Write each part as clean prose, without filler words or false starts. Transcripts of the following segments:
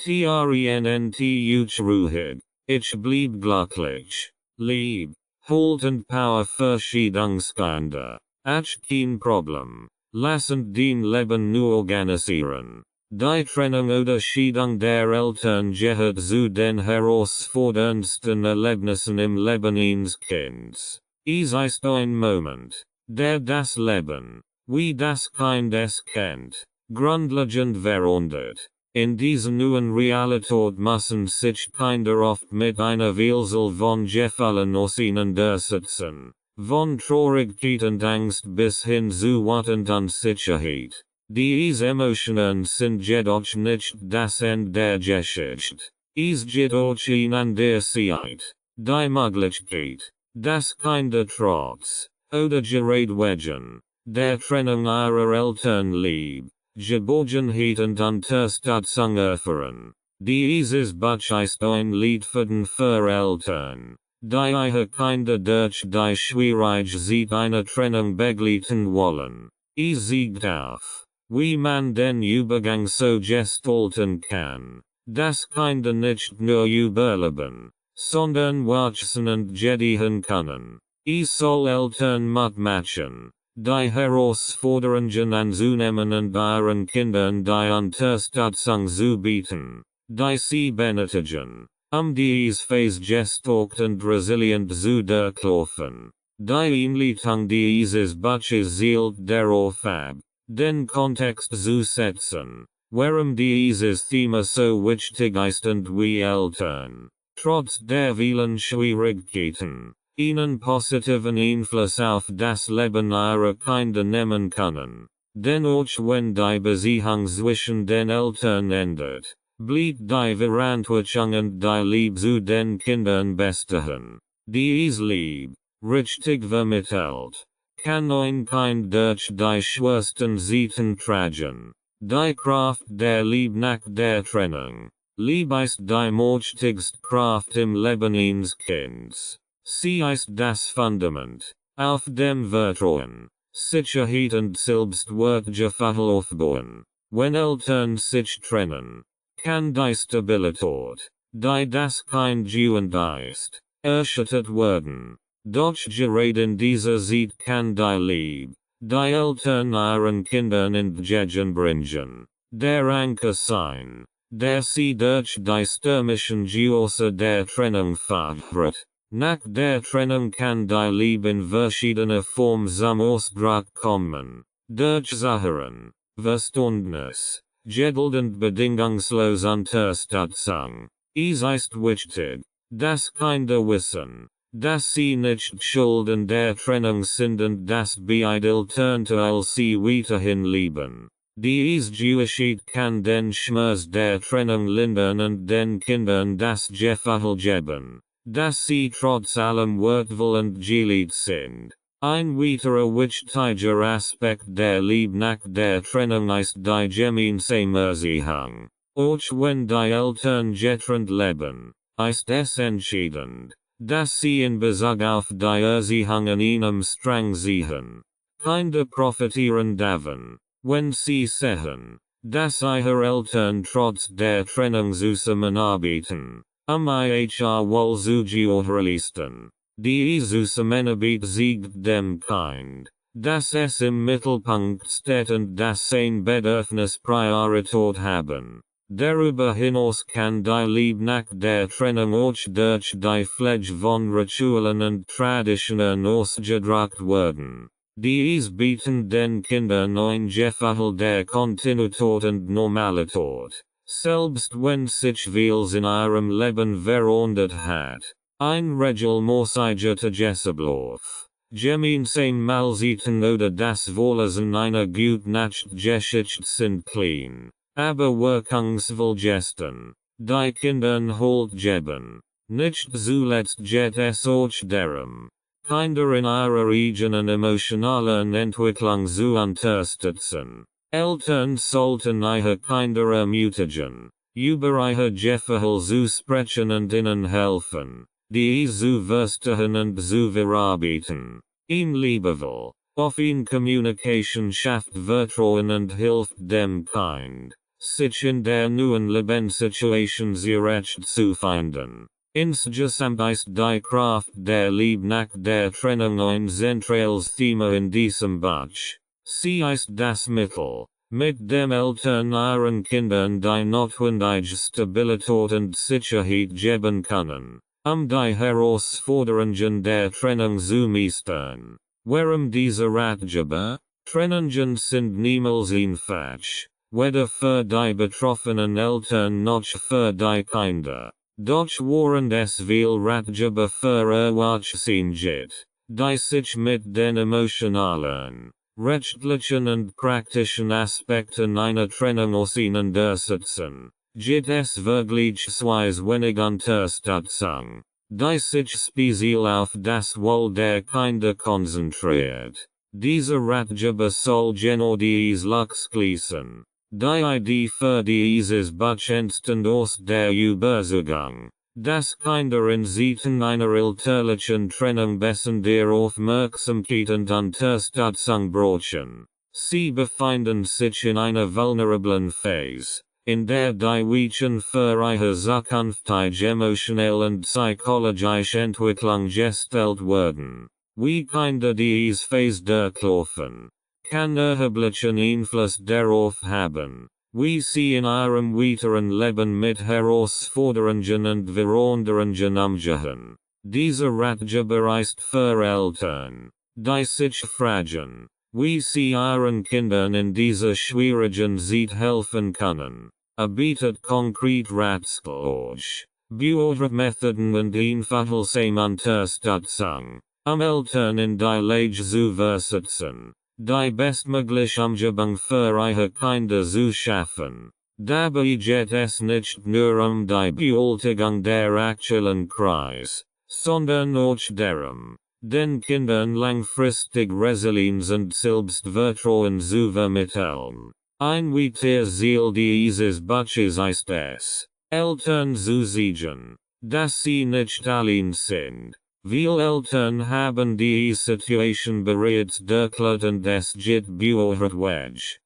Trennent ruhig. Ich blieb glücklich. Lieb. Halt und Power für Scheidungskinder. Ach kein Problem. Lassend den Leben nur organisieren. Die Trennung oder Scheidung der Eltern gehört zu den herausforderndsten Erlebnissen im Leben eines Kindes. Es ist ein Moment, der das Leben, wie das Kind es kennt, grundlegend verändert. In dieser neuen Realität müssen sich Kinder oft mit einer Vielzahl von Gefühlen auseinandersetzen, von Traurigkeit und Angst bis hin zu Wut und Unsicherheit. Diese Emotionen sind jedoch nicht das Ende der Geschichte. Es gibt auch an der Zeit, die Möglichkeit, dass Kinder trotz, oder gerade wegen, der Trennung ihrer Eltern lieb, Geborgenheit und Unterstützung erfahren. Dieses Buch ist ein Lied für Eltern, die ihre Kinder durch die schwierige Zeit einer Trennung begleiten wollen. Es zeigt auf, wie man den Übergang so gestalten kann, dass Kinder nicht nur überleben, sondern wachsen und gedeihen können. Es soll Eltern mitmachen, die Herausforderungen anzunehmen und ihren Kindern die Unterstützung zu bieten, die sie benötigen, diese Phase gestärkt und resilient zu durchlaufen. Die Einleitung dieses Buches zielt darauf ab, den Kontext zu setzen, warum dieses Thema so wichtig ist und wie Eltern, trotz der vielen Schwierigkeiten, einen positiven Einfluss auf das Leben ihrer Kinder nehmen können. Denn auch wenn die Beziehung zwischen den Eltern endet, bleibt die Verantwortung und die Liebe zu den Kindern bestehen. Dies Liebe, richtig vermittelt, kann ein Kind durch die schwersten Zeiten tragen. Die Kraft der Liebe nach der Trennung. Liebe ist die mächtigste Kraft im Leben eines Kindes. Sie ist das Fundament, auf dem Vertrauen, Sicherheit und Selbstwertgefühl aufbauen. Wenn Eltern sich trennen, kann die Stabilität, die das Kind gewöhnt ist, erschüttert werden. Doch gerade in dieser Zeit kann die Liebe, die Eltern ihren Kindern entgegenbringen, der Anker sein, der sie durch die stürmischen Gewässer der Trennung fahrt. Nach der Trennung kann die Liebe in verschiedener Form zum Ausdruck kommen, durch Zuhören, Verständnis, Geduld und bedingungslose Unterstützung. Es ist wichtig, dass Kinder wissen, dass sie nicht schuld an der Trennung sind und dass beide Eltern sie weiterhin lieben. Dies geschieht kann den Schmerz der Trennung lindern und den Kindern das Gefühl geben, dass sie trotz allem wertvoll und geliebt sind. Ein weiterer wichtiger Aspekt der Liebe nach der Trennung ist die gemeinsame Erziehung. Auch wenn die Eltern getrennt leben, ist es entscheidend, dass sie in Bezug auf die Erziehung an einem Strang ziehen. Kinder profitieren davon, wenn sie sehen, dass ihre Eltern trotz der Trennung zusammenarbeiten, ihr Wohl zu gewährleisten. Die Zusammenarbeit zeigt dem Kind, dass es im Mittelpunkt steht und dass sein Bedürfnis Priorität haben. Darüber hinaus kann die Liebe nach der Trennung auch durch die Pflege von Ritualen und Traditionen ausgedrückt werden. Dies bieten den Kindern ein Gefühl der Kontinuität und Normalität, selbst wenn sich vieles in ihrem Leben verändert hat. Ein regelmäßiger Tagesablauf, gemeinsame Mahlzeiten oder das Wohlsein einer gut Nachtgeschichte sind klein, aber wirkungsvoll Gesten, die Kindern Halt geben. Nicht zuletzt geht es auch darum, Kinder in ihrer eigenen emotionalen Entwicklung zu unterstützen. Eltern sollten ihre Kinder ermutigen, über ihre Gefühle zu sprechen und ihnen helfen, die zu verstehen und zu verarbeiten. Ein liebevoll, offene Kommunikation schafft Vertrauen und hilft dem Kind, sich in der neuen Lebenssituation zurecht zu finden. Insgesamt ist die Kraft der Liebe nach der Trennung ein zentrales Thema in diesem Buch. Sie ist das Mittel, mit dem Eltern ihren Kindern die notwendige Stabilität und Sicherheit geben können, die Herausforderungen der Trennung zu meistern. Warum diese Ratgeber? Trennungen sind niemals einfach, weder für die betroffenen Eltern noch für die Kinder. Doch waren es viel Ratgeber für Erwachsene gibt, die sich mit den emotionalen, rechtlichen und praktischen Aspekten einer Trennung auseinandersetzen. Gibt es vergleichsweise wenig Unterstützung, die sich speziell auf das Wohl der Kinder konzentriert. Diese Ratgeber soll genau dies ausschließen. Die Idee für dieses Buch entstand aus der Überzeugung, dass Kinder in Zeiten einer elterlichen Trennung besondere Aufmerksamkeit und Unterstützung brauchen. Sie befinden sich in einer vulnerablen Phase, in der die Weichen für ihre zukünftige emotionelle und psychologische Entwicklung gestellt werden. Wie Kinder dies Phase durchlaufen, kann erheblichen Einfluss darauf haben, wie sie in ihrem weiteren Leben mit Herausforderungen und Veränderungen umgehen. Dieser Ratgeber ist für Eltern, die sich fragen, wie sie ihren Kindern in dieser schwierigen Zeit helfen können. Bietet konkret Ratschläge, Beurteilungsmethoden und einfache Unterstützung, Eltern in die Lage zu versetzen, die bestmögliche Umgebung für ihre Kinder zu schaffen. Dabei geht es nicht nur die Bewältigung der aktuellen Krise, sondern auch darum, den Kindern langfristig Resilienz und Selbstvertrauen zu vermitteln. Ein weiteres Ziel dieses Buches ist es, Eltern zu zeigen, dass sie nicht allein sind. Viele Eltern haben die Situation bereits durchlebt und es geht beurteilt,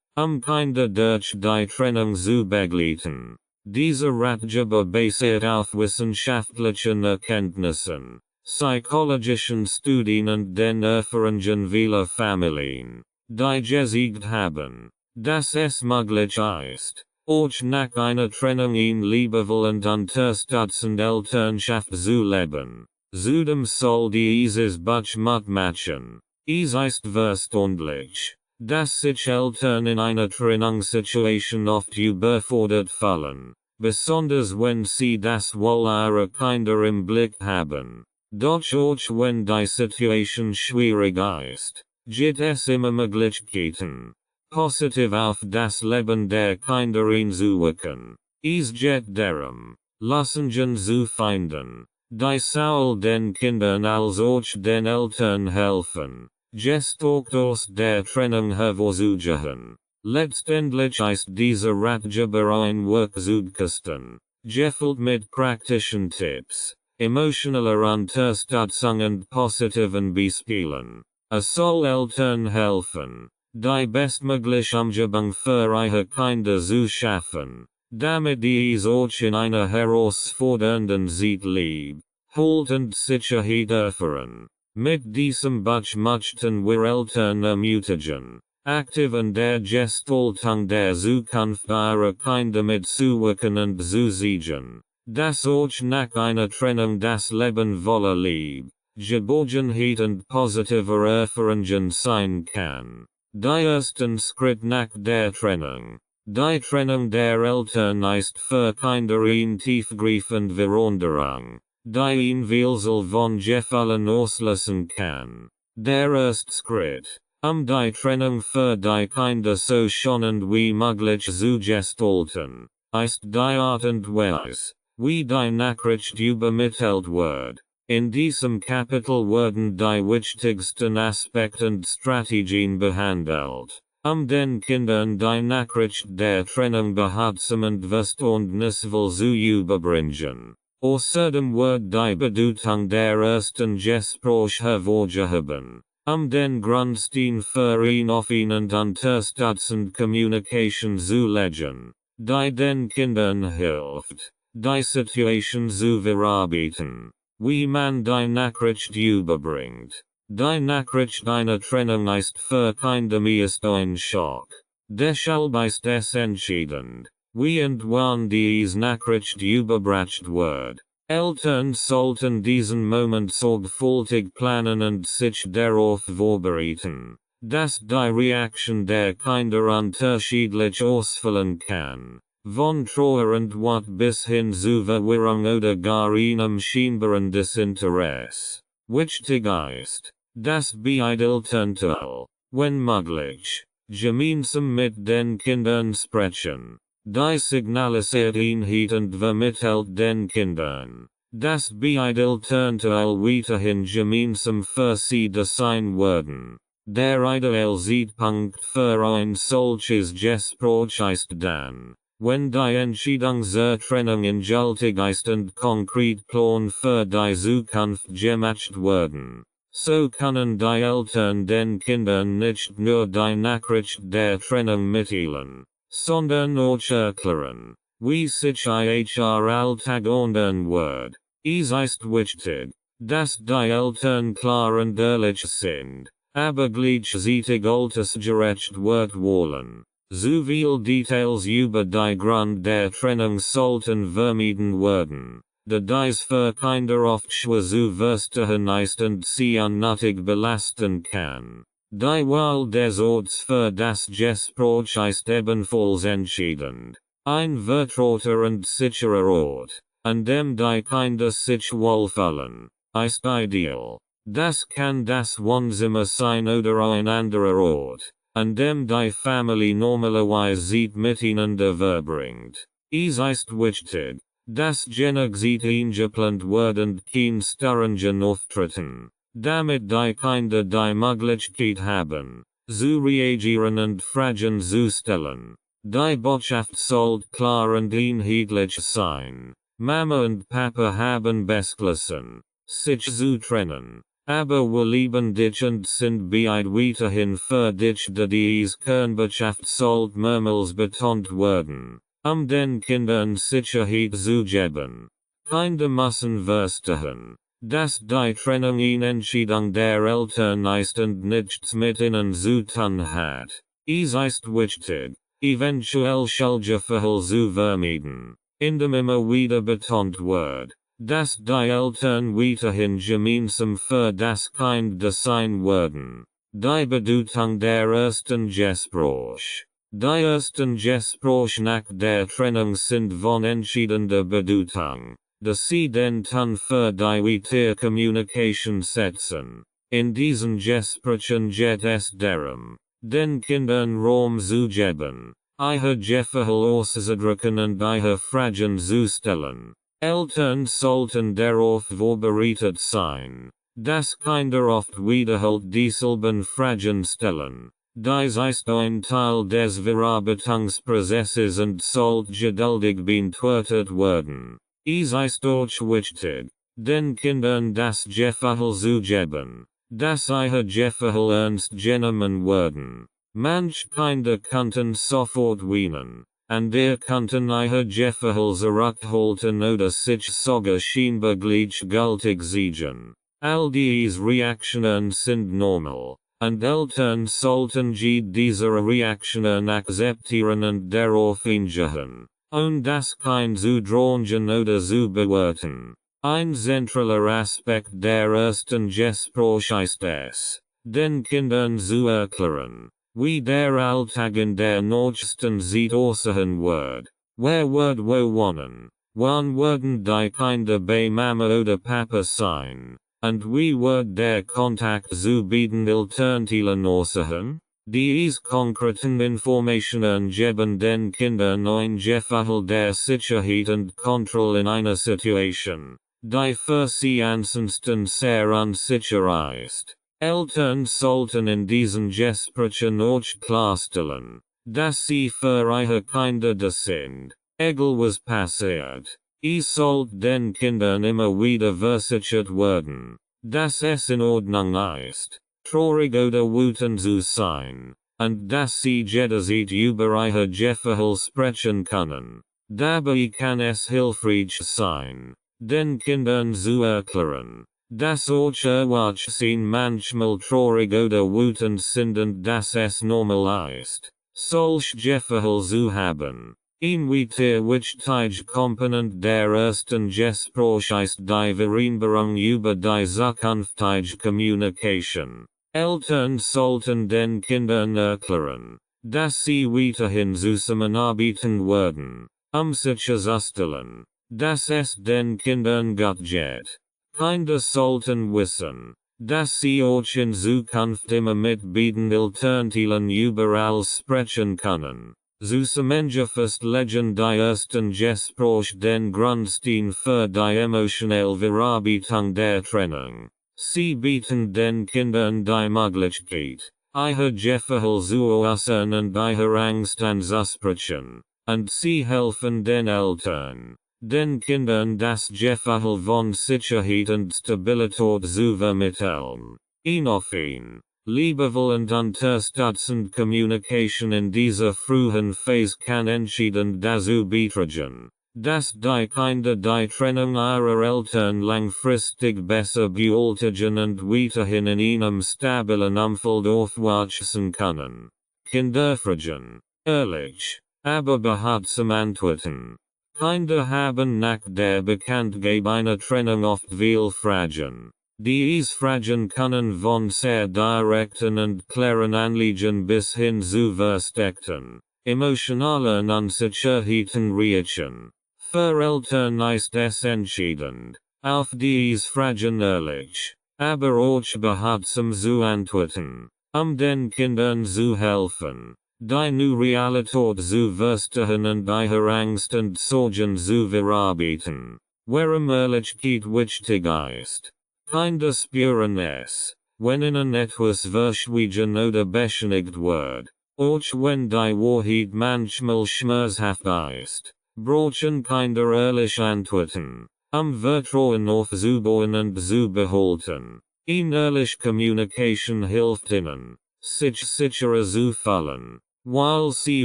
Kinder durch die Trennung zu begleiten. Dieser Ratgeber basiert auf wissenschaftlichen Erkenntnissen, psychologischen Studien und den Erfahrungen vieler Familien, die gezeigt haben, dass es möglich ist, auch nach einer Trennung in liebevoll und unterstützend Elternschaft zu leben. Zudem soll dieses Buch Mut machen. Es ist verständlich, dass sich Eltern in einer Trennungssituation oft überfordert fühlen, besonders wenn sie das Wohl ihrer Kinder im Blick haben. Doch auch wenn die Situation schwierig ist, gibt es immer Möglichkeiten, positiv auf das Leben der Kinder einzuwirken. Es geht darum, Lösungen zu finden, die sowohl den Kindern als auch den Eltern helfen, gestärkt aus der Trennung hervorzugehen. Letztendlich ist dieser Ratgeber ein Werkzeugkasten, gefüllt mit praktischen Tipps, emotionaler Unterstützung und positiven Beispielen. Soll Eltern helfen, die bestmögliche Umgebung für ihre Kinder zu schaffen, damit dies auch in einer herausfordernden Zeit Liebe, Halt und Sicherheit erfahren. Mit diesem Buch möchten wir Eltern ermutigen, aktiv an der Gestaltung der Zukunft ihrer Kinder mitzuwirken und zu zeigen, dass auch nach einer Trennung das Leben voller Liebe, Geborgenheit und positiver Erfahrungen sein kann. Der erste Schritt nach der Trennung. Die Trennung der Eltern ist für Kinder eine tiefgreifende Veränderung, die ihn viel von Gefühlen auslösen kann. Der erste Schritt, die Trennung für die Kinder so schonend wie möglich zu gestalten, ist die Art und Weise, wie die Nachricht übermittelt wird. In diesem Kapitel werden die wichtigsten Aspekte und Strategien behandelt, den Kindern die Nachricht der Trennung behutsam und verständnisvoll zu überbringen. Außerdem wird die Bedeutung der ersten Gespräche hervorgehoben, den Grundstein für eine offene und unterstützende Kommunikation zu legen. Die den Kindern hilft. Die Situation zu verarbeiten. Wie man die Nachricht überbringt. Die Nachricht einer Trennung ist für Kinder meist ein Schock. Deshalb ist es entscheidend, wie und wann diese Nachricht überbracht wird. Eltern sollten diesen Moment sorgfältig planen und sich darauf vorbereiten, dass die Reaktion der Kinder unterschiedlich ausfallen kann. Von Trauer und Wut bis hin zu Verwirrung oder gar einem scheinbaren Desinteresse. Wichtig ist, dass beide Elternteile, wenn möglich, gemeinsam mit den Kindern sprechen. Die signalisiert Einheit und vermittelt den Kindern, dass beide Elternteile weiterhin gemeinsam für sie da sein werden. Der ideale Zeitpunkt für ein solches Gespräch ist dann, wenn die Entscheidung zur Trennung endgültig ist und konkret Plan für die Zukunft gemacht werden. So können die Eltern den Kindern nicht nur die Nachricht der Trennung mitteilen, sondern auch erklären, wie sich ihr Alltag ändern wird. Es ist wichtig, dass die Eltern klar und ehrlich sind, aber gleichzeitig altersgerecht wird wollen. So viel Details über die Grund der Trennung sollten vermieden werden, da dies für Kinder oft schwer zu verstehen ist und sie unnötig belasten kann. Die Wahl des Orts für das Gespräch ist ebenfalls entscheidend. Ein vertrauter und sicherer Ort, an dem die Kinder sich wohlfühlen, ist ideal. Das kann das Wohnzimmer sein oder ein anderer Ort, an dem die Familie normalerweise Zeit miteinander verbringt. Es ist wichtig, dass genug Zeit eingeplant wird und kein Störungen auftreten, damit die Kinder die Möglichkeit haben, zu reagieren und Fragen zu stellen. Die Botschaft sollte klar und einheitlich sein. Mama und Papa haben beschlossen, sich zu trennen. Aber wir lieben dich und sind bereit weiterhin für dich, da diese Kernbotschaft sollte mehrmals betont werden, den Kindern Sicherheit zu geben. Kinder müssen verstehen, dass die Trennung eine Entscheidung der Eltern ist und nichts mit ihnen zu tun hat. Es ist wichtig, eventuell Schuldgefühle zu vermeiden, indem immer wieder betont wird, dass die Eltern weiterhin gemeinsam für das Kind da sein werden. Die Bedeutung der ersten Gespräch. Die ersten Gespräche nach der Trennung sind von entscheidender Bedeutung, da sie den Ton für die weitere Kommunikation setzen. In diesen Gesprächen geht es darum, den Kindern Raum zu geben, ihre Gefühle auszudrücken und ihre Fragen zu stellen. Eltern sollten darauf vorbereitet sein, dass Kinder oft wiederholt dieselben Fragen stellen. Dies ist ein Teil des Verarbeitungsprozesses und sollte geduldig beantwortet werden. Es ist auch wichtig, den Kindern das Gefühl zu geben, dass ihre Gefühle ernst genommen werden. Manche Kinder könnten sofort weinen. Andere könnten ihre Gefühle zurückhalten oder sich sogar scheinbar gleichgültig sehen. All diese Reaktionen sind normal, und Eltern sollten diese Reaktionen akzeptieren und darauf eingehen, ohne das Kind zu drohen oder zu bewerten. Ein zentraler Aspekt der ersten Gespräche ist es, den Kindern zu erklären, wie der Alltag in der nächsten Zeit aussehen wird. Wer wird wo wohnen? Wann werden die Kinder bei Mama oder Papa sein? Und wie wird der Kontakt zu beiden Elternteilen aussehen? Diese konkreten Informationen geben den Kindern ein Gefühl der Sicherheit und Kontrolle in einer Situation, die für sie ansonsten sehr unsicher ist. Eltern sollten in diesen Gesprächen auch klarstellen, dass sie für ihre Kinder da sind, egal was passiert. Es sollte den Kindern immer wieder versichert werden, dass es in Ordnung ist, traurig oder wütend zu sein, und das sie jederzeit über ihre Jefferhel sprechen können. Dabei kann es hilfreich sein, den Kindern zu erklären, dass Orchewachsehen manchmal traurig oder wütend sind und dass es normal ist, solch Jefferhel zu haben. Ein wichtig Komponent der ersten Gespräche ist die Vereinbarung über die zukünftige Kommunikation. Eltern sollten den Kindern erklären, dass sie weiterhin zusammenarbeiten werden, sicherzustellen, dass es den Kindern gut geht. Kinder sollten wissen, dass sie auch in Zukunft immer mit beiden Elternteilen überall sprechen können. Zusammengefasst legen die ersten Gespräche den Grundstein für die emotionelle Verarbeitung der Trennung. Sie bieten den Kindern die Möglichkeit, ihre Jefferhel zu äußern und ihre Angst anzusprechen, und sie helfen den Eltern, den Kindern das Jefferhel von Sicherheit und Stabilität zu vermitteln. Eine liebevoll und unterstützend Kommunikation in dieser frühen Phase kann entscheidend dazu beitragen, dass die Kinder die Trennung ihrer Eltern langfristig besser bewältigen und weiterhin in einem stabilen Umfeld aufwachsen können. Kinderfragen. Ehrlich, aber behutsam antworten. Kinder haben nach der Bekanntgabe einer Trennung oft viele Fragen. Diese Fragen können von sehr direkten und klaren Anliegen bis hin zu versteckten, emotionalen Unsicherheiten reichen. Für Eltern ist es entscheidend, auf diese Fragen ehrlich, aber auch behutsam zu antworten, den Kindern zu helfen, die neue Realität zu verstehen und ihre Angst und Sorgen zu verarbeiten. Warum Ehrlichkeit wichtig ist. Kinder spüren es, wenn ihnen etwas verschwiegen oder bescheinigt wird, auch wenn die Wahrheit manchmal schmerzhaft ist. Brauchen Kinder ehrlich antworten, Vertrauen aufzubauen und zu behalten. Eine ehrliche Kommunikation hilft ihnen, sich sicherer zu fühlen, weil sie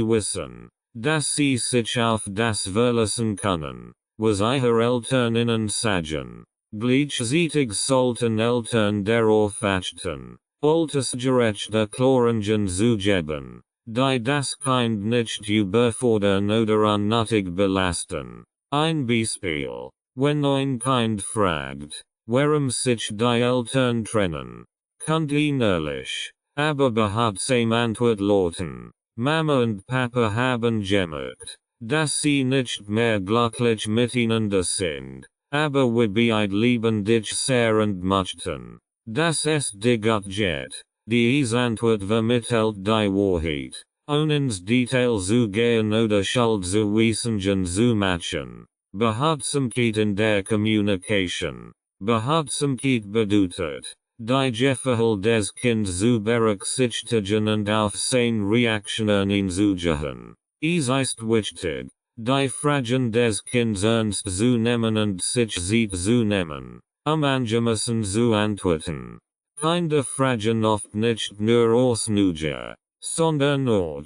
wissen, dass sie sich auf das verlassen können, was ihre Eltern ihnen sagen. Gleichzeitig sollten Eltern darauf achten, altersgerechte Erklärungen zu geben, die das Kind nicht überfordern oder unnötig belasten. Ein Beispiel: Wenn ein Kind fragt, warum sich die Eltern trennen, kann ihn ehrlich, aber behutsam Antwort lauten: Mama und Papa haben gemerkt, dass sie nicht mehr glücklich miteinander sind. Aber wir beide dich sehr und möchten, dass es dir gut geht. Diese Antwort vermittelt die Wahrheit, ohne ins Detail zu gehen oder Schuldzuweisungen zu machen. Behutsamkeit in der Kommunikation. Behutsamkeit bedeutet, die Jefferhel des Kindes zu berücksichtigen und auf seine Reaktionen einzugehen. Es ist wichtig, die Fragen des Kindes ernst zu nehmen und sich Zeit zu nehmen, angemessen zu antworten. Kinder fragen oft nicht nur aus Neugier, sondern auch,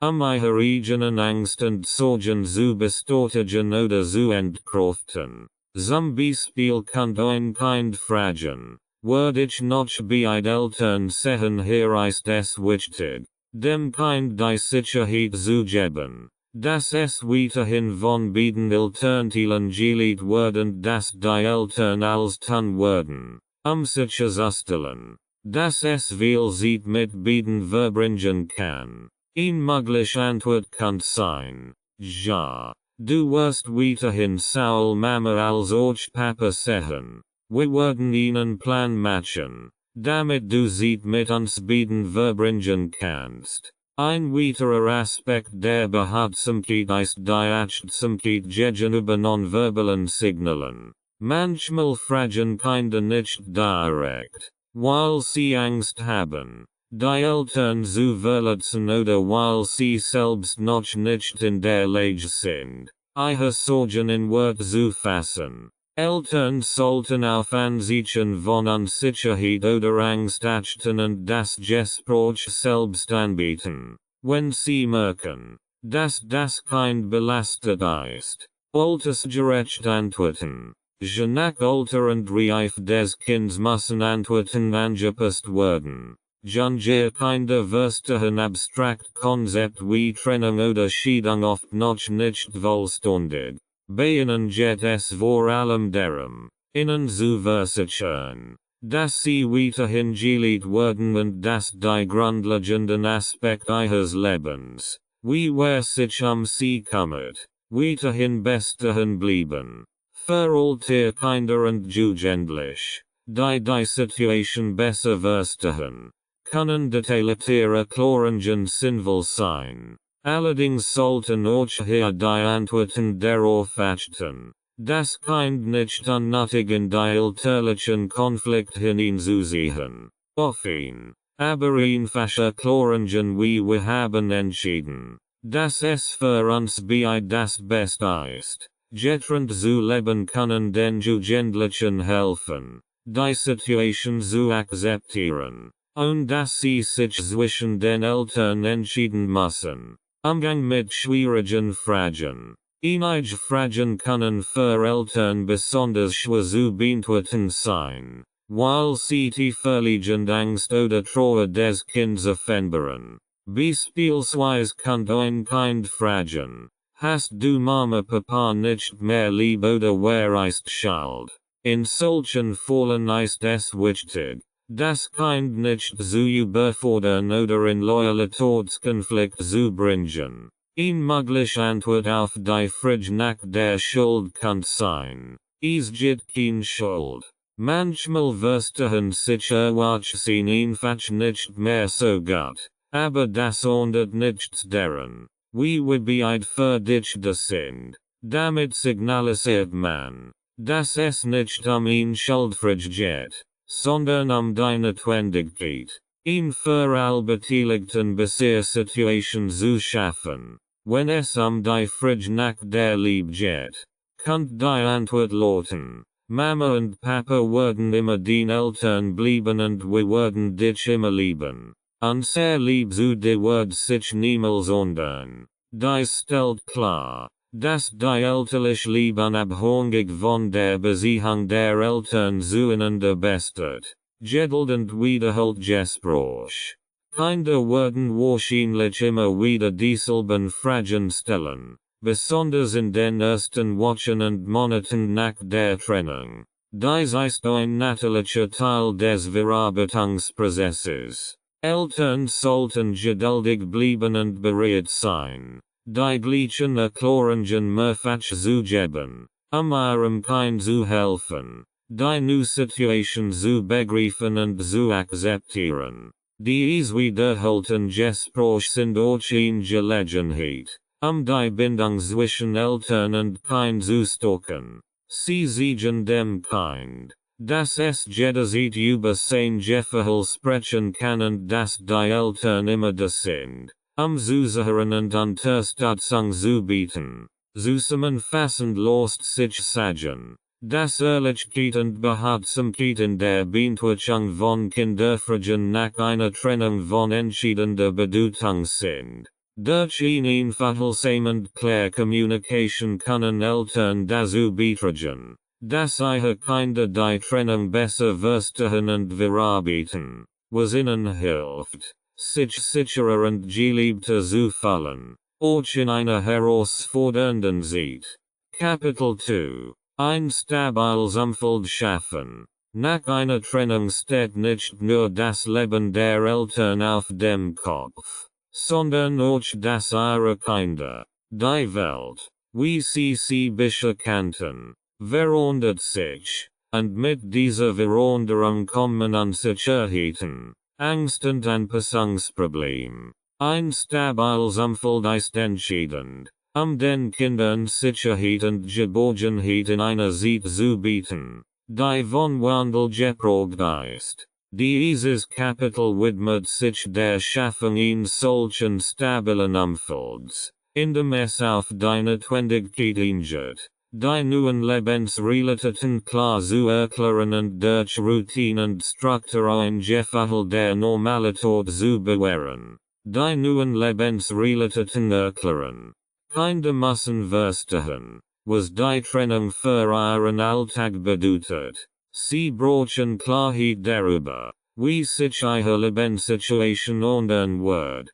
ihre eigenen Angst und Sorgen zu bestätigen oder zu entkräften. Zum Beispiel kann ein Kind fragen, würde ich noch beide Eltern sehen? Hier ist es wichtig, dem Kind die Sicherheit zu geben, dass es weiterhin von beiden Elternteilen geliebt wird und dass die Eltern alles tun werden, sicherzustellen, dass es viel Zeit mit beiden verbringen kann. Eine mögliche Antwort kann sein: Ja, du wirst weiterhin sowohl Mama als auch Papa sehen. Wir werden einen Plan machen, damit du Zeit mit uns beiden verbringen kannst. Ein weiterer Aspekt der Behutsamkeit ist die Achtsamkeit gegenüber nonverbalen Signalen. Manchmal fragen Kinder nicht direkt, weil sie Angst haben, die Eltern zu verletzen oder weil sie selbst noch nicht in der Lage sind, ihre Sorgen in Worte zu fassen. Eltern sollten auf Ansichten von Unsicherheit oder Angst achten und das Gespräch selbst anbieten, wenn sie merken, dass das Kind belastet ist. Altersgerecht antworten. Je nach Alter und Reif des Kindes müssen Antworten angepasst werden. Junge Kinder verstehen abstrakt Konzept wie Trennung oder Scheidung oft noch nicht vollständig. Beginnen jet es vor allem darum, ihnen zu versichern, dass sie weiterhin geliebt werden und dass die grundlegenden Aspekte ihres Lebens, wie sich sie kümmert, weiterhin bestehen bleiben. Für alte Kinder und Jugendliche, die Situation besser verstehen, können detailliertere Erklärungen sinnvoll sein. Allerdings sollten auch hier die Antworten darauf achten, das Kind nicht unnötig in die elterlichen Konflikt hineinzuziehen. Offen, aber einfache Erklärungen wie wir haben entschieden, dass es für uns beide das Beste ist, getrennt zu leben können den Jugendlichen helfen, die Situation zu akzeptieren, und dass sie sich zwischen den Eltern entschieden müssen. Umgang mit schwierigen Fragen. Einige Fragen können für Eltern besonders schwer zu beantworten sein, weil sie tieferliegend Angst oder Trauer des Kindes offenbaren. Beispielsweise kann ein Kind fragen, hast du Mama Papa nicht mehr lieb oder wer ist schuld? In solchen Fällen ist es wichtig, das Kind nicht zu überfordern oder in Loyalitätskonflikt zu bringen. Eine mögliche Antwort auf die Frage nach der Schuld kann sein, es gibt keine Schuld. Manchmal verstehen sich Erwachsene einfach nicht mehr so gut, aber das ändert nichts daran, wie wir beide verdickt sind. Damit signalisiert man, dass es nicht eine Schuldfrage geht, sondern die Notwendigkeit, eine für alle Beteiligten bessere Situation zu schaffen. Wenn es die Frage nach der Liebe geht, könnte die Antwort lauten, Mama und Papa werden immer den Eltern bleiben und wir werden dich immer lieben. Unser Liebe zu dir wird sich niemals ändern. Dies stellt klar, dass die elterliche Liebe unabhängig von der Beziehung der Eltern zueinander besteht. Geduld und Wiederholtgespräch. Kinder werden wahrscheinlich immer wieder dieselben Fragen stellen, besonders in den ersten Wochen und Monaten nach der Trennung. Dies ist ein natürlicher Teil des Verarbeitungsprozesses. Eltern sollten geduldig bleiben und bereit sein, die gleichen Erklärungen mehrfach zu geben, ihrem Kind zu helfen, die neue Situation zu begreifen und zu akzeptieren. Dies wiederholten Gespräche sind auch eine Gelegenheit, die Bindung zwischen Eltern und Kind zu stärken. Sie zeigen dem Kind, dass es jederzeit über sein Gefühl sprechen kann und dass die Eltern immer da sind, zuzuhören und Unterstützung zu bieten. Zusammenfassend lässt sich sagen, dass Ehrlichkeit und Beharrsamkeit in der Beantwortung von Kinderfragen nach einer Trennung von entscheidender Bedeutung sind. Durch eine einfache und klare Kommunikation können Eltern dazu beitragen, dass ihre Kinder die Trennung besser verstehen und verarbeiten, was ihnen hilft, sich sicherer und geliebter zu fühlen, auch in einer herausfordernden Zeit. Kapitel 2. Ein stabiles Umfeld schaffen. Nach einer Trennung steht nicht nur das Leben der Eltern auf dem Kopf, sondern auch das ihrer Kinder. Die Welt, wie sie bisher kannten, verändert sich, und mit dieser Veränderung kommen Unsicherheiten, Angst und Anpassungsprobleme. Ein stabiles Umfeld ist entscheidend, den Kindern Sicherheit und Geborgenheit in einer Zeit zu bieten, die von Wandel geprägt ist. Dieses Kapitel widmet sich der Schaffung eines solchen stabilen Umfelds, in dem es auf die Notwendigkeit eingeht, Die neuen Lebensrealitäten klar zu erklären und durch Routine und Struktur ein Gefälle der Normalität zu bewähren. Die neuen Lebensrealitäten erklären. Kinder müssen verstehen, was die Trennung für ihren Alltag bedeutet. Sie brauchen Klarheit darüber, wie sich ihre Lebenssituation ändern wird,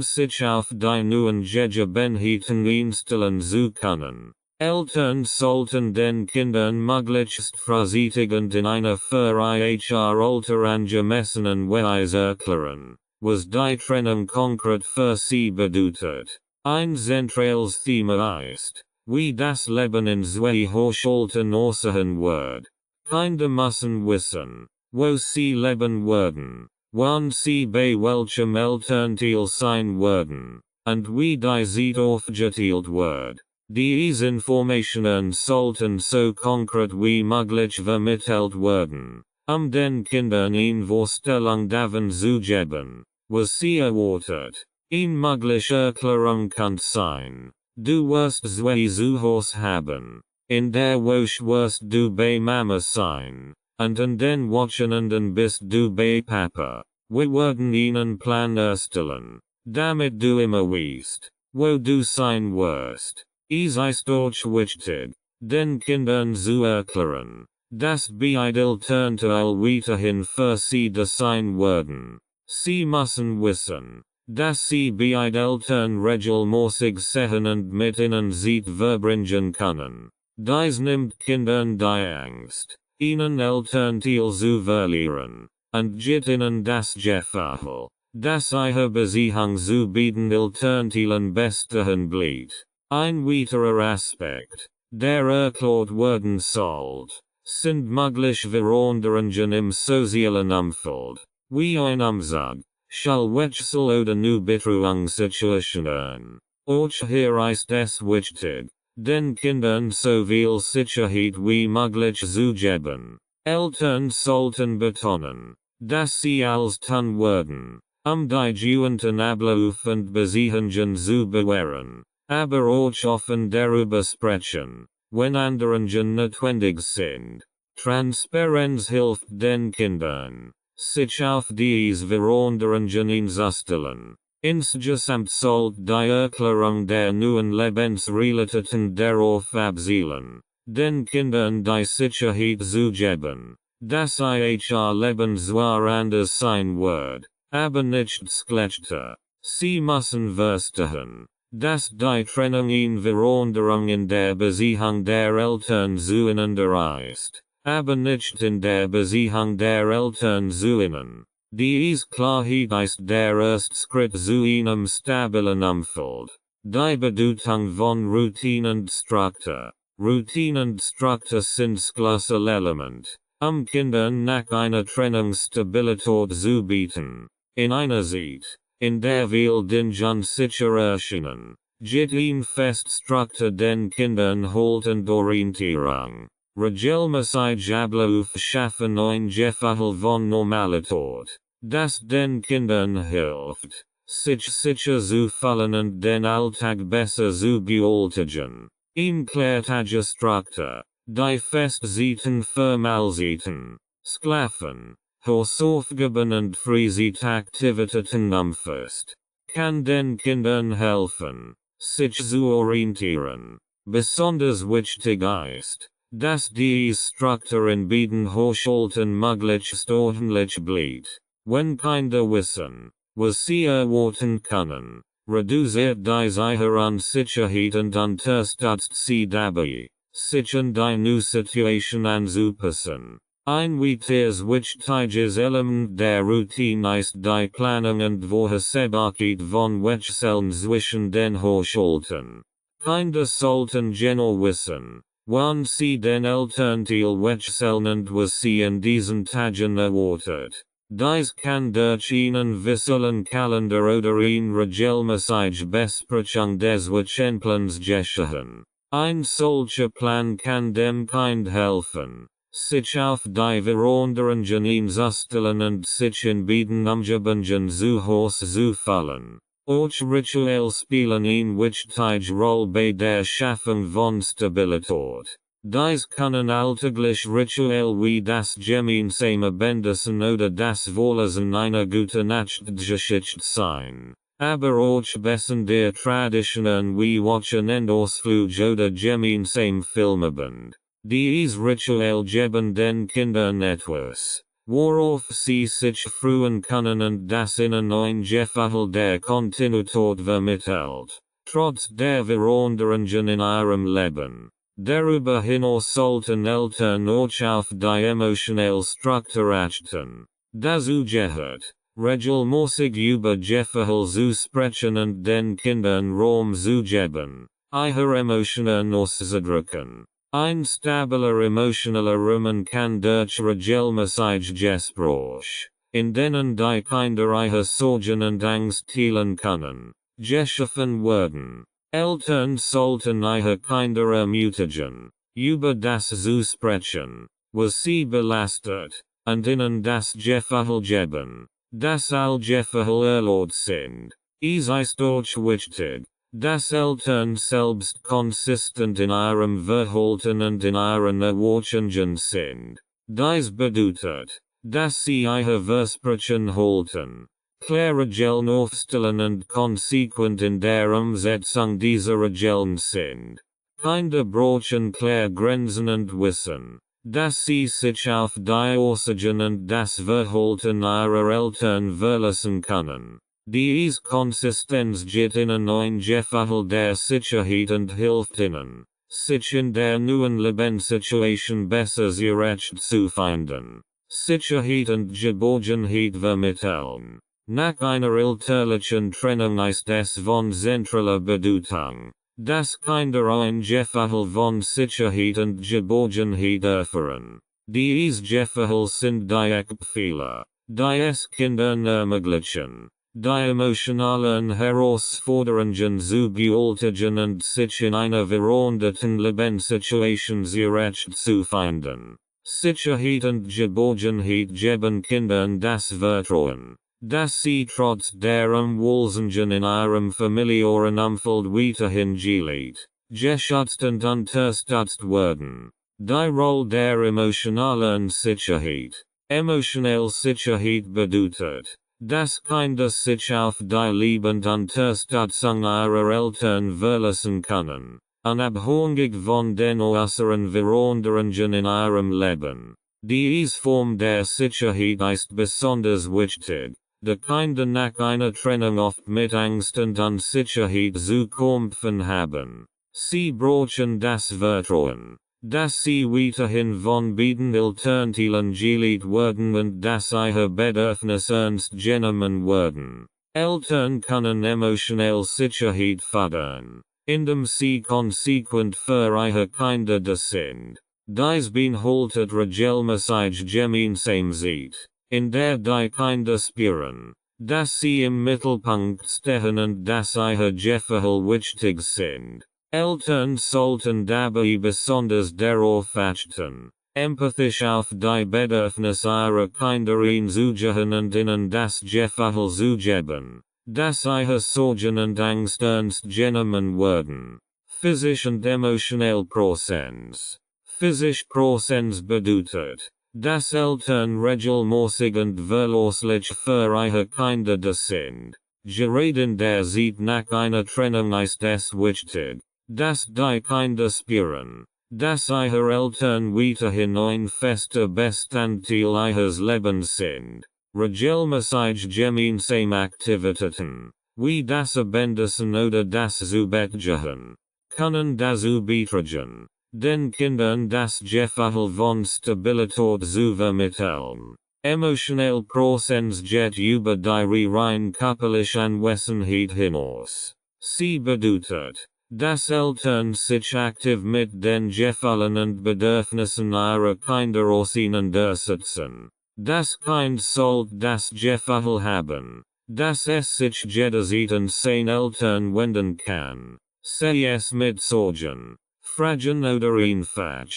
sich auf die neuen Gegebenheiten einstellen zu können. Eltern sollten den Kindern möglichst frühzeitig und in einer für ihr Alter angemessenen Weise erklären, was die Trennung konkret für sie bedeutet. Ein zentrales Thema ist, wie das Leben in zwei Haushalten aussehen wird. Kinder müssen wissen, wo sie leben werden, wann sie bei welchem Elternteil sein werden, und wie die Zeit aufgeteilt wird. Diese Informationen sollten so konkret wie möglich vermittelt werden, den Kindern eine Vorstellung davon zu geben, was sie erwartet. Eine mögliche Erklärung kann sein, du wirst zwei Zuhause haben, in der Woche wirst du bei Mama sein, und an den Wochenenden bist du bei Papa. Wir werden einen Plan erstellen, damit du immer weißt, wo du sein wirst. Es ist auch wichtig, den Kindern zu erklären, dass beide Elternteile weiterhin für sie da sein werden. Sie müssen wissen, dass sie beide Eltern regelmäßig sehen und mit ihnen Zeit verbringen können. Dies nimmt Kindern die Angst, ihnen Elternteil zu verlieren, und gibt ihnen das Gefühl, dass ihre Beziehung zu beiden Elternteilen bestehen bleibt. Ein weiterer Aspekt, der erklärt werden sollte, sind mögliche Veränderungen im sozialen Umfeld, wie ein Umzug, Schulwechsel oder Neubetreuungssituationen. Auch hier ist es wichtig, den Kindern so viel Sicherheit wie möglich zu geben. Eltern sollten betonen, dass sie alles tun werden, die gewohnten Ablauf und Beziehungen zu bewähren. Aber auch offen darüber sprechen, wenn Änderungen notwendig sind. Transparenz hilft den Kindern, sich auf diese Veränderungen einzustellen. Insgesamt sollte die Erklärung der neuen Lebensrealitäten darauf abzielen, den Kindern die Sicherheit zu geben, dass ihr Leben zwar anders sein wird, aber nicht schlechter. Sie müssen verstehen, dass die Trennung eine Veränderung in der Beziehung der Eltern zueinander ist, aber nicht in der Beziehung der Eltern zu ihnen. Diese Klarheit ist der erste Schritt zu einem stabilen Umfeld. Die Bedeutung von Routine und Struktur. Routine und Struktur sind Schlüsselelement, Kindern nach einer Trennung Stabilität zu bieten. In einer Zeit, in der wir Dingen sicher erscheinen, gibt ein fest Struktur den Kindern Halt und Orientierung. Regelmäßig Ablauf schaffen ein Gefühl von Normalität, das den Kindern hilft, sich sicher zu fühlen und den Alltag besser zu bewältigen. Ein klare Struktur, die Festzeiten für Mahlzeiten, Schlafen, Hausaufgaben und Freizeitaktivitäten umfasst, kann den Kindern helfen, sich zu orientieren. Besonders wichtig ist, dass diese Struktur in beiden Haushalten möglichst ordentlich bleibt. Wenn Kinder wissen, was sie erwarten können, reduziert dies ihre Unsicherheit und unterstützt sie dabei, sich in die neue Situation anzupassen. Ein weiteres wichtiges Element der Routine ist die Planung und Vorhersehbarkeit von Wechseln zwischen den Haushalten. Kinder sollten genau wissen, wann sie den Elternteil wechseln und was sie in diesen Tagen erwartet. Dies kann durch einen visuellen Kalender oder eine regelmäßige Besprechung des Wochenplans geschehen. Ein solcher Plan kann dem Kind helfen, sich auf die Veränderungen einzustellen und sich in beiden Umgebungen zu Hause zu fühlen. auch rituell spielen in wichtige Rolle bei der Schaffung von Stabilität. Dies können alltäglich rituell wie das gemeinsame Abendessen oder das Vorlesen einer guten Nachtgeschichte sein. Aber auch Bessen der Traditionen wie Wochenendausflug oder gemeinsam Filmabend. Dies rituell geben den Kindern etwas, worauf sie sich freuen können und das ihnen ein Gefühl der Kontinuität vermittelt, trotz der Veränderungen in ihrem Leben. Darüber hinaus sollten Eltern auch auf die emotionelle Struktur achten. Dazu gehört, regelmäßig über Gefühle zu sprechen und den Kindern Raum zu geben, ihre Emotionen auszudrücken. Ein stabiler emotionaler Rahmen kann durch regelmäßig Gespräche, in denen die Kinder ihre Sorgen und Angst teilen können, geschaffen werden. Eltern sollten ihre Kinder ermutigen, über das zu sprechen, was sie belastet, und ihnen das Gefühl geben, dass all Gefühle erlaubt sind. Es ist auch wichtig, dass Eltern selbst konsistent in ihrem Verhalten und in ihren Erwartungen sind. Dies bedeutet, dass sie ihre Versprechen halten, klare Regeln aufstellen und konsequent in der Umsetzung dieser Regeln sind. Kinder brauchen klare Grenzen und wissen, dass sie sich auf die Aussagen und das Verhalten ihrer Eltern verlassen können. Dies Konsistenz gibt ihnen ein Gefühl der Sicherheit und hilft ihnen, sich in der neuen Lebenssituation besser zurechtzufinden. Sicherheit und Geborgenheit vermitteln. Nach einer elterlichen Trennung ist es von zentraler Bedeutung, dass Kinder ein Gefühl von Sicherheit und Geborgenheit erfahren. Dies Gefühl sind die Eckpfeiler, die es Kindern ermöglichen, die emotionalen Herausforderungen zu bewältigen und sich in einer veränderten Lebenssituation zurechtzufinden. Sicherheit und Geborgenheit geben Kindern das Vertrauen, dass sie trotz der Umwälzungen in ihrem familiären Umfeld weiterhin geliebt, geschützt und unterstützt werden. Die Rolle der emotionalen Sicherheit. Emotionelle Sicherheit bedeutet, dass Kinder sich auf die Liebe und Unterstützung ihrer Eltern verlassen können, unabhängig von den äußeren Veränderungen in ihrem Leben. Diese Form der Sicherheit ist besonders wichtig, da Kinder nach einer Trennung oft mit Angst und Unsicherheit zu kämpfen haben. Sie brauchen das Vertrauen, dass sie weiterhin von beiden Elternteilen geliebt werden und dass ihre Bedürfnisse ernst genommen werden. Eltern können emotionelle Sicherheit fördern, indem sie konsequent für ihre Kinder da sind. Dies beinhaltet regelmäßig gemeinsam Zeit, in der die Kinder spüren, dass sie im Mittelpunkt stehen und dass ihre Gefühle wichtig sind. Eltern sollten dabei besonders darauf achten, empathisch auf die Bedürfnisse ihrer Kinder einzugehen und ihnen das Gefühl zu geben, dass ihre Sorgen und Angst ernst genommen werden. Physisch und emotionell Präsenz. Physisch Präsenz bedeutet, dass Eltern regelmäßig und verlässlich für ihre Kinder da sind. Gerade in der Zeit nach einer Trennung ist es wichtig, dass die Kinder spüren, dass ihre Eltern weiterhin ein fester Bestandteil ihres Lebens sind. Regelmäßig gemeinsame Aktivitäten, wie das Abendessen oder das Zubettgehen, können dazu beitragen, den Kindern das Gefühl von Stabilität zu vermitteln. Emotionell Präsenz geht über die rein körperliche Anwesenheit hinaus. Sie bedeutet, dass Eltern sich aktiv mit den Gefühlen und Bedürfnissen ihrer Kinder auseinandersetzen. Das Kind sollte das Gefühl haben, dass es sich jederzeit an seine Eltern wenden kann, sei es mit Sorgen, Fragen oder einfach,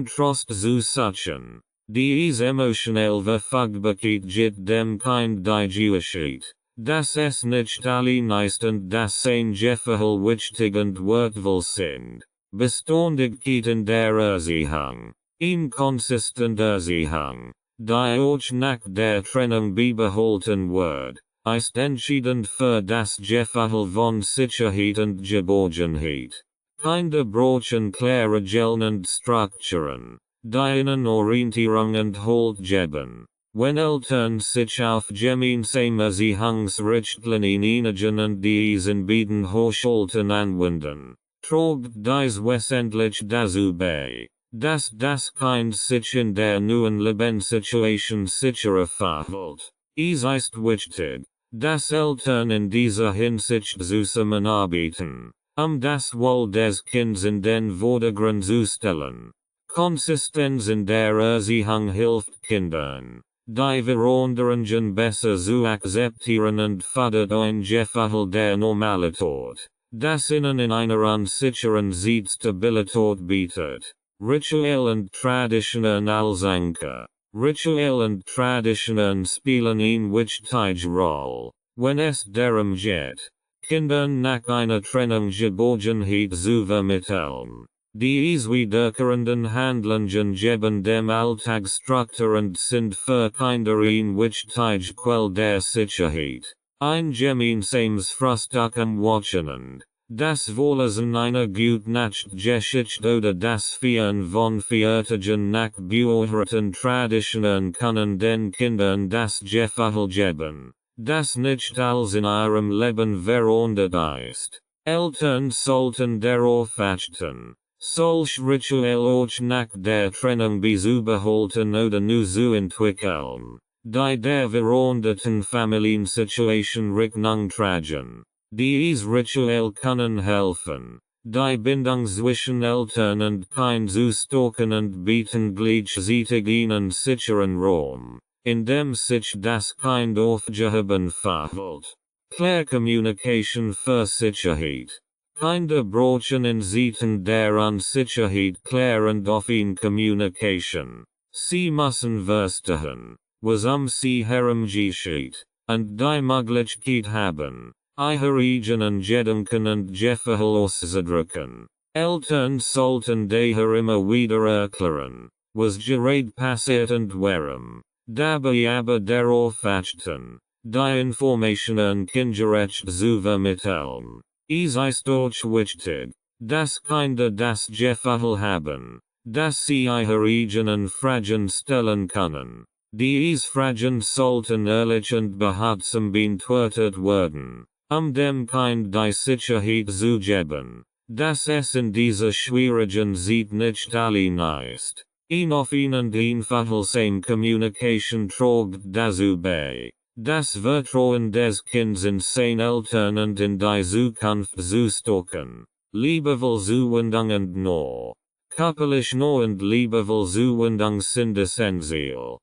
Trost zu suchen. Diese emotionelle Verfügbarkeit gibt dem Kind die Gewissheit, Das es nicht allein ist und das ein Jefferhel wichtig und wertvoll sind. Beständigkeit in der Erzählung. Inkonsistent Erzählung. Die auch nach der Trennung beibehalten wird, ist entscheidend für das Jefferhel von Sicherheit und Geborgenheit. Kinder brauchen klare Regeln und Strukturen, die ihnen Orientierung und Halt geben. Wenn Eltern sich auf gemeinsame Erziehungsrichtlinien einigen und diese in beiden Haushalten anwenden, trägt dies wesentlich dazu bei, dass das Kind sich in der neuen Lebenssituation sicherer verhält. Es ist wichtig, dass Eltern in dieser Hinsicht zusammenarbeiten, das Wohl des Kindes in den Vordergrund zu stellen. Konsistenz in der Erziehung hilft Kindern, die Veränderungen besser zu akzeptieren und fördert ein Gefühl der Normalität, das ihnen in einer unsicheren Zeit Stabilität bietet. Ritual und Traditionen als Anker. Ritual und Traditionen spielen eine wichtige Rolle, wenn es darum geht, Kindern nach einer Trennung Geborgenheit zu vermitteln. Die wiederkehrenden Handlungen geben dem Alltag Struktur und sind für Kinder eine wichtige Quelle der Sicherheit. Ein gemeinsames Frühstück am Wochenende, das Vorlesen einer guten Nachtgeschichte oder das Feiern von Feiertagen nach beobachten Traditionen können den Kindern das Gefühl geben, das nicht als in ihrem Leben verändert ist. Eltern sollten darauf achten, solch Ritual auch nach der Trennung beizubehalten oder neu zu entwickeln, die der veränderten Familiensituation Rechnung tragen. Dies Ritual können helfen, die Bindung zwischen Eltern und Kind zu stärken und bieten gleichzeitig einen sicheren Raum, in dem sich das Kind aufgehoben verhält. Klare Communication für Sicherheit. Kinder brauchen in Zeiten der Unsicherheit klare und offene Communication. Sie müssen verstehen, was sie herumgeschieht, und die Möglichkeit haben, ihre eigenen Gedanken und Gefühle auszudrücken. Eltern sollten daher immer wieder erklären, was gerade passiert und warum. Dabei aber darauf achten, die Informationen kindgerecht zu vermitteln. Es ist auch wichtig, dass Kinder das Gefühl haben, dass sie ihre eigenen Fragen stellen können. Diese Fragen sollten ehrlich und behutsam beantwortet werden, dem Kind die Sicherheit zu geben, dass es in dieser schwierigen Zeit nicht allein ist. Eine offene und einfühlsame Communication trägt dazu bei, das Vertrauen des Kindes in seine Eltern und in die Zukunft zu stärken. Liebevoll Zuwendung und Nähe. Körperlich Nähe und liebevoll Zuwendung sind essentiell,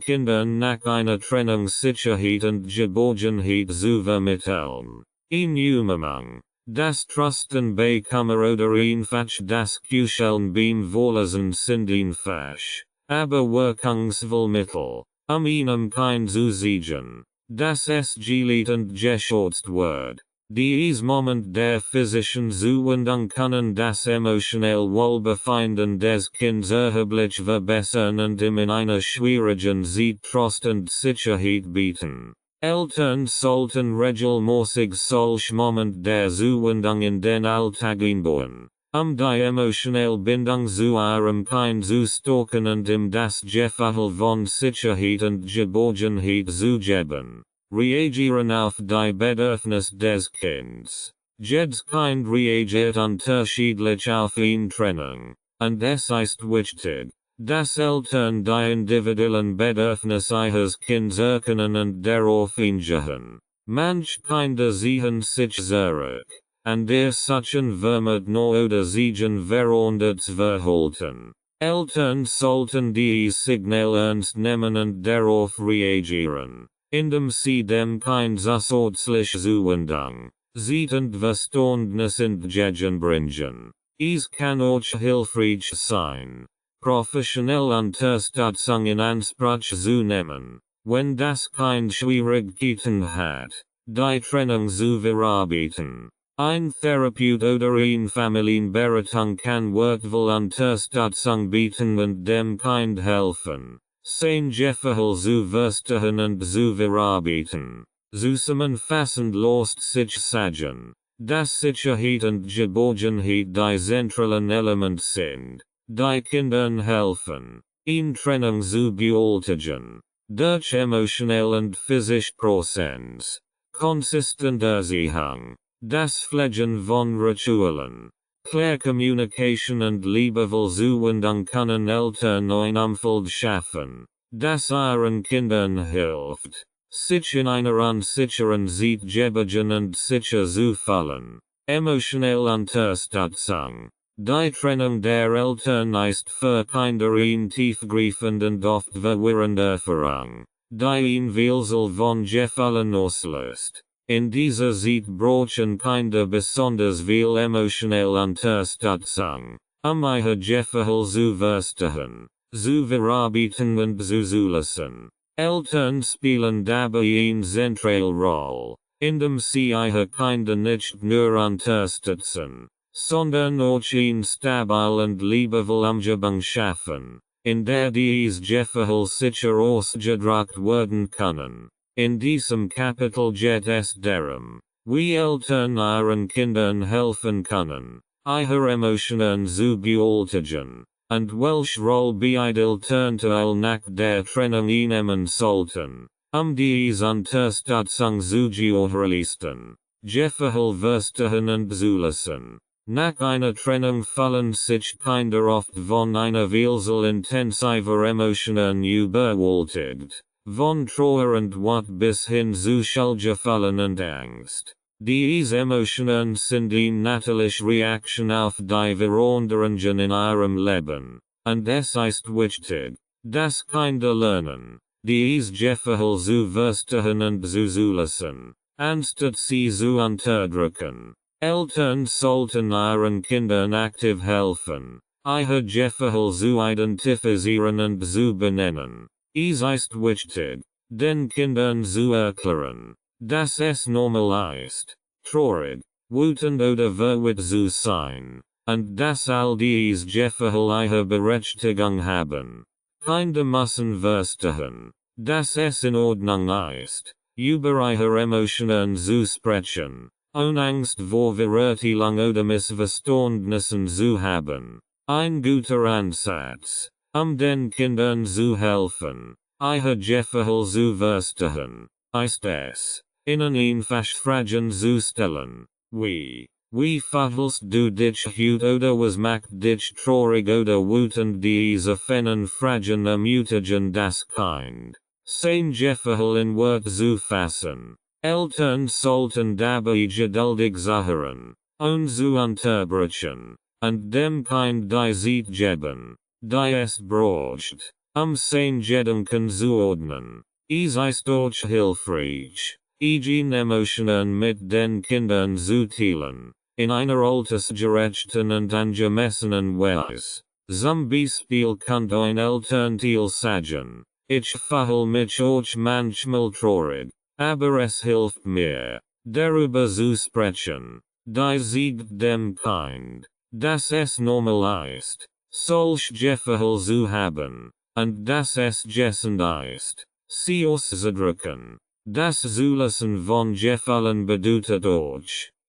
Kindern nach einer Trennung Sicherheit und Geborgenheit zu vermitteln. In Umgang, das Trusten bei Kameraden einfach das Kuscheln beim Vorlesen sind einfach, aber Wirkungsvollmittel, einem Kind zu siegen, dass es geliebt und geschätzt wird. Dies Moment der physischen Zuwendung können das emotionelle Wohlbefinden des Kindes erheblich verbessern und ihm in einer schwierigen Zeit Trost und Sicherheit bieten. Eltern sollten regelmäßig solch Moment der Zuwendung in den Alltag einbauen, die emotionelle Bindung zu ihrem Kind zu stärken und ihm das Gefühl von Sicherheit und Geborgenheit zu geben. Reagieren auf die Bedürfnisse des Kindes. Jedes Kind reagiert unterschiedlich auf eine Trennung, und es ist wichtig, dass Eltern die individuellen Bedürfnisse ihres Kindes erkennen und darauf eingehen. Manche Kinder ziehen sich zurück, und suchen vermehrt nach oder siegen verändert Verhalten. Eltern sollten die Signal ernst nehmen und darauf reagieren, indem sie dem Kind ausschließlich Zuwendung, Zeit und Verständnis entgegenbringen. Es kann auch hilfreich sein, professionelle Unterstützung in Anspruch zu nehmen, wenn das Kind Schwierigkeiten hat, die Trennung zu verarbeiten. Ein Therapeut oder eine Familienberatung kann wertvoll Unterstützung bieten und dem Kind helfen, sein Gefühl zu verstehen und zu verarbeiten. Zusammenfassend lässt sich sagen, dass Sicherheit und Geborgenheit die zentralen Elemente sind, die Kindern helfen, in Trennung zu bewältigen. Durch emotional und physisch Prozess, konsistent Erziehung, das Pflegen von Ritualen, clear Communication und liebevoll Zuwendung können Eltern ein Umfeld schaffen, das ihren Kindern hilft, sich in einer unsicheren Zeit geborgen und sicher zu fühlen. Emotional Unterstützung. Die Trennung der Eltern ist für Kinder eine tiefgreifende und oft verwirrende Erfahrung, die ein Wechsel von Gefühlen auslöst. In dieser Zeit brauchen Kinder besonders viel emotional Unterstützung, ihre Gefühle zu verstehen, zu verarbeiten und zu zulassen. Eltern spielen dabei eine zentrale Rolle, indem sie ihre Kinder nicht nur unterstützen, sondern auch eine stabile und liebevolle Umgebung schaffen, in der diese Gefühle sicher ausgedrückt werden können. In diesem Kapitel geht es darum, wie Eltern ihren Kindern helfen können, ihre Emotionen zu bewältigen, und welche Rolle beide Elternteile nach der Trennung einnehmen sollten, diese Unterstützung zu gewährleisten. Gefühle verstehen und zulassen. Nach einer Trennung fühlen sich Kinder oft von einer Vielzahl intensiver Emotionen überwältigt, von Trauer und Wut bis hin zu Schuldgefühlen und Angst. Diese Emotionen sind eine natürliche Reaktion auf die Veränderungen in ihrem Leben, und es ist wichtig, dass Kinder lernen, diese Gefühle zu verstehen und zu zulassen, anstatt sie zu unterdrücken. Eltern sollten ihren Kindern aktiv helfen, ihre Gefühle zu identifizieren und zu benennen. Es ist wichtig, den Kindern zu erklären, dass es normal ist, traurig, wütend oder verwirrt zu sein, und dass all diese Gefühle ihre Berechtigung haben. Kinder müssen verstehen, dass es in Ordnung ist, über ihre Emotionen zu sprechen, ohne Angst vor Verurteilung oder Missverständnissen zu haben. Ein guter Ansatz, den Kindern zu helfen, ihre Gefühle zu verstehen, ist es, ihnen einfach Fragen zu stellen. Wie fühlst du dich heute oder was macht dich traurig oder wütend? Diese offenen Fragen ermutigen das Kind, sein Gefühl in Worte zu fassen. Eltern sollten dabei geduldig sein, ohne zu unterbrechen, und dem Kind die Zeit geben, die es braucht, sein Gedanken zu ordnen. Es ist auch hilfreich, ihre Emotionen mit den Kindern zu teilen, in einer altersgerechten und angemessenen Weise. Zum Beispiel kann ein Elternteil sagen, ich fühle mich auch manchmal traurig, aber es hilft mir, darüber zu sprechen. Die zeigt dem Kind, dass es normal ist, solch Gefühle zu haben, und dass es gesund ist, sie auszudrücken. Das Zulassen von Gefühlen bedeutet auch,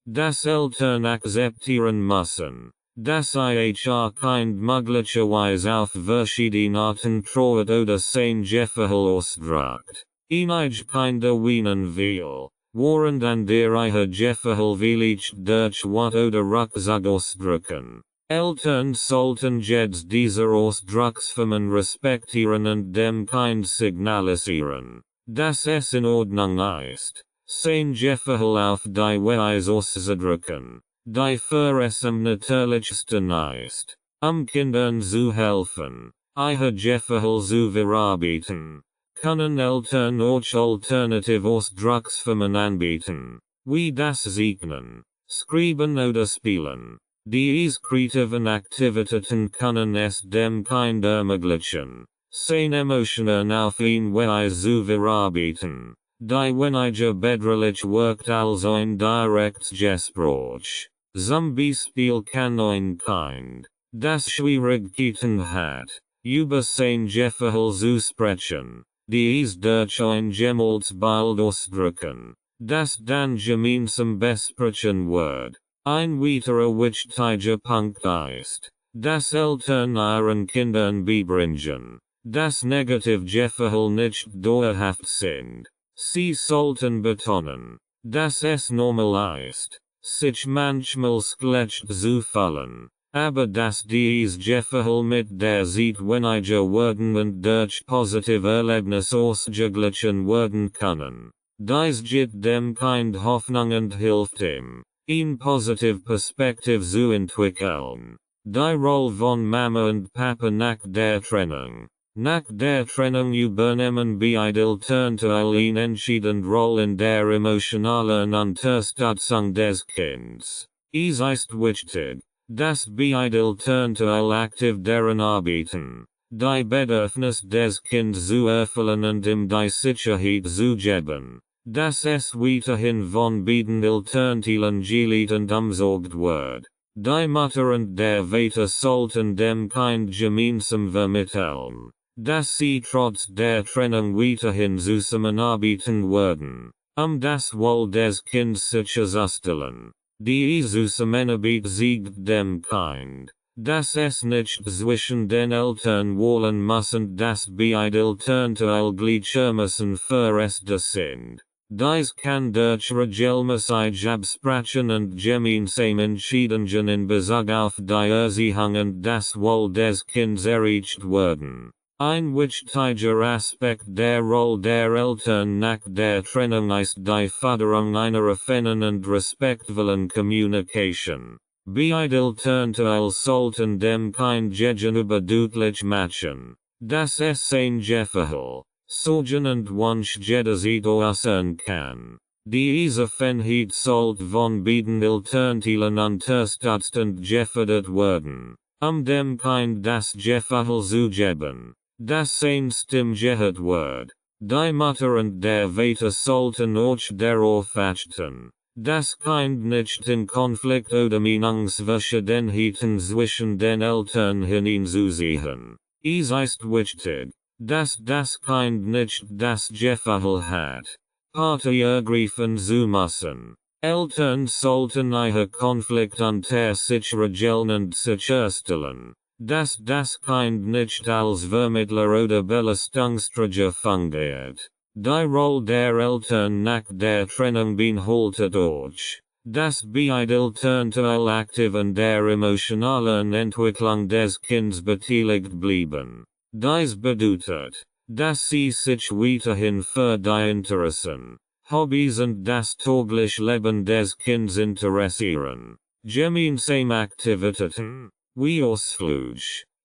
dass Eltern akzeptieren müssen, dass ihr Kind möglicherweise auf verschiedene Arten trauert oder sein Gefühl ausdrückt. Einige Kinder weinen will, während andere ihre Gefühle vielleicht durch Wut oder Rückzug ausdrücken. Eltern sollten jetzt diese Ausdrucksformen respektieren und dem Kind signalisieren, dass es in Ordnung ist, sein Gefühl auf die Weise auszudrücken, die für es am natürlichsten ist, Kindern zu helfen, ihre Gefühle zu verarbeiten. Können Eltern auch alternative Ausdrucksformen anbieten, wie das Zeichnen, Schreiben oder Spielen. Diese kreativen Aktivitäten können es dem Kind ermöglichen, seine Emotionen auf eine Weise zu verarbeiten, Die weniger bedrohlich wirkt als ein direktes Gespräch. Zum Beispiel kann ein Kind, das Schwierigkeiten hat, über sein Gefühl zu sprechen, dies durch ein Gemäldsbild ausdrücken, das dann gemeinsam besprochen wird. Ein weiterer wichtiger Punkt ist, dass Eltern ihren Kindern beibringen, dass Negativgefühle nicht dauerhaft sind. Sie sollten betonen, dass es normal ist, sich manchmal schlecht zu fühlen, aber dass dies Gefühl mit der Zeit weniger werden und durch positive Erlebnisse ausgeglichen werden können. Dies gibt dem Kind Hoffnung und hilft ihm, eine positive Perspektive zu entwickeln. Die Rolle von Mama und Papa nach der Trennung. Nach der Trennung übernehmen beide Elternteile eine entscheidende Rolle in der emotionalen Unterstützung des Kindes. Es ist wichtig, dass beide Elternteile aktiv daran arbeiten, die Bedürfnisse des Kindes zu erfüllen und ihm die Sicherheit zu geben, dass es weiterhin von beiden Elternteilen geliebt und umsorgt wird. Die Mutter und der Vater sollten dem Kind gemeinsam vermitteln, dass sie trotz der Trennung weiterhin zusammenarbeiten werden, das Wohl des Kindes sicherzustellen. Die Zusammenarbeit zeigt dem Kind, dass es nicht zwischen den Eltern wollen muss und dass beide Elternteile gleichermaßen verrestet sind. Dies kann durch regelmäßige Absprachen und gemeinsam Entscheidungen in Bezug auf die Erziehung und das Wohl des Kindes erreicht werden. Ein wichtiger Aspekt der Rolle der Eltern nach der Trennung ist die Förderung einer offenen und respektvollen Kommunikation. Beide Elternteile sollten dem Kind gegenüber deutlich machen, dass es sein Gefühl, Sorgen und Wunsch jederzeit äußern kann. Diese Offenheit sollte von beiden Elternteilen unterstützt und gefördert werden, dem Kind das Gefühl zu geben, dass sein Stimme gehört wird. Die Mutter und der Vater sollten auch darauf achten, das Kind nicht in Konflikt oder Meinungsverschiedenheiten zwischen den Eltern hineinzuziehen. Es ist wichtig, dass das Kind nicht das Gefühl hat, Party ergreifen zu müssen. Eltern sollten ihre Konflikt unter sich regeln und sicherstellen, dass das Kind nicht als Vermittler oder Belastungsträger fungiert. Die Rolle der Eltern nach der Trennung beinhaltet auch, dass beide Elternteile aktiv an der emotionalen Entwicklung des Kindes beteiligt bleiben. Dies bedeutet, dass sie sich weiterhin für die Interessen, Hobbys und das tägliche Leben des Kindes interessieren. Gemeinsame Aktivitäten, wie Ausflug,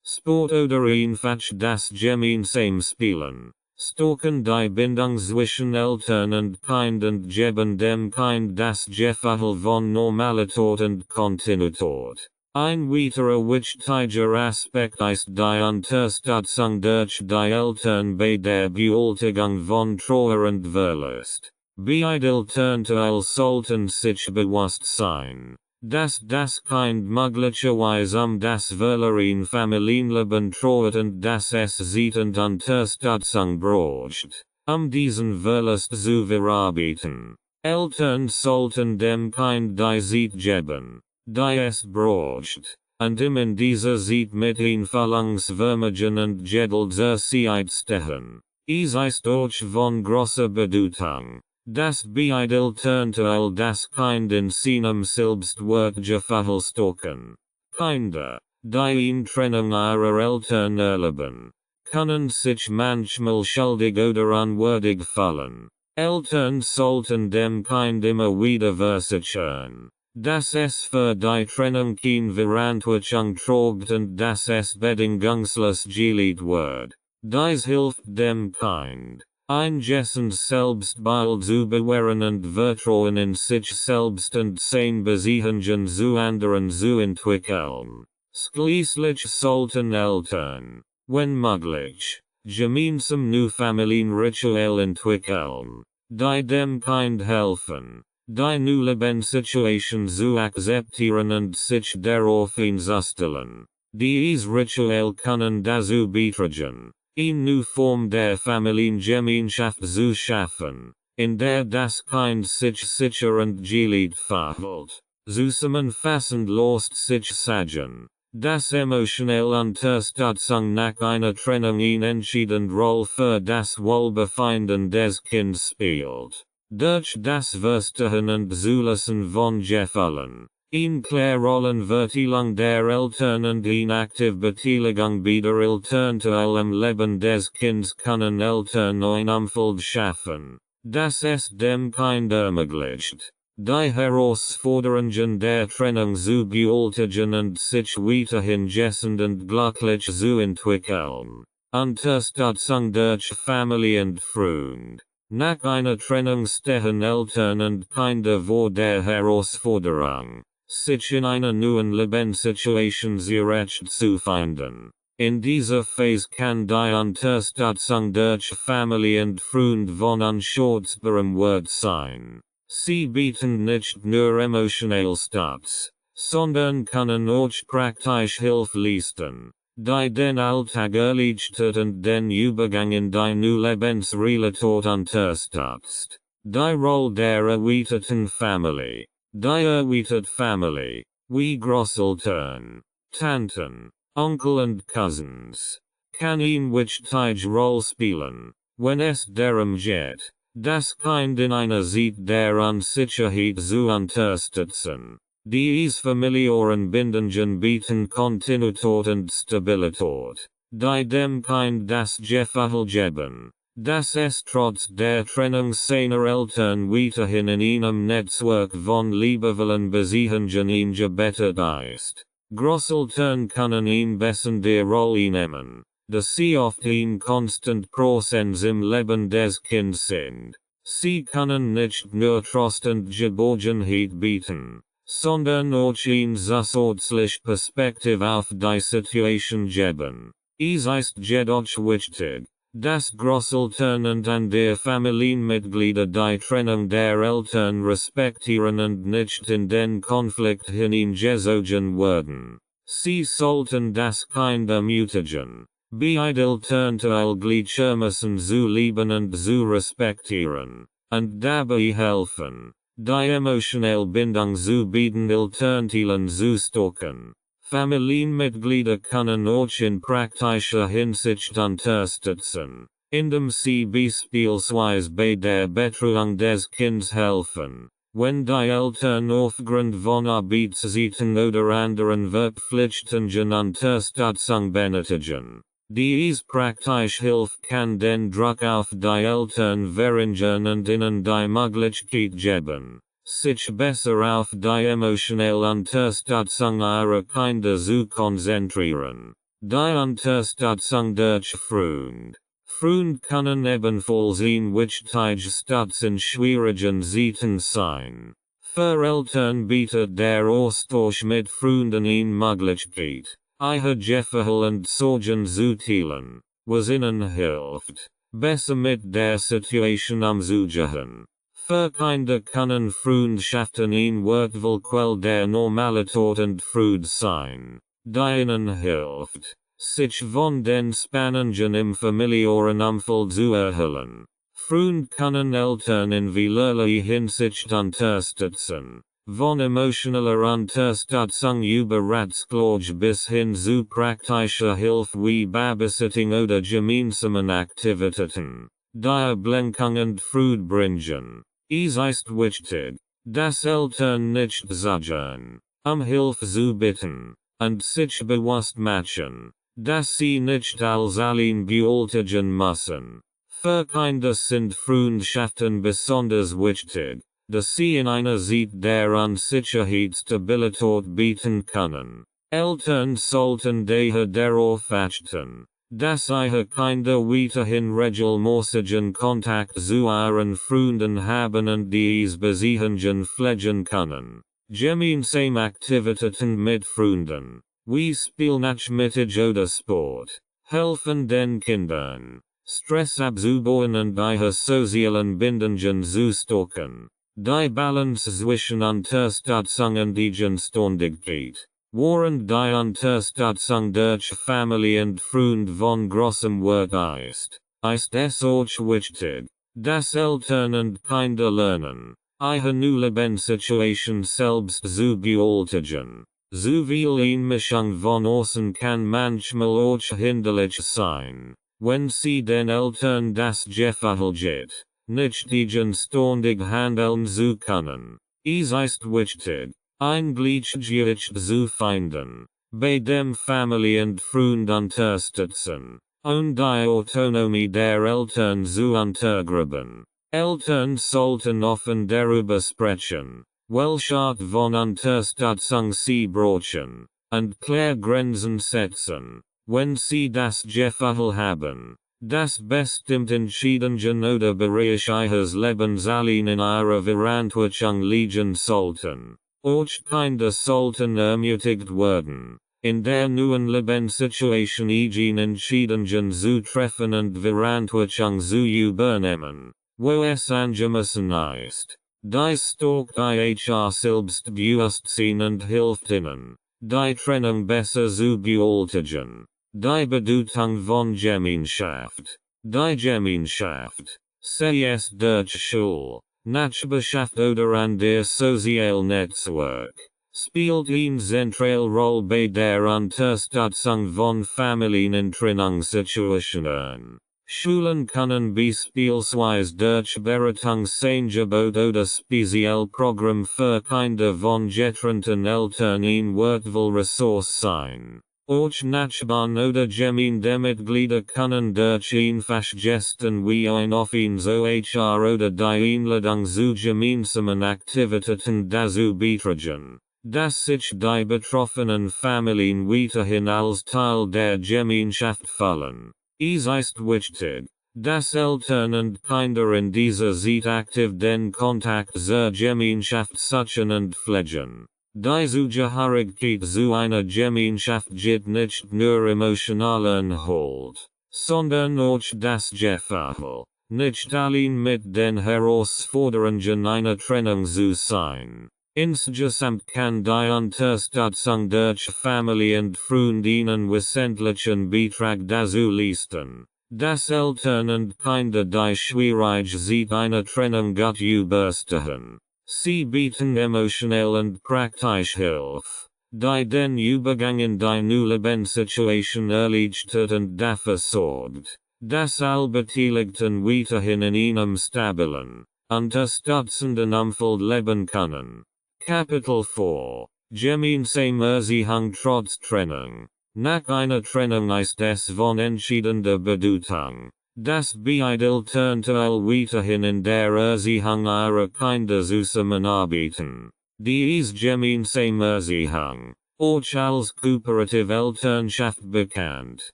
Sport oder einfach das gemeinsame Spielen, stärken die Bindung zwischen Eltern und Kind und geben dem Kind das Gefühl von Normalität und Kontinuität. Ein weiterer wichtiger Aspekt ist die Unterstützung durch die Eltern bei der Bewältigung von Trauer und Verlust. Beide Elternteile sollten sich bewusst sein, dass das Kind möglicherweise das Verlorene Familienleben trauert und dass es Zeit und Unterstützung braucht, diesen Verlust zu verarbeiten. Eltern sollten dem Kind die Zeit geben, die es braucht, und ihm in dieser Zeit mit verlangenswürdigen und Geduld zur Seite stehen. Es ist auch von großer Bedeutung, dass beide Elternteile das Kind in seinem Selbstwertgefühl stärken. Kinder, die in Trennung ihrer Eltern erleben, können sich manchmal schuldig oder unwürdig fühlen. Eltern sollten dem Kind immer wieder versichern, dass es für die Trennung keine Verantwortung trägt und dass es bedingungslos geliebt wird. Dies hilft dem Kind, ein gessundes Selbstbild zu bewahren und Vertrauen in sich selbst und sein Beziehungen zu anderen zu entwickeln. Schließlich sollten Eltern, wenn möglich, gemeinsam Familienritual entwickeln, die dem Kind helfen, die nu Lebenssituation zu akzeptieren und sich darauf einzustellen. Dies Ritual können dazu beitragen, eine neue Form der Familiengemeinschaft zu schaffen, in der das Kind sich sicher und geliebt fühlt. Zusammenfassend lässt sich sagen, dass emotionelle Unterstützung nach einer Trennung eine entscheidende Rolle für das Wohlbefinden des Kindes spielt. Durch das Verstehen und Zulassen von Gefühlen, eine Klärrollenverteilung der Eltern und eine aktive Beteiligung beider Elternteile am Leben des Kindes können Eltern ein Umfeld schaffen, das es dem Kind ermöglicht, die Herausforderungen der Trennung zu bewältigen und sich weiterhin gesund und glücklich zu entwickeln. Unterstützung durch Familie und Freund. Nach einer Trennung stehen Eltern und Kinder vor der Herausforderung, sich in einer neuen Lebenssituation zurechtzufinden. In dieser Phase kann die Unterstützung durch Familie und Freund von unschätzbarem Wert sein. Sie bieten nicht nur emotional Stütze, sondern können auch praktisch Hilfe leisten, die den Alltag erleichtert und den Übergang in die neue Lebensrealität unterstützt. Die Rolle der erweiterten Familie. Die erweiterte Familie, wie Großeltern, Tanten, Onkel und Cousins, kann eine wichtige Rolle spielen, wenn es darum geht, das Kind in einer Zeit der Unsicherheit zu unterstützen. Diese familiären Bindungen bieten Kontinuität und Stabilität, die dem Kind das Gefühl geben, dass es trotz der Trennung seiner Eltern weiterhin in einem Netzwerk von liebevollen Beziehungen eingebettet ist. Großeltern können eine bessere Rolle einnehmen, da sie oft ein konstant Präsenz im Leben des Kindes sind. Sie können nicht nur Trost und Geborgenheit bieten, sondern auch eine zusätzliche Perspektive auf die Situation geben. Es ist jedoch wichtig, dass Großeltern und andere Familienmitglieder die Trennung der Eltern respektieren und nicht in den Konflikt hineingezogen werden. Sie sollten das Kind ermutigen, beide Elternteile gleichermaßen zu lieben und zu respektieren, und dabei helfen, die emotionelle Bindung zu beiden Elternteilen zu stärken. Familienmitglieder können auch in praktischer Hinsicht unterstützen, indem sie beispielsweise bei der Betreuung des Kindes helfen, wenn die Eltern aufgrund von Arbeitszeiten oder anderen Verpflichtungen Unterstützung benötigen. Dies praktisch Hilfe kann den Druck auf die Eltern verringern und ihnen die Möglichkeit geben, sich besser auf die emotionelle Unterstützung ihrer Kinder zu konzentrieren. Die Unterstützung durch Freund. Freund können ebenfalls ein wichtiger Stütz in schwierigen Zeiten sein. Für Eltern bietet der Austausch mit Freunden eine Möglichkeit, ihre Gefühle und Sorgen zu teilen, was ihnen hilft, besser mit der Situation umzugehen. Für Kinder können Freundschaften ein wertvolle Quelle der Normalität und Freude sein, die ihnen hilft, sich von den Spannungen im familiären Umfeld zu erholen. Freunde können Eltern in vielerlei Hinsicht unterstützen, von emotionaler Unterstützung über Ratschläge bis hin zu praktischer Hilfe wie Babysitting oder gemeinsamen Aktivitäten, die Ablenkung und Freude bringen. Es ist wichtig, dass Eltern nicht zögern, Hilfe zu bitten, und sich bewusst machen, dass sie nicht als allein bewältigen müssen. Für Kinder sind Freundschaften besonders wichtig, da sie in einer Zeit der Unsicherheit Stabilität bieten können. Eltern sollten daher darauf achten, dass ihre Kinder weiterhin regelmäßigen Kontakt zu ihren Freunden haben und diese Beziehungen pflegen können. Gemeinsame Aktivitäten mit Freunden, wie Spielnachmittage oder Sport, helfen den Kindern, Stressabzubauen und die sozialen Bindungen zu stärken. Die Balance zwischen Unterstützung und Eigenständigkeit. Während die Unterstützung durch Familie und Freund von großem Wert ist es auch wichtig, dass Eltern und Kinder lernen, ihre Lebenssituation selbst zu bewältigen. Zu viel Einmischung von außen kann manchmal auch hinderlich sein, wenn sie den Eltern das Gefühl gibt, nicht eigenständig handeln zu können. Es ist wichtig, ein Gleichgewicht zu finden, bei dem Familie und Freund unterstützen, und die Autonomie der Eltern zu untergraben. Eltern sollten offen darüber sprechen, welche Art von Unterstützung sie brauchen, und klar Grenzen setzen, wenn sie das Gefühl haben, dass bestimmte Entscheidungen oder Bereiche ihres Lebens allein in ihrer Verantwortung liegen sollten. Auch Kinder sollten ermutigt werden, in der neuen Lebenssituation eigene Entscheidungen zu treffen und Verantwortung zu übernehmen, wo es angemessen ist. Dies stärkt ihr Selbstbewusstsein und hilft ihnen, die Trennung besser zu bewältigen. Die Bedeutung von Gemeinschaft. Die Gemeinschaft, sei es durch Schule, Nachbarschaft oder an der sozialen Netzwerk, spielt eine zentrale Rolle bei der Unterstützung von Familien in Trennungssituationen. Schulen können beispielsweise durch Beratungsangebot oder Spezialprogramm für Kinder von getrennten Eltern ein wertvolle Ressource sein. Auch Nachbarn oder Gemeindemitglieder können durch einfach Gesten wie ein offenes Ohr oder die Einladung zu gemeinsamen Aktivitäten dazu beitragen, dass sich die betroffenen Familien weiterhin als Teil der Gemeinschaft fühlen. Es ist wichtig, dass Eltern und Kinder in dieser Zeit aktiv den Kontakt zur Gemeinschaft suchen und pflegen. Die Zugehörigkeit zu einer Gemeinschaft gibt nicht nur emotionalen Halt, sondern auch das Gefühl, nicht allein mit den Herausforderungen einer Trennung zu sein. Insgesamt kann die Unterstützung durch Familie und Freund einen wesentlichen Beitrag dazu leisten, dass Eltern und Kinder die schwierige Zeit einer Trennung gut überstehen. Sie bieten emotionell und praktisch Hilfe, die den Übergang in die neue Lebenssituation erleichtert und dafür sorgt, dass alle Beteiligten weiterhin in einem stabilen, unterstützenden Umfeld leben können. Kapitel 4. Gemeinsame Erziehung trotz Trennung. Nach einer Trennung ist es von entscheidender Bedeutung, dass beide Elternteile weiterhin in der Erziehung ihrer Kinder zusammenarbeiten. Dies gemeinsame Erziehung, auch als kooperative Elternschaft bekannt,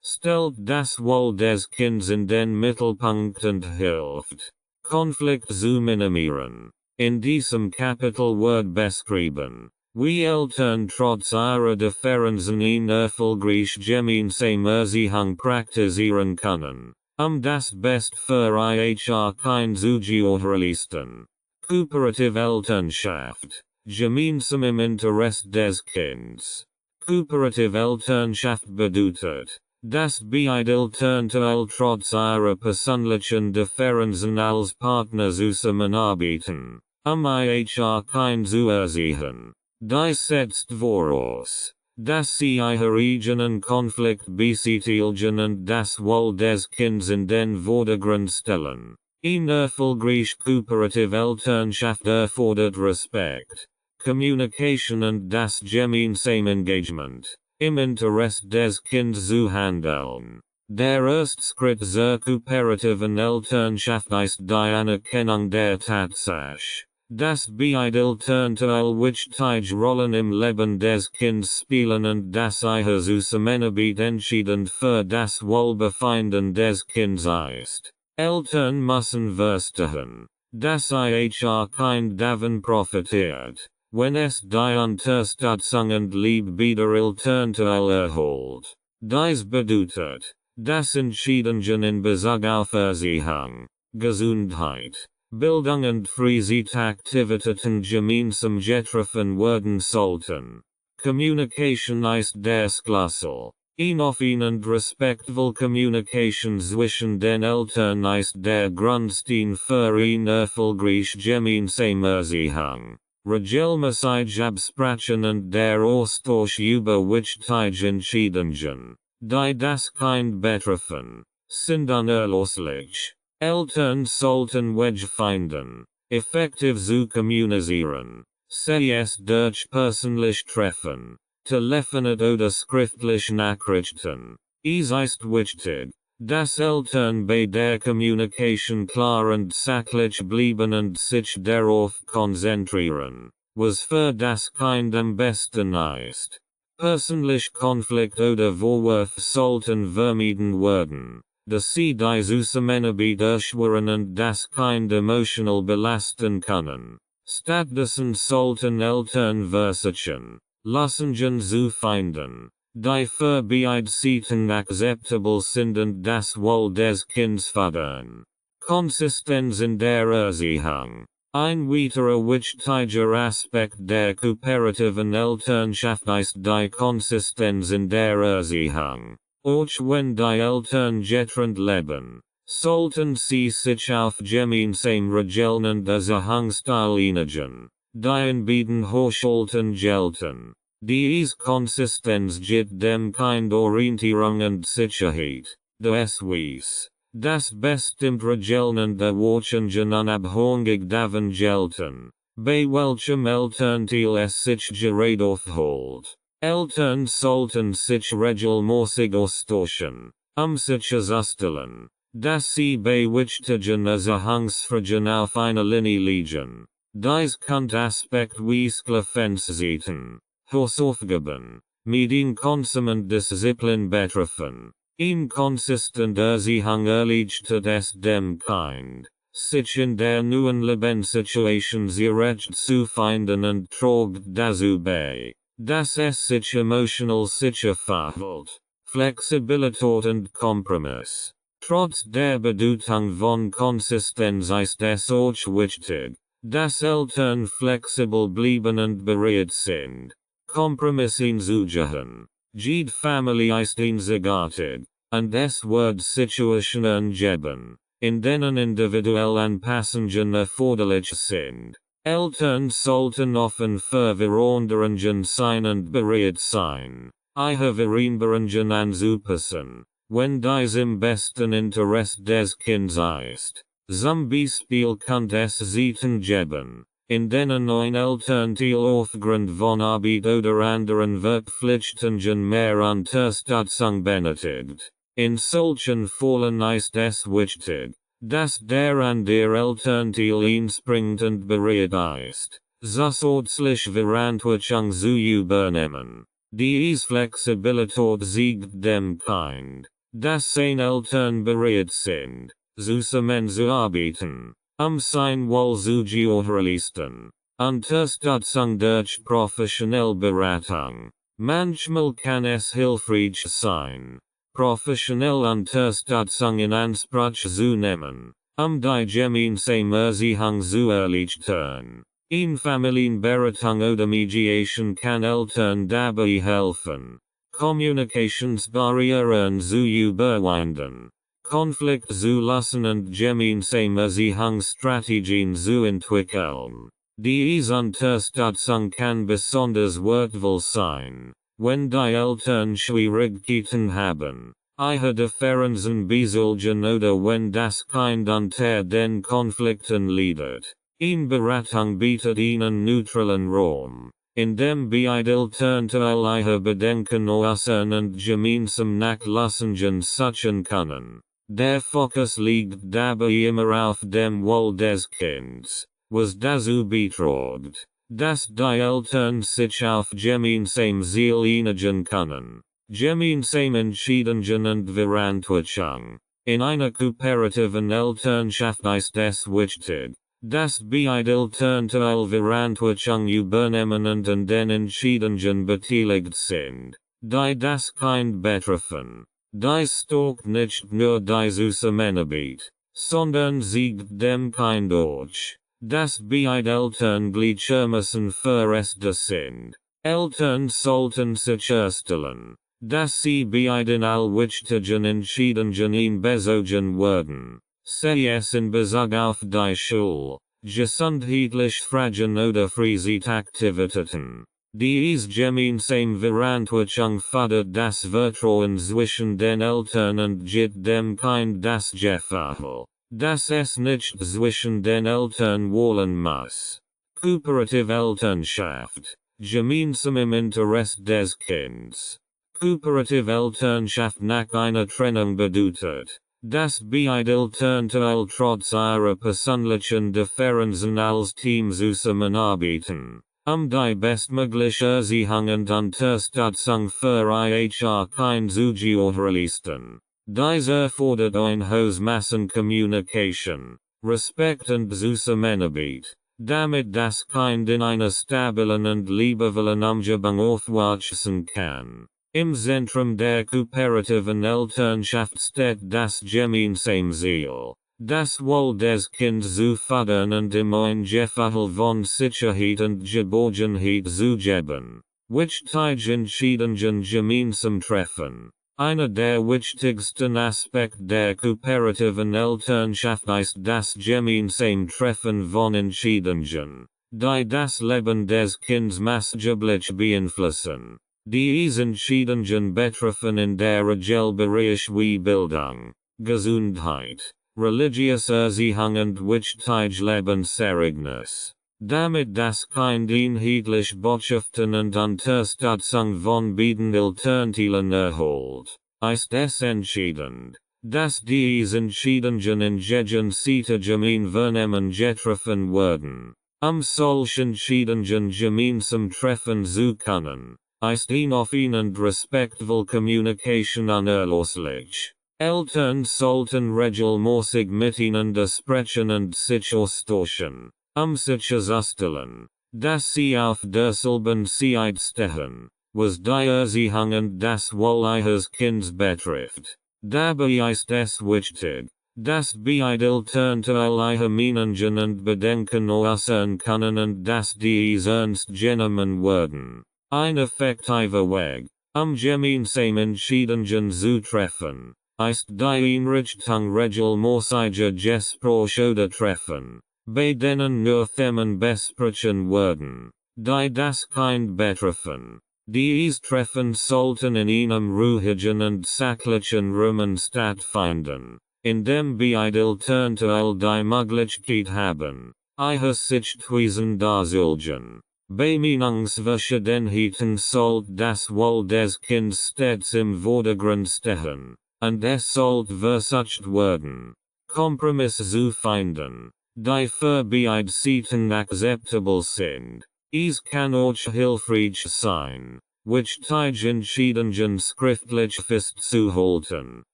stellt das Wohl des Kindes in den Mittelpunkt und hilft, Konflikt zu minimieren. In diesem Kapitel wird beschrieben, wie Eltern trotz ihrer Differenzen eine erfolgreich gemeinsame Erziehung praktizieren können, das Beste für ihr Kind zu gewährleisten. Kooperative Elternschaft, gemeinsam im Interesse des Kindes. Kooperative Elternschaft bedeutet, dass beide Elternteile trotz ihrer persönlichen Differenzen als Partner zusammenarbeiten, ihr Kind zu erziehen. Dies setzt voraus, dass sie ihre eigenen Konflikt beseitigen und das Wohl des Kindes in den Vordergrund stellen. Eine erfolgreich kooperative Elternschaft erfordert Respekt, Communication und das gemeinsame Engagement, im Interesse des Kindes zu handeln. Der erste Schritt zur kooperativen Elternschaft ist die Anerkennung der Tatsache, dass beide Elternteile wichtige Rollen im Leben des Kindes spielen und dass ihre Zusammenarbeit entscheidend für das Wohlbefinden des Kindes ist. Eltern müssen verstehen, dass ihr Kind davon profitiert, wenn es die Unterstützung und Liebe beider Elternteile erholt. Dies bedeutet, Das Entschiedungen in Bezug auf Erziehung, Gesundheit, Bildung und Freizeitaktivitäten gemeinsam getroffen werden sollten. Communication ist der Schlüssel. Offen und respektvoll Communication zwischen den Eltern ist der Grundstein für eine erfolgreiche gemeinsame Erziehung. Regelmäßig absprechen und der Austausch über wichtige Entscheidungen, die das Kind betreffen, sind unerlässlich. Eltern sollten Wege finden, effektiv zu kommunizieren, sei es durch persönlich Treffen, Telefonat oder schriftlich Nachrichten. Es ist wichtig, dass Eltern bei der Kommunikation klar und sachlich bleiben und sich darauf konzentrieren, was für das Kind am besten ist. Persönlich Konflikt oder Vorwürfe sollten vermieden werden, da sie die Zusammenarbeit erschweren und das Kind emotional belasten können. Stattdessen sollten Eltern versuchen, Lösungen zu finden, die für beide Seiten akzeptabel sind und das Wohl des Kindes fördern. Konsistenz in der Erziehung. Ein weiterer wichtiger Aspekt der kooperativen Elternschaft ist die Konsistenz in der Erziehung. Auch wenn die Eltern getrennt leben, sollten sie sich auf gemeinsame Regeln und Erziehungsstil einigen, die in beiden Haushalten gelten. Dies Konsistenz gibt dem Kind Orientierung und Sicherheit, da es weiß, dass bestimmte Regeln und Erwartungen unabhängig davon gelten, bei welchem Elternteil es sich gerade aufhält. Eltern sollten sich regelmäßig austauschen, sicherzustellen, dass sie bei wichtigen Erziehungsfragen auf einer Linie liegen. Dies kann Aspekt wie Konsequenzen, Hausaufgaben, Medien und Disziplin betreffen. Inkonsistent Erziehung erleichtert es dem Kind, sich in der neuen Lebenssituation zurecht zu finden und trägt dazu bei, dass es sich emotional sicher verhält. Flexibilität und Kompromiss. Trotz der Bedeutung von Konsistenz ist es auch wichtig, dass Eltern flexibel bleiben und bereit sind, Kompromisse einzugehen. Jede Familie ist einzigartig, und es wird Situationen geben, in denen individuelle Anpassungen erforderlich sind. Eltern sollten offen für Veränderungen sein und bereit sein, ihre Veränderungen anzupassen, wenn dies im besten Interesse des Kindes ist. Zum Beispiel kann es Zeiten geben, in denen ein Elternteil aufgrund von Arbeit oder anderen Verpflichtungen mehr Unterstützung benötigt. In solchen Fällen ist es wichtig, dass der andere Elternteil einspringt und bereit ist, zusätzlich Verantwortung zu übernehmen. Dies Flexibilität zeigt dem Kind, dass ein Eltern bereit sind, zusammenzuarbeiten, sein Wohl zu gewährleisten. Unterstützung durch professionelle Beratung. Manchmal kann es hilfreich sein, professionelle Unterstützung in Anspruch zu nehmen, die gemeinsame Erziehung zu erleichtern. In Familienberatung oder Mediation kann Eltern dabei helfen, Kommunikationsbarrieren zu überwinden, Konflikt zu lösen und gemeinsame Erziehungsstrategien zu entwickeln. Diese Unterstützung kann besonders wertvoll sein, wenn die Eltern Schwierigkeiten haben, ihre Differenzen beseitigen oder wenn das Kind unter den Konflikten leidet. In Beratung bietet ihnen neutralen Raum, in dem beide Elternteile ihre Bedenken äußern und gemeinsam nach Lösungen suchen können. Der Fokus liegt dabei immer auf dem Wohl des Kindes, was dazu beiträgt, dass die Eltern sich auf gemeinsam Ziel einigen können. Gemeinsam Entscheidungen und Verantwortung. In einer kooperativen Elternschaft ist es wichtig, dass beide Elternteile Verantwortung übernehmen und an den Entscheidungen beteiligt sind, die das Kind betreffen. Dies stalkt nicht nur die Zusammenarbeit, sondern siegt dem Kind durch. Das beide Eltern gleichermaßen verrestet sind. Eltern sollten sicherstellen, dass sie beiden allwichtigen Entscheidungen einbezogen werden, sei es in Bezug auf die Schule, gesundheitliche Fragen oder Freizeitaktivitäten. Dies gemeinsam Verantwortung fordert das Vertrauen zwischen den Eltern und gibt dem Kind das Gefühl, dass es nicht zwischen den Eltern wollen muss. Kooperative Elternschaft, gemeinsam im Interesse des Kindes. Kooperative Elternschaft nach einer Trennung bedeutet, dass beide Elternteile trotz ihrer persönlichen Differenzen als Team zusammenarbeiten, die bestmögliche Erziehung und Unterstützung für ihr Kind zu gewährleisten. Dies erfordert eine hohe Massenkommunikation, Respekt und Zusammenarbeit, damit das Kind in einer stabilen und liebevollen Umgebung aufwachsen kann. Im Zentrum der kooperativen Elternschaft steht das gemeinsame Ziel, das Wohl des Kindes zu fördern und ihm ein Gefühl von Sicherheit und Geborgenheit zu geben, wichtige Entscheidungen gemeinsam treffen. Einer der wichtigsten Aspekte der kooperativen Elternschaft ist das gemeinsame Treffen von Entscheidungen, die das Leben des Kindes maßgeblich beeinflussen. Diese Entscheidungen betreffen in der Regel Bereiche wie Bildung, Gesundheit, religiöse Erziehung und wichtige Lebensereignisse. Damit das Kind einheitlich Botschaften und Unterstützung von beiden Elternteilen erholt, ist es entscheidend, dass diese Entscheidungen in gegenseitigem Einvernehmen getroffen werden. Solche Entscheidungen gemeinsam treffen zu können, ist offen und respektvoll Kommunikation unerlässlich. Eltern sollten regelmäßig miteinander sprechen und sich austauschen, sicherzustellen, dass sie auf derselben Seite stehen, was die Erziehung und das Wohl ihres Kindes betrifft. Dabei ist es wichtig, dass beide Elternteile ihre Meinungen und Bedenken äußern können und dass diese ernst genommen werden. Ein effektiver Weg, gemeinsam Entscheidungen zu treffen, ist die Einrichtung regelmäßiger Gespräche oder Treffen, bei denen nur Themen besprochen werden, die das Kind betreffen. Diese Treffen sollten in einem ruhigen und sachlichen Rahmen stattfinden, in dem beide Elternteile die Möglichkeit haben, ihre Sichtweisen darzulegen. Bei Meinungsverschiedenheiten sollte das Wohl des Kindes stets im Vordergrund stehen, und es sollte versucht werden, Kompromisse zu finden, die für beide Seiten akzeptabel sind. Es kann auch hilfreich sein, wichtige Entscheidungen schriftlich festzuhalten,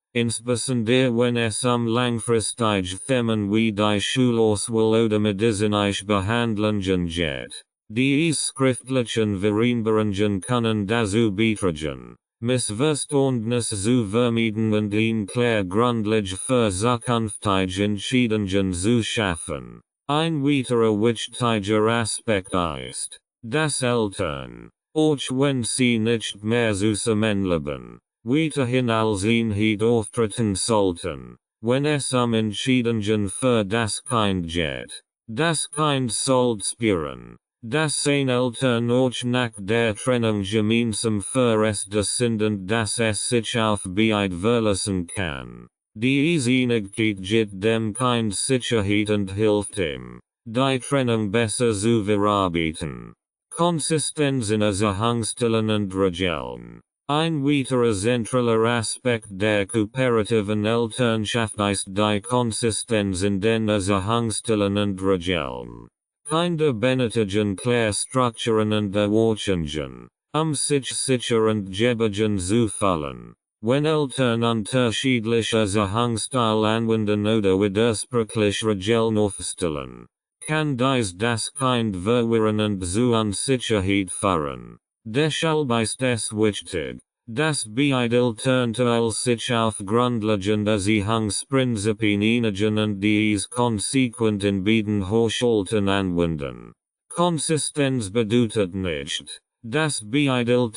insbesondere wenn es langfristige Themen wie die Schulauswahl oder medizinische Behandlungen geht. Die schriftlichen Vereinbarungen können dazu beitragen, Missverständnisse zu vermeiden und eine klare Grundlage für zukünftige Entscheidungen zu schaffen. Ein weiterer wichtiger Aspekt ist, dass Eltern, auch wenn sie nicht mehr zusammenleben, weiterhin als Einheit auftreten sollten, wenn es Entscheidungen für das Kind geht. Das Kind sollte spüren, dass ein Eltern auch nach der Trennung gemeinsam verrestet sind und dass es sich auf beide verlassen kann. Diese Einigkeit gibt dem Kind Sicherheit und hilft ihm, die Trennung besser zu verarbeiten. Konsistenz in Erziehungsstilen und Regeln. Ein weiterer zentraler Aspekt der kooperativen Elternschaft ist die Konsistenz in den Erziehungsstilen und Regeln. Kinder benötigen klare Strukturen und Ordnungen, sich sicher und geborgen zu fühlen. Wenn Eltern unterschiedliche Erziehungsstil anwenden oder widersprüchliche Regeln aufstellen, kann dies das Kind verwirren und zu Unsicherheit führen. Deshalb ist es wichtig, Das Beidel sich auf Grundlagen des Ehangsprinzipien einigen und dies konsequent in beiden Haushalten anwenden. Konsistenz bedeutet nicht, dass beide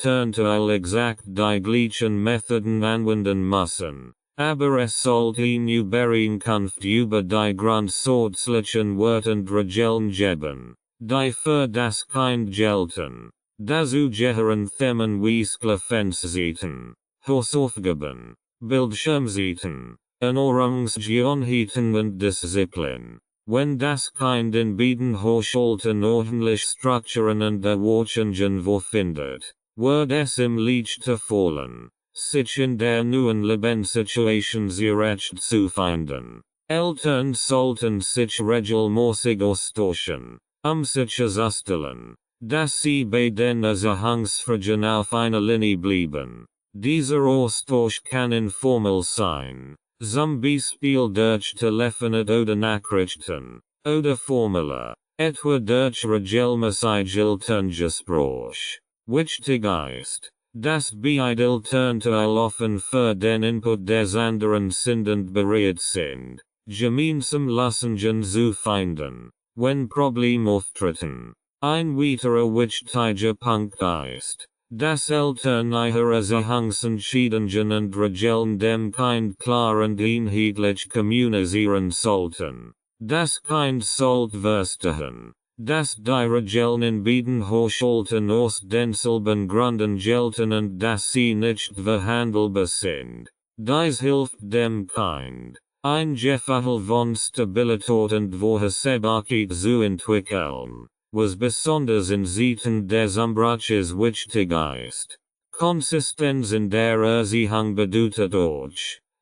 exakt die gleichen Methoden anwenden müssen, aber es sollte eine Übereinkunft über die grundsätzlichen Werte und Regeln geben, die für das Kind gelten. Dazu gehören Themen wie Sklavenzzeiten, Hausaufgaben, Bildschirmzeiten, Ernährungsgewohnheiten und Disziplin. Wenn das Kind in beiden Haushalten ordentlich Strukturen und Ordnungen vorfindet, wird es ihm leichter fallen, sich in der neuen Lebenssituation zurecht zu finden. Eltern sollten sich regelmäßig austauschen, sich sicherzustellen, dass sie bei den Erziehungsfragen auf einer Linie bleiben. Dieser Austausch kann informell sein, zum Beispiel durch Telefonat oder Nachrichten, oder formeller, etwa durch regelmäßige Elterngespräch. Wichtig ist, dass beide Elternteile offen für den Input des anderen sind und bereit sind, gemeinsam Lösungen zu finden, wenn Probleme auftreten. Ein weiterer wichtiger Punkt ist, dass Eltern ihre Erziehungsentscheidungen und Regeln dem Kind klar und einheitlich kommunizieren sollten. Das Kind sollte verstehen, dass die Regeln in beiden Haushalten aus denselben Gründen gelten und dass sie nicht verhandelbar sind. Dies hilft dem Kind, ein Gefühl von Stabilität und Vorhersehbarkeit zu entwickeln, was besonders in Zeiten des Umbruches wichtig ist. Konsistenz in der Erziehung bedeutet auch,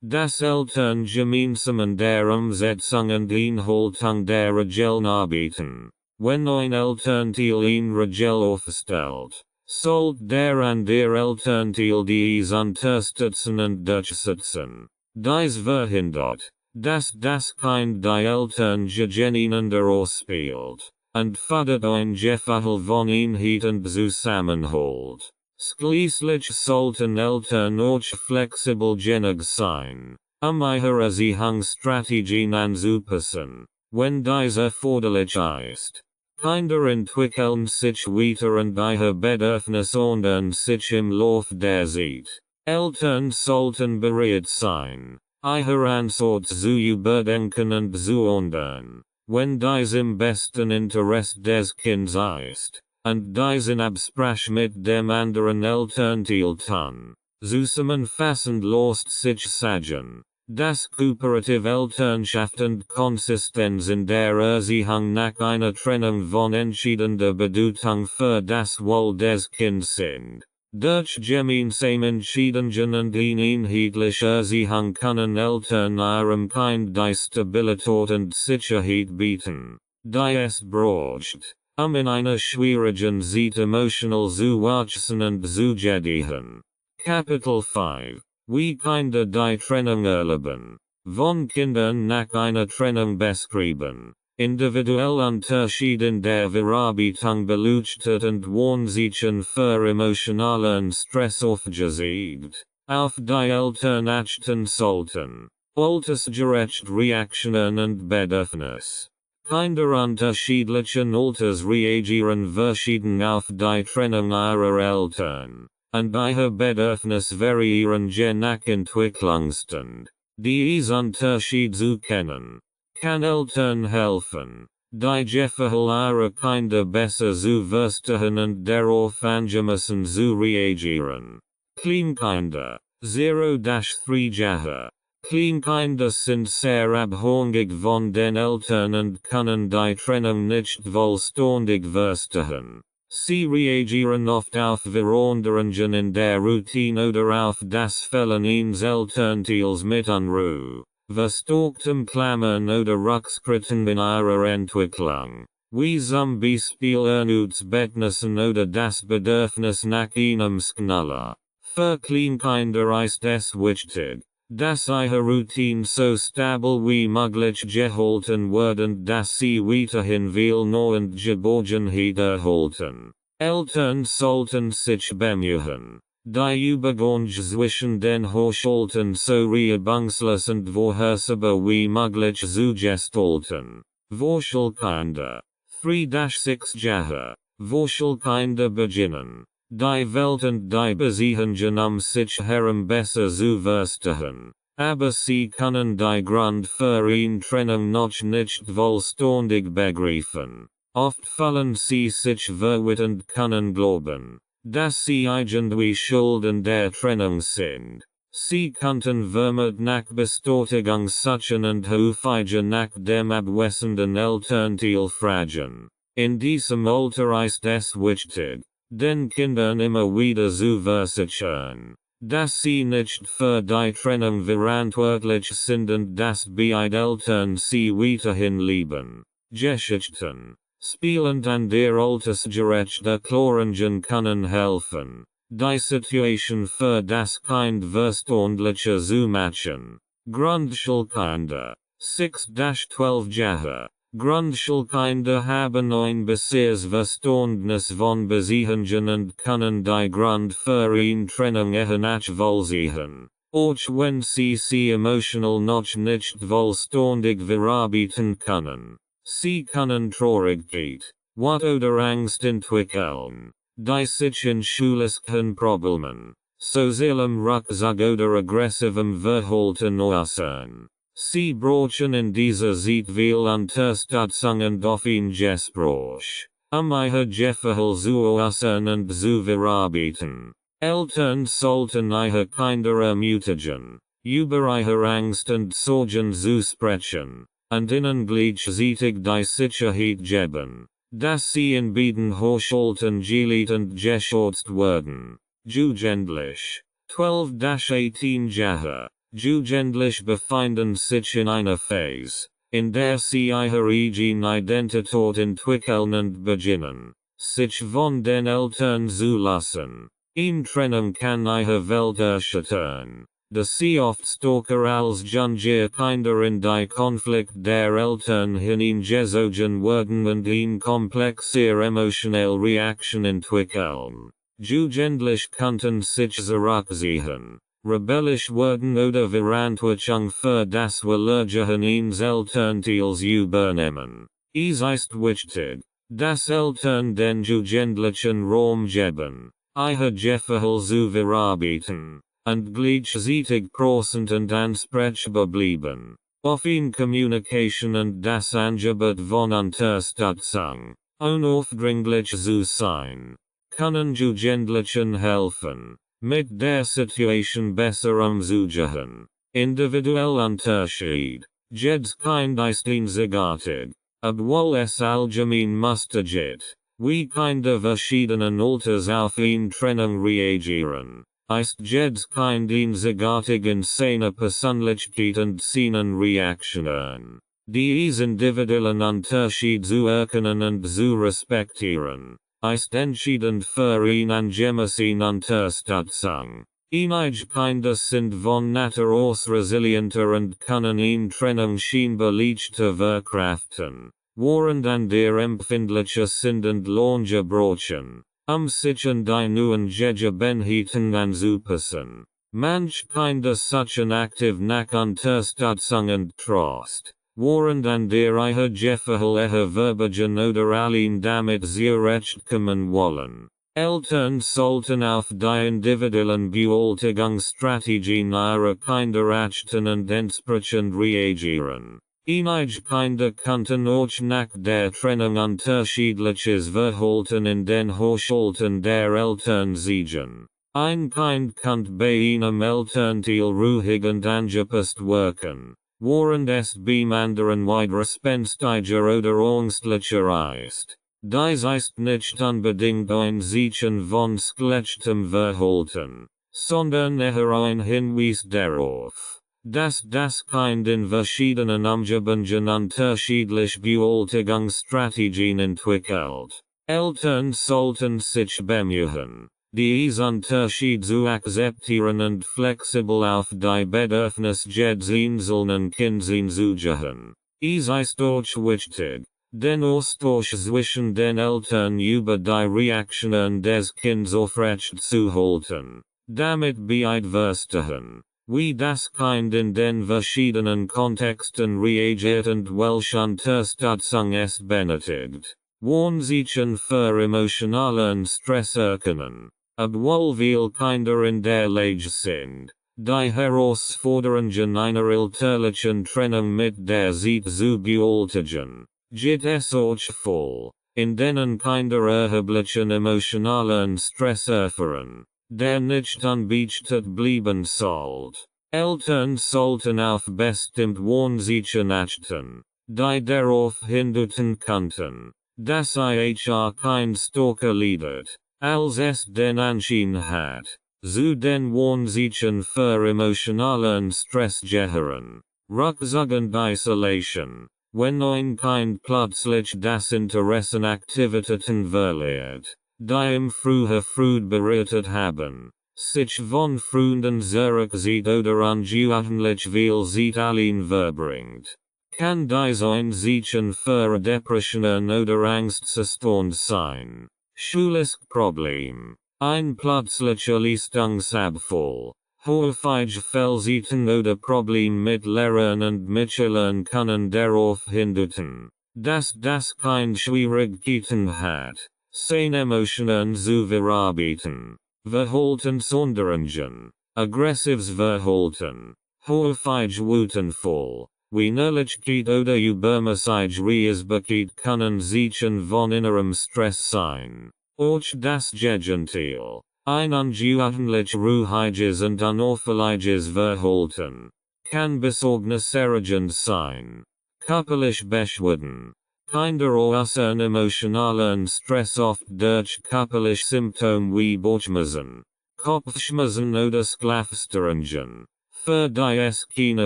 dass Eltern gemeinsam an der Umsetzung und Einhaltung der Regeln arbeiten. Wenn ein Elternteil eine Regel aufstellt, sollte der andere Elternteil dies unterstützen und durchsetzen. Dies verhindert, dass das Kind die Eltern gegeneinander ausspielt, und fördert ein Gefühl von Einheit und Zusammenhalt. Schließlich sollten Eltern auch flexibel genug sein, ihre Erziehungsstrategien anzupassen, wenn dies erforderlich ist. Kinder entwickeln sich weiter und ihre Bedürfnisse ändern sich im Lauf der Zeit. Eltern sollten bereit sein, ihre Ansatz zu überdenken und zu ändern, wenn dies im besten Interesse des Kindes ist, und dies in Absprache mit dem anderen Elternteil tun. Zusammenfassend lässt sich sagen, dass kooperative Elternschaft und Konsistenz in der Erziehung nach einer Trennung von entscheidender Bedeutung für das Wohl des Kindes sind. Durch gemeinsame Entscheidungen und eine einheitliche Erziehung können Eltern ihrem Kind die Stabilität und Sicherheit bieten, die es braucht, in einer schwierigen Zeit emotional zu wachsen und zu gedeihen. Kapitel 5. Wie Kinder die Trennung erleben. Von Kindern nach einer Trennung beschrieben. Individuell Unterschied in der Verarbeitung beleuchtet und Warnzeichen für emotionalen Stress aufgezeigt, auf die Eltern achten sollten. Altersgerecht Reaktionen und Bedürfnis. Kinder unterschiedlichen Alters reagieren verschieden auf die Trennung ihrer Eltern, und ihre Bedürfnis variieren je nach Entwicklungsstand. Dies Unterschied zu kennen, kann Eltern helfen, die Gefühle ihrer Kinder besser zu verstehen und darauf angemessen zu reagieren. Kleinkinder, 0-3 Jahre. Kleinkinder sind sehr abhängig von den Eltern und können die Trennung nicht vollständig verstehen. Sie reagieren oft auf Veränderungen in der Routine oder auf das Fehlen eines Elternteils mit Unruhe, verstärktem Klammern oder Rückschritten in ihrer Entwicklung, wie zum Beispiel Ernutzbedürfnissen oder das Bedürfnis nach einem Knuller. Für Kleinkinder ist es wichtig, dass ihre Routine so stabil wie möglich gehalten wird und dass sie weiterhin Willner und Geborgenheit erhalten. Eltern sollten sich bemühen, die Übergang zwischen den Haushalten so reibungslos vorhersehbar wie möglich zu gestalten. Wurzelkinder. 3-6 Jahre. Wurzelkinder beginnen. Die Welt und die Beziehungen sich herum besser zu verstehen. Aber sie können die Grund für eine Trennung noch nicht vollständig begreifen. Oft fallen sie sich verwirrt und können glauben, dass sie irgendwie schuld an der Trennung sind. Sie könnten vermehrt nach Bestätigung suchen und häufiger nach dem abwesenden Elternteil fragen. In diesem Alter ist es wichtig, den Kindern immer wieder zu versichern, dass sie nicht für die Trennung verantwortlich sind und dass beide Eltern sie weiterhin lieben. Geschichten, spielend an der altersgerechten Erklärungen können helfen, die Situation für das Kind verständlicher zu machen. Grundschulkinder, 6-12 Jahre. Grundschulkinder haben ein besseres Verständnis von Beziehungen und können die Grund für eine Trennung eher nachvollziehen, auch wenn sie emotional noch nicht vollständig verarbeiten können. Sie können Traurigkeit, Wut oder Angst entwickeln, die sich in schulischen Problemen, sozialem Rückzug oder aggressivem Verhalten äußern. Sie brauchen in dieser Zeit viel Unterstützung und ein Gespräch, ihre Gefühle zu äußern und zu verarbeiten. Eltern sollten ihre Kinder ermutigen, über ihre Angst und Sorgen zu sprechen, und ihnen gleichzeitig die Sicherheit geben, dass sie in beiden Haushalten geliebt und geschützt werden. Jugendlich, 12-18 Jahre. Jugendlich befinden sich in einer Phase, in der sie ihre eigene Identität entwickeln und beginnen, sich von den Eltern zu lassen. Eine Trennung kann ihre Welt erschüttern, da sie oft stärker als junge Kinder in die Konflikt der Eltern hineingezogen werden und eine komplexe emotionale Reaktion entwickeln. Jugendlich könnten sich zurückziehen, rebellisch werden oder Verantwortung für das Wohlergehen eines Elternteils übernehmen. Es ist wichtig, dass Eltern den Jugendlichen Raum geben, ihre Gefühle zu verarbeiten, und gleichzeitig präsent und ansprechbar bleiben. Offene Kommunikation und das Angebot von Unterstützung, unaufdringlich zu sein, können Jugendlichen helfen, mit der Situation besser umzugehen. Individuell Unterschied. Jedes Kind ist einzigartig, obwohl es allgemein Muster gibt, wie Kinder verschiedenen Alters auf eine Trennung reagieren, ist jedes Kind einzigartig in seiner Persönlichkeit und seinen Reaktionen. Dies individuellen Unterschied zu erkennen und zu respektieren, ist entscheidend für eine angemessene Unterstützung. Einige Kinder sind von Natur aus resilienter und können eine Trennung scheinbar leichter verkraften, während andere empfindlicher sind und lange brauchen, sich an die neuen Gegebenheiten anzupassen. Manche Kinder suchen aktiv nach Unterstützung und Trost, während andere ihre Gefühle eher verbergen oder allein damit zurechtkommen wollen. Eltern sollten auf die individuellen Bewältigungsstrategien ihrer Kinder achten und entsprechend reagieren. Einige Kinder könnten auch nach der Trennung unterschiedliches Verhalten in den Haushalten der Eltern sehen. Ein Kind könnte bei einem Elternteil ruhig und angepasst wirken, während es beim anderen widerspenstiger oder ängstlicher ist. Dies ist nicht unbedingt ein Zeichen von schlechtem Verhalten, sondern eher ein Hinweis darauf, dass das Kind in verschiedenen Umgebungen unterschiedlich Bewältigungsstrategien entwickelt. Eltern sollten sich bemühen, diesen Unterschied zu akzeptieren und flexibel auf die Bedürfnisse jedes einzelnen Kindes einzugehen. Es ist auch wichtig, den Austausch zwischen den Eltern über die Reaktionen des Kindes aufrecht zu halten, Damit Beidverstehen. Wie das Kind in den verschiedenen Kontexten reagiert und welche Unterstützung es benötigt. Warnzeichen für emotionalen Stress erkennen. Obwohl viele Kinder in der Lage sind, die Herausforderungen einer elterlichen Trennung mit der Zeit zu bewältigen, gibt es auch Fälle, in denen Kinder erheblichen emotionalen Stress erfahren, der nicht unbeachtet bleiben sollte. Eltern sollten auf bestimmte Warnzeichen achten, die darauf hindeuten könnten, dass ihr Kind stärker leidet, als es den Anschein hat. Zu den Warnzeichen für emotionalen Stress gehören rückzug Isolation, wenn ein Kind plötzlich das Interesse an Aktivitäten verliert, die ihm früher Freude bereitet haben, sich von Freunden zurückzieht oder ungewöhnlich viel Zeit allein verbringt, kann dies ein Zeichen für Depressionen oder Angstzustand sein. Schulisch Problem. Ein plötzlicher Leistungsabfall, häufig Fehlzeiten oder Probleme mit Lehren und Mitschülern können darauf hindeuten, dass das Kind Schwierigkeiten hat, seine Emotionen zu verarbeiten. Verhaltensänderungen, aggressives Verhalten, häufig Wutanfall, Weinerlichkeit oder Übermäßig Reisbarkeit können Zeichen von innerem Stress sein. Auch das Gegenteil, ein ungewöhnlich ruhiges und unauffälliges Verhalten, kann besorgniserregend sein. Körperliche Beschwerden. Kinder äußern emotionalen Stress oft durch körperliche Symptome wie Bauchschmerzen, Kopfschmerzen oder Schlafstörungen, für die es keine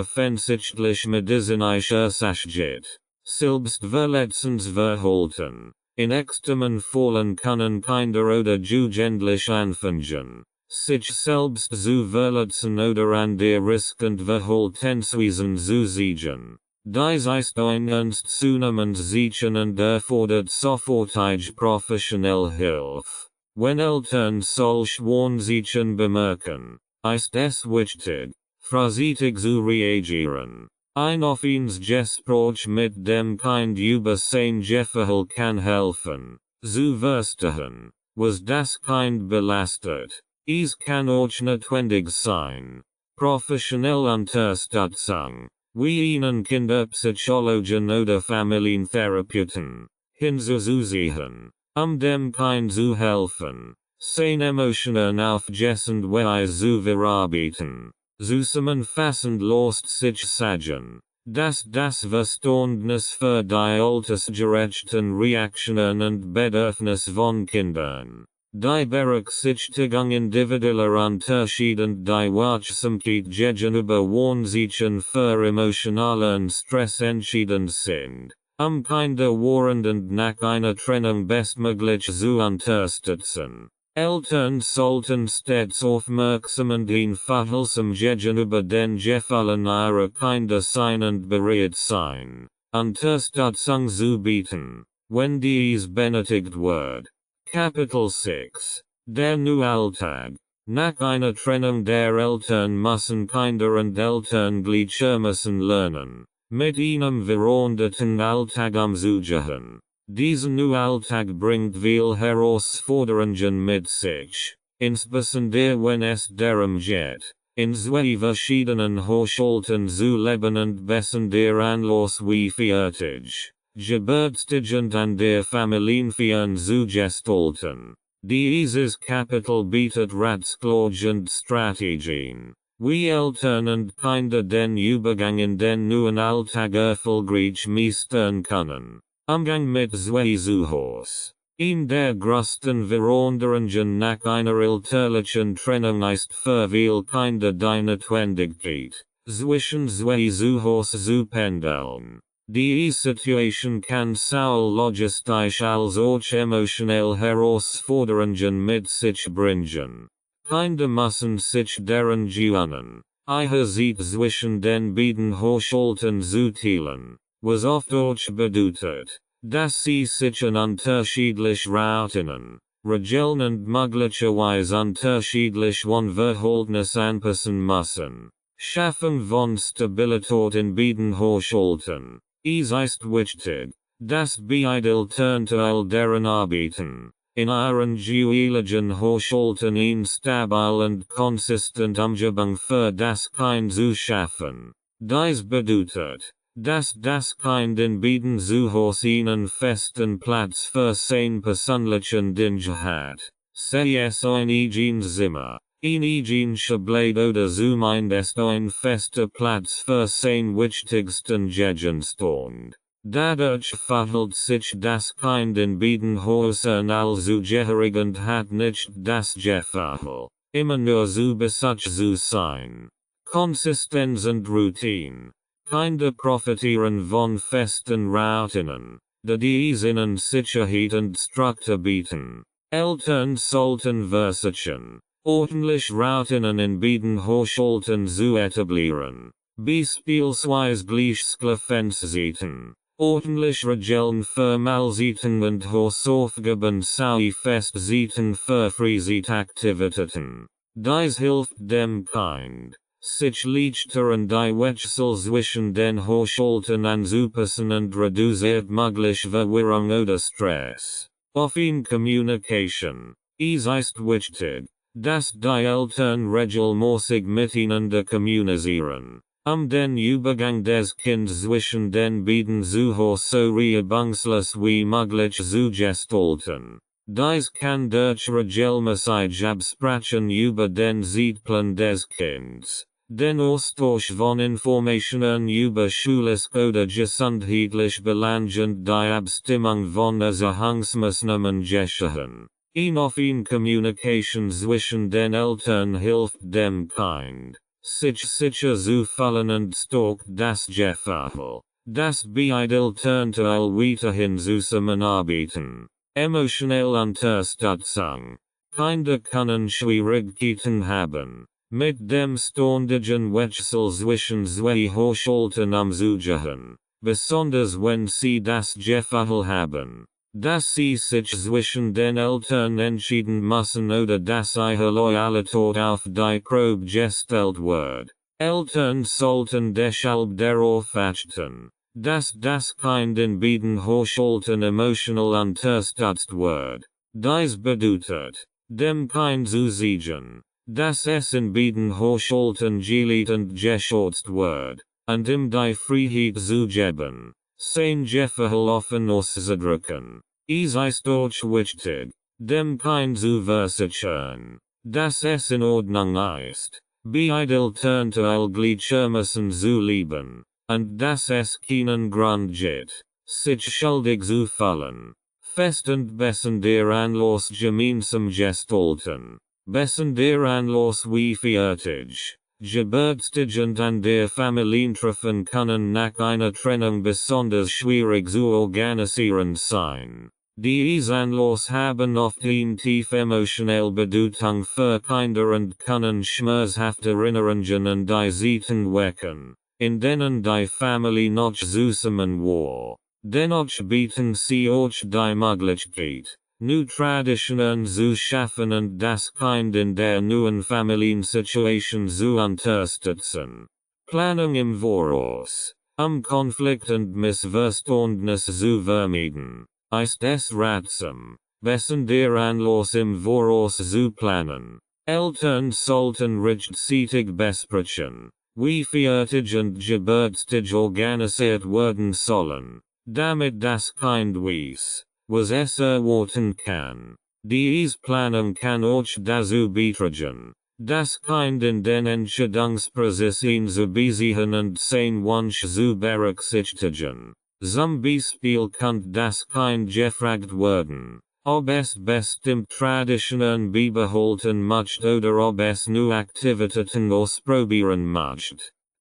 offensichtliche medizinische Ursache gibt. Selbstverletzendes Verhalten. In extremen Fällen können Kinder oder Jugendliche anfangen, sich selbst zu verletzen oder an der riskant Verhaltensweisen zu zeigen. Dies ist ein ernstzunehmendes Zeichen und erfordert sofortige professionelle Hilfe. Wenn Eltern solch Warnzeichen bemerken, ist es wichtig, vorsichtig zu reagieren. Ein offenes Gespräch mit dem Kind über sein Verhalten kann helfen, zu verstehen, was das Kind belastet. Es kann auch notwendig sein, professionelle Unterstützung, wie einen Kinderpsychologen oder Familientherapeuten, hinzuziehen, dem Kind zu helfen, seine Emotionen aufgessend Weise zu verarbeiten. Zusammenfassend lässt sich sagen, dass das Verständnis für die altersgerechten Reaktionen und Bedürfnisse von Kindern, die Berücksichtigung individueller Unterschiede und die Wachsamkeit gegenüber Warnzeichen für emotionalen Stress entscheidend sind, Kinder während und nach einer Trennung bestmöglich zu unterstützen. Eltern sollten stets aufmerksam und einfühlsam gegenüber den Gefallen ihrer Kinder sein und bereit sein, Unterstützung zu bieten, wenn dies benötigt wird. Kapitel 6. Der neue Alltag. Nach einer Trennung der Eltern müssen Kinder und Eltern gleichermaßen lernen, mit einem veränderten Alltag umzugehen. Dieser neue Alltag bringt viel Herausforderungen mit sich, insbesondere wenn es darum geht, in zwei verschiedenen Haushalten zu leben und besonders Anlass wie Feiertage, Geburtstag an der Familienfeiern zu gestalten. Dieses Kapitel bietet Ratschläge und Strategien, wie Eltern und Kinder den Übergang in den neuen Alltag erfolgreich meistern können. Umgang mit zwei Zuhause. In der größten Veränderungen nach einer elterlichen Trennung ist für viele Kinder die Notwendigkeit, zwischen zwei Zuhause zu pendeln. Die Situation kann sowohl logistisch als auch emotionell Herausforderungen mit sich bringen. Kinder müssen sich daran gewöhnen, ihre Zeit zwischen den beiden Haushalten zu teilen, was oft auch bedeutet, dass sie sich an unterschiedliche Routinen, regeln und möglicherweise unterschiedlich verhaltens anpassen müssen. Schaffung von Stabilität in beiden Haushalten. Es ist wichtig, dass beide Elternteile deren Arbeiten, in ihren jeweiligen Haushalten eine stabil und konsistent Umgebung für das Kind zu schaffen. Dies bedeutet, dass das Kind in beiden Zuhause einen festen Platz für seine persönlichen Dinge hat, sei es ein eigenes Zimmer, ein eigenes Bad oder zumindest ein fester Platz für seine wichtigsten Gegenstände. Dadurch verhält sich das Kind in beiden Häusern allzugehörig und hat nicht das Gefühl, immer nur zu Besuch zu sein. Konsistenz und Routine. Kinder profitieren von festen Routinen, die ihnen Sicherheit und Struktur bieten. Eltern sollten versuchen, ordentlich Routinen in beiden Haushalten zu etablieren. Beispielsweise Gleichschlafenszeiten, ordentlich Regeln für Mahlzeiten und Hausaufgaben sowie Festzeiten für Freizeitaktivitäten. Dies hilft dem Kind, sich leichter und die Wechsel zwischen den Haushalten anzupassen und reduziert mögliche Verwirrung oder Stress. Offene Kommunikation. Es ist wichtig, dass die Eltern regelmäßig miteinander kommunizieren, den Übergang des Kindes zwischen den beiden so reibungslos wie möglich zu gestalten. Dies kann durch regelmäßige Absprachen über den Zeitplan des Kindes, den Austausch von Informationen über schulisch oder gesundheitlich Belange und die Abstimmung von Erziehungsmaßnahmen geschehen. Eine offene Kommunikation zwischen den Eltern hilft dem Kind, sich sicher zu fühlen und stärkt das Gefühl, dass beide Elternteile weiterhin zusammenarbeiten. Emotionelle Unterstützung. Kinder können Schwierigkeiten haben, mit dem ständigen Wechsel zwischen zwei Haushalten umzugehen, besonders wenn sie das Gefühl haben, dass sie sich zwischen den Eltern entscheiden müssen oder dass ihre Loyalität auf die Probe gestellt wird. Eltern sollten deshalb darauf achten, dass das Kind in beiden Haushalten emotional unterstützt wird. Dies bedeutet, dem Kind zu sagen, dass es in beiden Haushalten geliebt und geschätzt wird, und ihm die Freiheit zu geben, sein Gefühl offen auszudrücken. Es ist auch wichtig, dem Kind zu versichern, dass es in Ordnung ist, beide Elternteile gleichermaßen zu lieben, und dass es keinen Grund gibt, sich schuldig zu fühlen. Fest und bessen der Anlass gemeinsam gestalten. Bessen der Anlass wie Feiertage, Geburtstag und an der Familientreffen können nach einer Trennung besonders schwierig zu organisieren sein. Diese Anlass haben oft eine tief emotionelle Bedeutung für Kinder und können schmerzhafte Erinnerungen an die Zeiten wecken, in denen die Familie noch zusammen war. Dennoch bieten sie auch die Möglichkeit, Traditionen zu schaffen und das Kind in der neuen Familiensituation zu unterstützen. Planung im Voraus, Konflikt und Missverständnisse zu vermeiden, ist es ratsam, bessen der Anlass im Voraus zu planen. Eltern sollten rechtzeitig besprechen, wie Feiertage und Geburtstag organisiert werden sollen, damit das Kind weiß, was es erwarten kann. Diese Planung kann auch dazu beitragen, das Kind in den Entscheidungsprozess einzubeziehen und sein Wunsch zu berücksichtigen. Zum Beispiel kann das Kind gefragt werden, ob es bestimmt Traditionen beibehalten möchte oder ob es neue Aktivitäten ausprobieren möchte.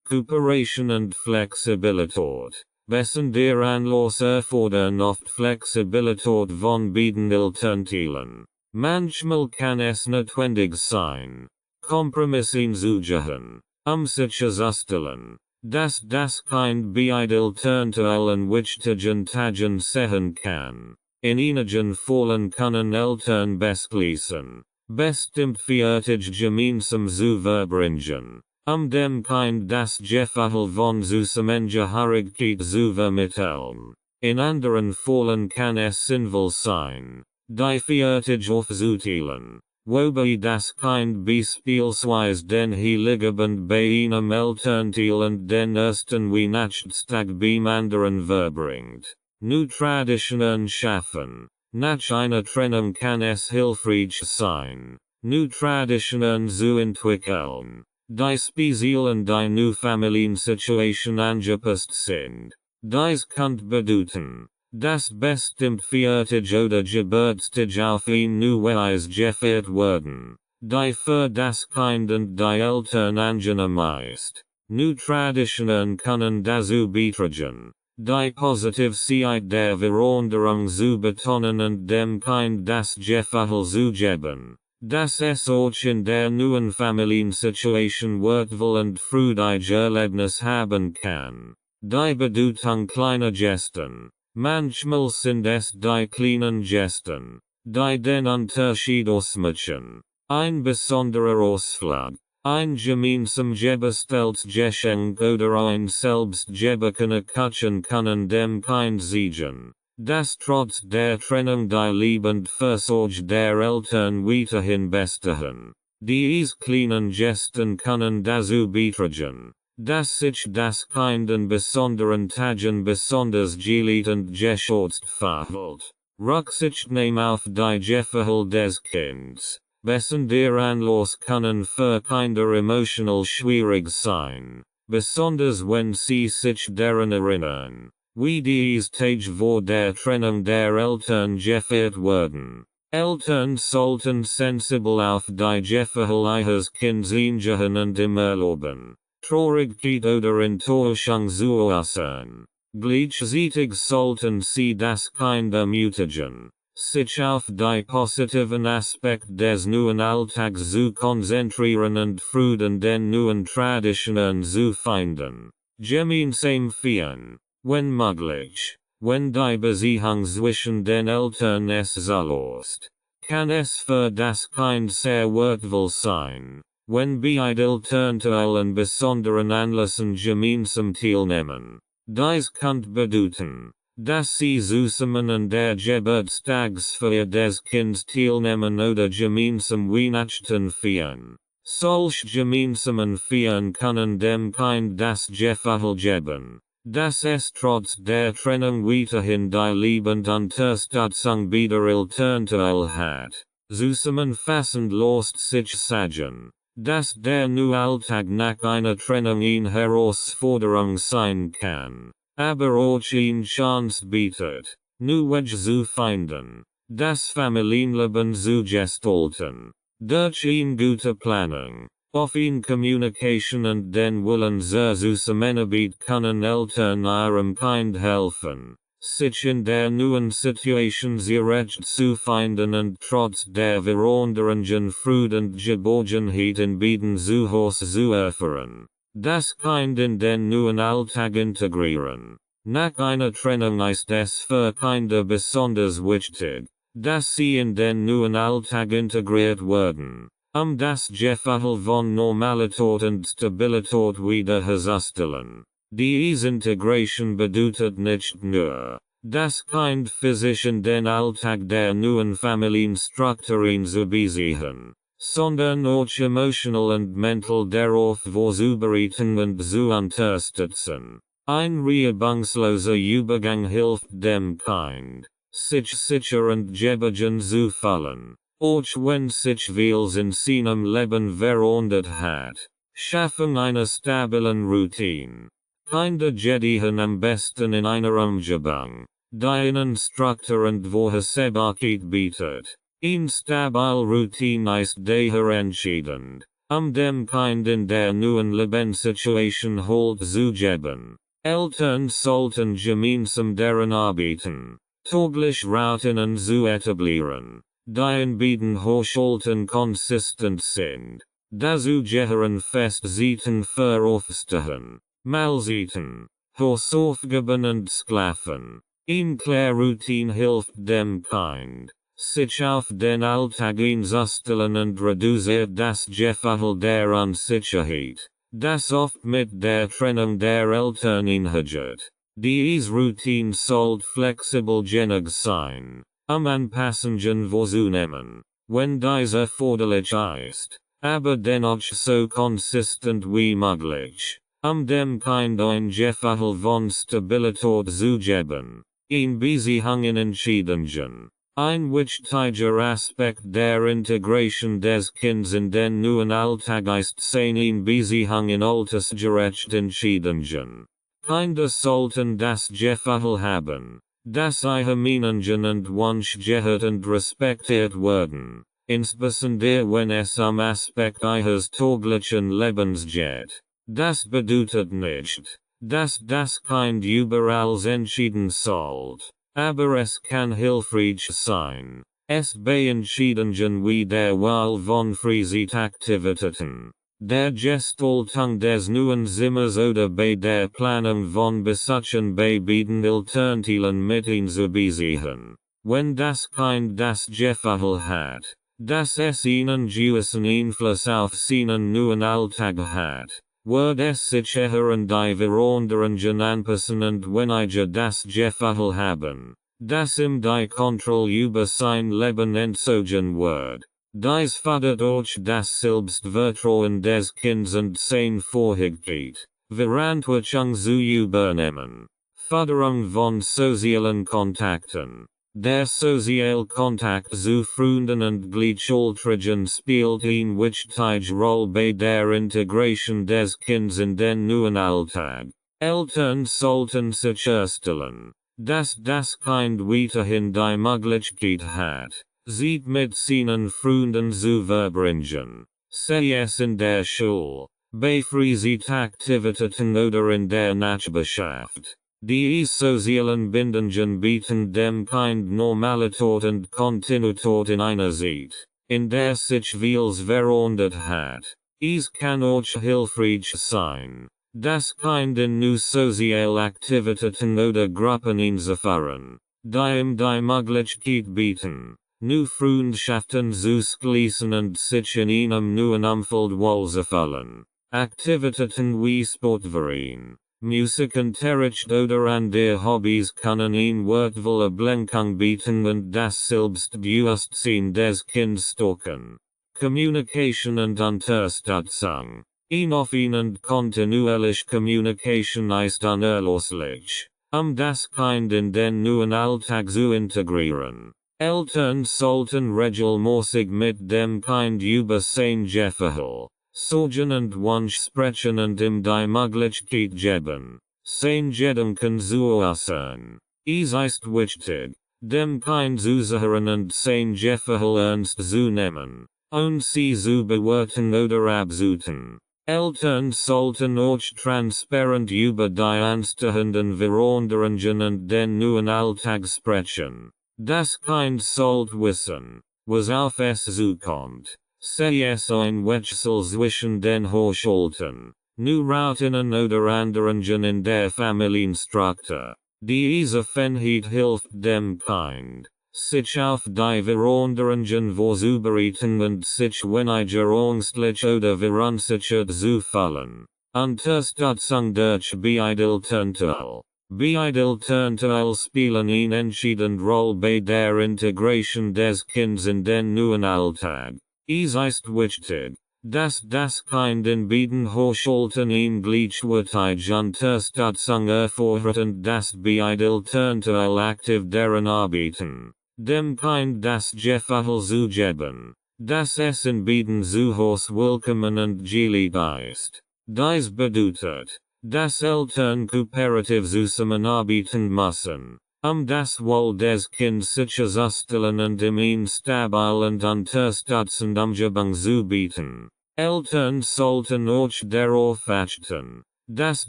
Kooperation und Flexibilität. Bessen der Anlass erfordern oft Flexibilität von beiden Elternteilen. Manchmal kann es notwendig sein, Kompromisse einzugehen, sicherzustellen, dass das Kind beide Elternteilen wichtigen Tagen sehen kann. in eenigen fallen kunnen eltern bestlezen. Bestimmt viertig gemeinsam zu verbringen. Dem kind das Gefühl von Zusammengehörigkeit zu vermitteln. In anderen Fällen kann es sinnvoll sein, die viertig aufzuteilen, wobei das Kind beispielsweise den Heiligabend bei einem Elternteil und den ersten Weihnachtstag beim anderen verbringt. Nu Traditionen schaffen. Nach einer Trennung kann es hilfreich sein, nu Traditionen zu entwickeln, die speziell an die nu Familiensituation angepasst sind. Dies könnte bedeuten, dass bestimmt viertig oder Geburtstag auf ein nu Weise gefeiert werden, die für das Kind und die Eltern angenehm ist. Nu Traditionen können dazu beitragen, die Positivität der Veränderung zu betonen und dem Kind das Gefühl zu geben, dass es auch in der neuen Familiensituation wertvoll und freudige Erlebnis haben kann. Die Bedeutung kleiner Gesten. Manchmal sind es die kleinen Gesten, die den Unterschied ausmachen. Ein besonderer Ausflug. Ein gemeinsam gebestelltes Geschenk oder ein selbstgebackener Kuchen können dem Kind zeigen, dass trotz der Trennung die Liebe und Fürsorge der Eltern weiterhin bestehen. Diese kleinen Gesten können dazu beitragen, dass sich das Kind an besonderen Tagen besonders geliebt und geschätzt fühlt. Rücksicht nehmen auf die Gefühle des Kindes. Der Anlass können für Kinder emotional schwierig sein, besonders wenn sie sich daran erinnern, wie diese Tage vor der Trennung der Eltern gefeiert werden. Eltern sollten sensibel auf die Gefühle ihres Kindes eingehen und ihm erlauben, Traurigkeit oder Enttäuschung zu äußern. Gleichzeitig sollten sie das Kind ermutigen, sich auf die positiven Aspekte des neuen Alltags zu konzentrieren und Freude an den neuen Traditionen zu finden. Gemeinsam feiern, wenn möglich. Wenn die Beziehung zwischen den Eltern es zulässt, kann es für das Kind sehr wertvoll sein, wenn beide Elternteile an besonderen Anlässen gemeinsam teilnehmen. Dies könnte bedeuten, dass sie zusammen an der Geburtstagsfeier des Kindes teilnehmen oder gemeinsam Weihnachten feiern. Solch gemeinsamen Feiern können dem Kind das Gefühl geben, dass es trotz der Trennung weiterhin die Liebe und Unterstützung beider Elternteile hat. Zusammenfassend lässt sich sagen, dass der neue Alltag nach einer Trennung eine Herausforderung sein kann, aber auch eine Chance bietet, neue Wege zu finden, das Familienleben zu gestalten. Durch eine gute Planung, offene Kommunikation und den Willen zur Zusammenarbeit können Eltern ihrem Kind helfen, sich in der neuen Situation zurecht zu finden und trotz der Veränderungen Freude und Geborgenheit in beiden zu Hause zu erfahren. Das Kind in den neuen Alltag integrieren. Nach einer Trennung ist es für Kinder besonders wichtig, dass sie in den neuen Alltag integriert werden, das Gefühl von Normalität und Stabilität wiederherzustellen. Diese Integration bedeutet nicht nur, das Kind physisch in den Alltag der neuen Familienstrukturen zu beziehen, sondern auch emotional und mental darauf vorzubereiten und zu unterstützen. Ein reibungsloser Übergang hilft dem Kind, sich sicher und geborgen zu fühlen, auch wenn sich vieles in seinem Leben verändert hat. Schaffung einer stabilen Routine. Kinder gediehen am besten in einer Umgebung, die einen Struktur und Vorhersehbarkeit bietet. Eine stabile Routine ist daher entscheidend, dem Kind in der neuen Lebenssituation Halt zu geben. Eltern sollten gemeinsam daran arbeiten, täglich Routinen zu etablieren, die in beiden Haushalten konsistent sind. Dazu gehören Festzeiten für Aufstehen, Mahlzeiten, Hausaufgaben und Schlafen. In Claire Routine hilft dem Kind, sich auf den Alltag einzustellen und reduziert das Gefühl der Unsicherheit, das oft mit der Trennung der Eltern einhergeht. Diese Routine sollte flexibel genug sein, Anpassungen vorzunehmen, wenn dies erforderlich ist, aber dennoch so konsistent wie möglich, dem Kind ein Gefühl von Stabilität zu geben. In Beziehungen Entscheidungen, ein wichtiger Aspekt der Integration des Kindes in den neuen Alltag ist in Beziehungen altersgerecht Entscheidungen. Kinder sollten das Gefühl haben, dass ihre Meinungen und Wünsche gehört und respektiert werden, insbesondere wenn es Aspekt ihres täglichen Lebens geht. Das bedeutet nicht, dass das Kind überall entschieden sollte, aber es kann hilfreich sein, es bei Entscheidungen wie der Wahl von Freizeitaktivitäten, der Gestaltung des neuen Zimmers oder bei der Planung von Besuchen bei beiden Elternteilen mit einzubeziehen. Wenn das Kind das Gefühl hat, dass es einen gewissen Einfluss auf seinen neuen Alltag hat, wird es sich eher an die Veränderungen anpassen und weniger das Gefühl haben, dass ihm die Kontrolle über sein Leben entzogen wird. Dies fördert auch das Selbstvertrauen des Kindes und seine Fähigkeit, Verantwortung zu übernehmen. Förderung von sozialen Kontakten. Der soziale Kontakt zu Freunden und Gleichaltrigen spielt eine wichtige Rolle bei der Integration des Kindes in den neuen Alltag. Eltern sollten sicherstellen, dass das Kind weiterhin die Möglichkeit hat, sich mit seinen Freunden zu verbringen, sei es in der Schule, bei Freizeitaktivitäten oder in der Nachbarschaft. Die sozialen Bindungen bieten dem Kind Normalität und Kontinuität in einer Zeit, in der sich vieles verändert hat. Es kann auch hilfreich sein, das Kind in neue soziale Aktivitäten oder Gruppen einzuführen, die ihm die Möglichkeit bieten, neue Freundschaften zu schließen und sich in einem neuen Umfeld wohlzufühlen. Aktivitäten wie Sportverein, Musikunterricht oder andere Hobbys können ein wertvolle Ablenkung bieten und das Selbstbewusstsein des Kindes stärken. Communication und Unterstützung. Offen und kontinuierlich Communication ist unerlässlich, das Kind in den neuen Alltag zu integrieren. Eltern sollten regelmäßig mit dem Kind über sein Gefühl, Sorgen und Wunsch sprechen und ihm die Möglichkeit geben, sein Gedanken zu äußern. Es ist wichtig, dem Kind zuzuhören und sein Gefühl ernst zu nehmen, und sie zu bewerten oder abzutun. Eltern sollten auch transparent über die anstehenden Veränderungen und den neuen Alltag sprechen. Das Kind sollte wissen, was auf es zukommt. Sei es ein Wechsel zwischen den Haushalten, neue Routinen oder Änderungen in der Familienstruktur. Diese Offenheit hilft dem Kind, sich auf die Veränderungen vorzubereiten und sich weniger ängstlich oder verunsichert zu fühlen. Unterstützung durch Beidelternteil. Beidelternteil spielen eine entscheidende Rolle bei der Integration des Kindes in den neuen Alltag. Es ist wichtig, dass das Kind in beiden Haushalten eine gleichwertige Unterstützung erfährt und das Beidelternteil aktiv daran arbeiten, dem Kind das Gefühl zu geben, dass es in beiden zu Hause willkommen und geliebt ist. Dies bedeutet, dass Eltern kooperativ zusammenarbeiten müssen, das Wohl des Kindes sicherzustellen und ihm eine stabile und unterstützende Umgebung zu bieten. Eltern sollten auch darauf achten, dass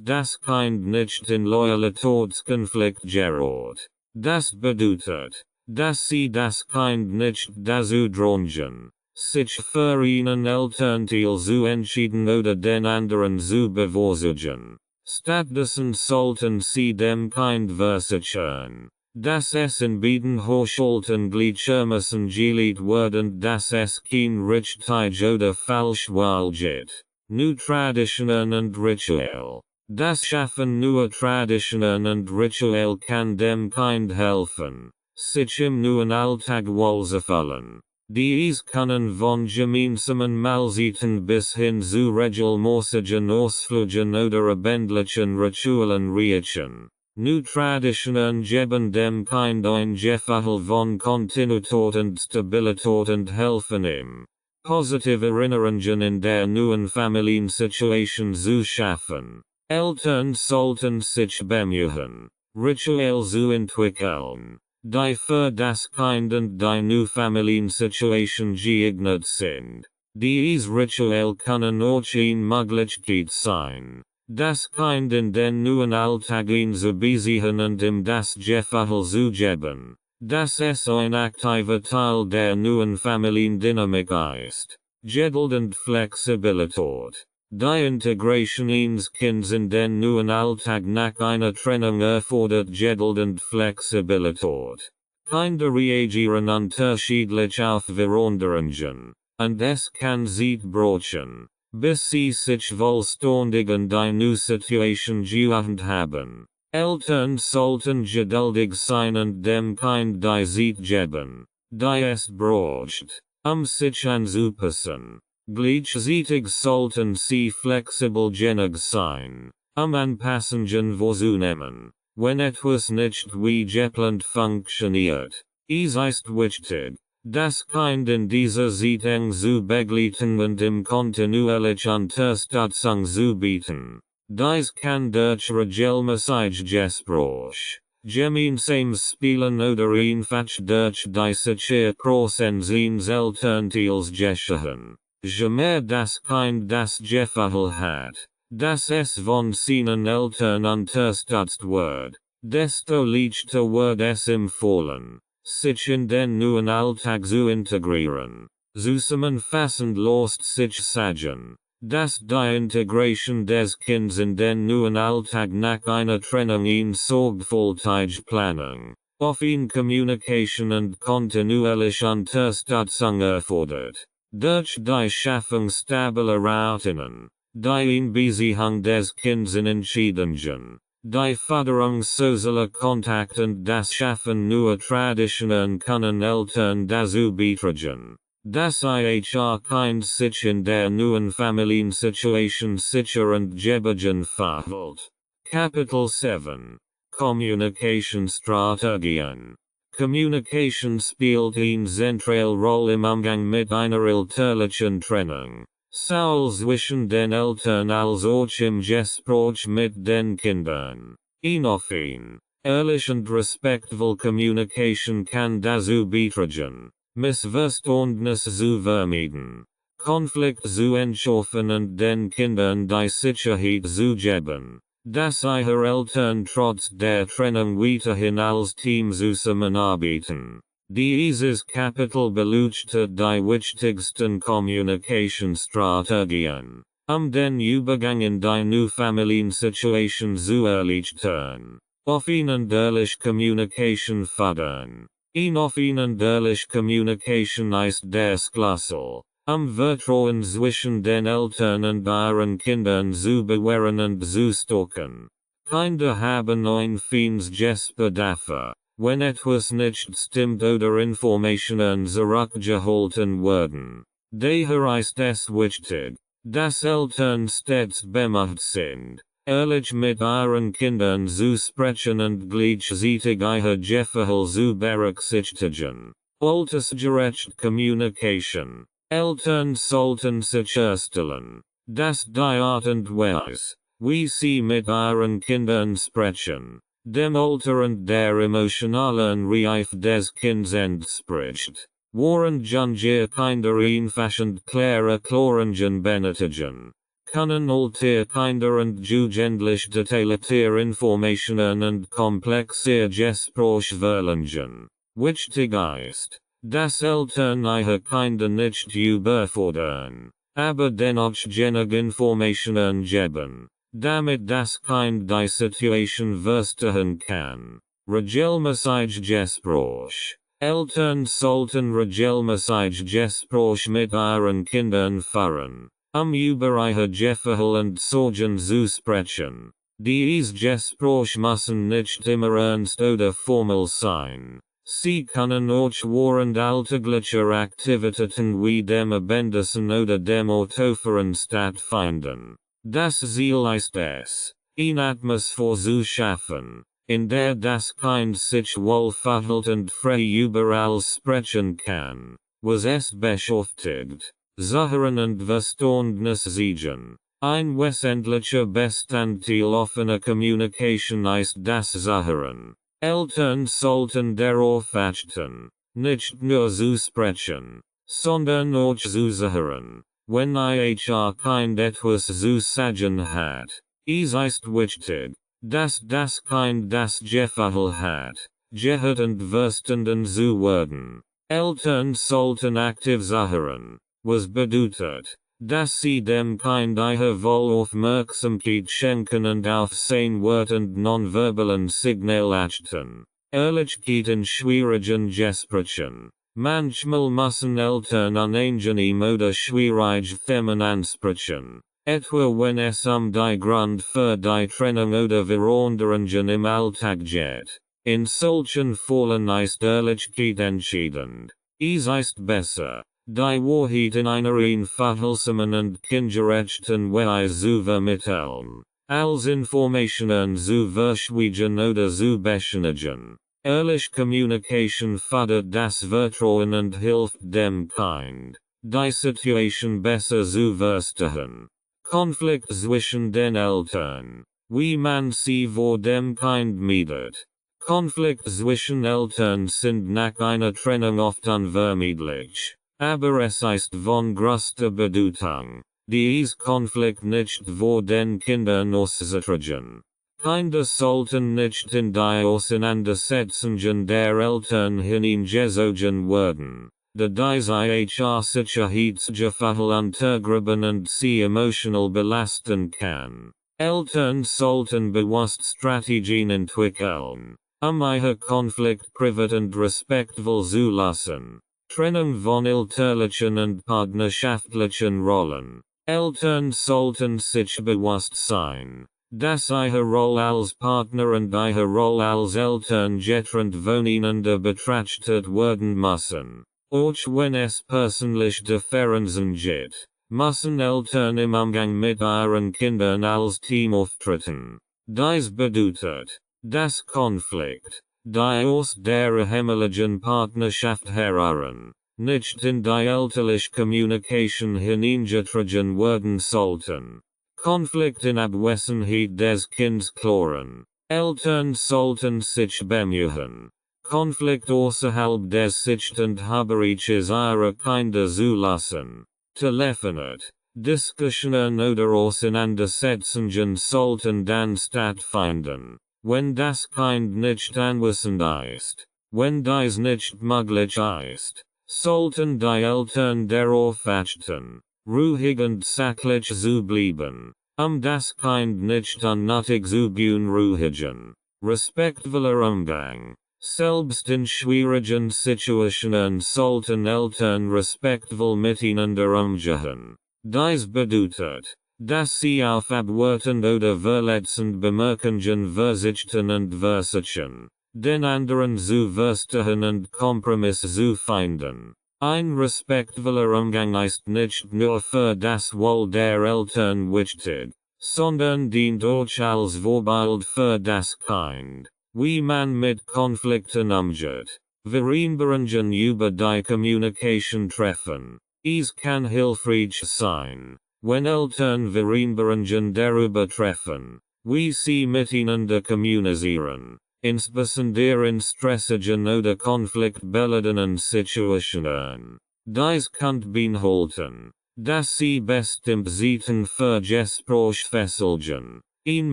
das Kind nicht in Loyalitätskonflikt gerät. Das bedeutet, dass sie das Kind nicht dazu drängen, sich für einen Elternteil zu entscheiden oder den anderen zu bevorzugen. Stattdessen sollten sie dem Kind versichern, Das Essen bieten Hochschulten Gliedschirmessen Gelied werden das es kein richtig oder falsch Wahlgit. Nu Traditionen und Ritual. Das Schaffen neuer Traditionen und Ritual kann dem Kind helfen, sich im neuen Alltag wohlzufühlen. Dies können von gemeinsamen Mahlzeiten bis hin zu regelmäßigen Ausflügen oder abendlichen Ritualen reichen. Nu Traditionen geben dem Kind ein Gefühl von Kontinuität und Stabilität und helfen ihm, positive Erinnerungen in der neuen Familiensituation zu schaffen. Eltern sollten sich bemühen, Ritual zu entwickeln, die für das Kind und die neue Familiensituation geeignet sind. Dies Ritual können auch eine Möglichkeit sein, das Kind in den neuen Alltag einzubeziehen und ihm das Gefühl zu geben, dass es ein aktiver Teil der neuen Familiendynamik ist. Geduld und Flexibilität. Die Integration eines Kindes in den neuen Alltag nach einer Trennung erfordert Geduld und Flexibilität. Kinder reagieren unterschiedlich auf Veränderungen, und es kann Zeit brauchen, bis sie sich vollständig in die neue Situation gewöhnt haben. Eltern sollten geduldig sein und dem Kind die Zeit geben, die es braucht, sich anzupassen. Gleichzeitig sollten sie flexibel genug sein, Anpassungen vorzunehmen, wenn etwas nicht wie geplant funktioniert. Es ist wichtig, das Kind in dieser Zeit eng zu begleiten und ihm kontinuierlich Unterstützung zu bieten. Dies kann durch regelmäßig Gespräch, gemeinsames Spielen oder einfach durch die Sicherheitsprozesse eines Elternteils geschehen. Je mehr das Kind das Gefühl hat, dass es von seinen Eltern unterstützt wird, desto leichter wird es empfohlen, sich in den neuen Alltag zu integrieren. Zusammenfassend lässt sich sagen, dass die Integration des Kindes in den neuen Alltag nach einer Trennung in sorgfältige Planung, offene Kommunikation und kontinuierliche Unterstützung erfordert. Durch die Schaffung stabiler Routinen, die Einbeziehung des Kindes in Entscheidungen, die Förderung sozialer Kontakt und das Schaffen neuer Traditionen können Eltern dazu beitragen, dass ihr Kind sich in der neuen Familiensituation sicher und geborgen fühlt. Kapitel 7 Communication Strategien. Communication spielt eine zentrale Rolle im Umgang mit einer elterlichen Trennung, sowohl zwischen den Eltern als auch im Gespräch mit den Kindern. Eine offene, ehrlich und respektvolle Communication kann dazu beitragen, Missverständnisse zu vermeiden, Konflikte zu entschärfen und den Kindern die Sicherheit zu geben, dass ihre Eltern trotz der Trennung weiterhin als Team zusammenarbeiten. Dieses Kapitel beleuchtet die wichtigsten Kommunikationsstrategien, den Übergang in die neue Familiensituation zu erleichtern. Offene und ehrliche Communication fördern. Eine offene und ehrliche Communication ist der Schlüssel, Vertrauen zwischen den Eltern und ihren Kindern zu bewahren und zu stärken. Kinder haben ein feines Gespür dafür, wenn etwas nicht stimmt oder Informationen zurückgehalten werden. Daher ist es wichtig, dass Eltern stets bemüht sind, ehrlich mit ihren Kindern zu sprechen und gleichzeitig ihr Gefühl zu berücksichtigen. Altersgerechte Communication. Eltern sollten sicherstellen, dass die Art und Weise, wie sie mit ihren Kindern sprechen, dem Alter und der emotionalen Reife des Kindes entspricht. Während ihr Kinder einfach und klare Erklärungen benötigen, können alte Kinder und jugendlich detaillierte Informationen und komplexe Gespräche verlangen. Wichtig ist, dass Eltern ihre Kinder nicht überfordern, aber dennoch genug Informationen geben, damit das Kind die Situation verstehen kann. regelmäßig Gespräch. Eltern sollten regelmäßig Gespräch mit ihren Kindern führen, über ihre Gefühle und Sorgen zu sprechen. Diese Gespräche müssen nicht immer ernst oder formal sein. Sie können auch während alltäglicher Aktivitäten wie dem Abendessen oder dem Autofahren stattfinden. Das Ziel ist es, eine Atmosphäre zu schaffen, in der das Kind sich wohlfühlt und frei über alles sprechen kann, was es beschäftigt. Zuhören und Verständnis zeigen. Ein wesentlicher Bestandteil offener Kommunikation ist das Zuhören. Eltern sollten darauf achten, nicht nur zu sprechen, sondern auch zu zuhören, wenn ihr Kind etwas zu sagen hat. Es ist wichtig, dass das Kind das Gefühl hat, gehört und verstanden zu werden. Eltern sollten aktiv zuhören, was bedeutet, dass sie dem Kind ihre Vollaufmerksamkeit schenken und auf sein Wort und nonverbalen Signal achten. Ehrlichkeit in schwierigen Gesprächen. Manchmal müssen Eltern unangenehm oder schwierige Themen ansprechen, etwa wenn es die Grund für die Trennung oder Veränderungen im Alltag geht. In solchen Fällen ist Ehrlichkeit entscheidend. Es ist besser, die Wahrheit in einer einfühlsamen und kindgerechten Weise zu vermitteln, als Informationen zu verschweigen oder zu beschönigen. Ehrliche Communication fördert das Vertrauen und hilft dem Kind, die Situation besser zu verstehen. Konflikt zwischen den Eltern. Wie man sie vor dem Kind meidet. Konflikt zwischen Eltern sind nach einer Trennung oft unvermeidlich. Aber es ist von größter Bedeutung, dies Konflikt nicht vor den Kindern auszutragen. Kinder sollten nicht in die Auseinandersetzungen der Eltern hineingezogen werden, da diese Sicherheitsgefühl untergraben und sie emotional belasten kann. Eltern sollten bewusst Strategien entwickeln, ihre Konflikt privat und respektvoll zu lassen. Trennung von elterlichen und partnerschaftlichen Rollen. Eltern sollten sich bewusst sein, dass ihre Rolle als Partner und ihre Rolle als Eltern getrennt voneinander betrachtet werden müssen. Auch wenn es persönliche Differenzen gibt, müssen Eltern im Umgang mit ihren Kindern als Team auftreten. Dies bedeutet, dass Konflikt, die aus der ehemaligen Partnerschaft herrühren, nicht in die elterliche Kommunikation hineingetragen werden sollten. Konflikt in Abwesenheit des Kindes klären. Eltern sollten sich bemühen, Konflikt außerhalb des Sicht- und Haberreiches ihrer Kinder zu lassen. Telefonat, Diskussionen oder Auseinandersetzungen sollten dann stattfinden, wenn das Kind nicht anwesend ist. Wenn dies nicht möglich ist, sollten die Eltern darauf achten, ruhig und sachlich zu bleiben, das Kind nicht unnötig zu beunruhigen. Respektvoller Umgang. Selbst in schwierigen Situationen sollten Eltern respektvoll miteinander umgehen. Dies bedeutet, dass sie auf abwertend oder verletzend Bemerkungen verzichten und versuchen, den anderen zu verstehen und Kompromisse zu finden. Ein respektvoller Umgang ist nicht nur für das Wohl der Eltern wichtig, sondern dient auch als Vorbild für das Kind. Wie man mit Konflikten umgeht. Vereinbarungen über die Kommunikation treffen. Es kann hilfreich sein, wenn Eltern Vereinbarungen darüber treffen, wie sie miteinander kommunizieren, insbesondere in stressigen oder konfliktbeladenen Situationen. Dies kann beinhalten, dass sie bestimmt Zeiten für Gespräch festlegen. In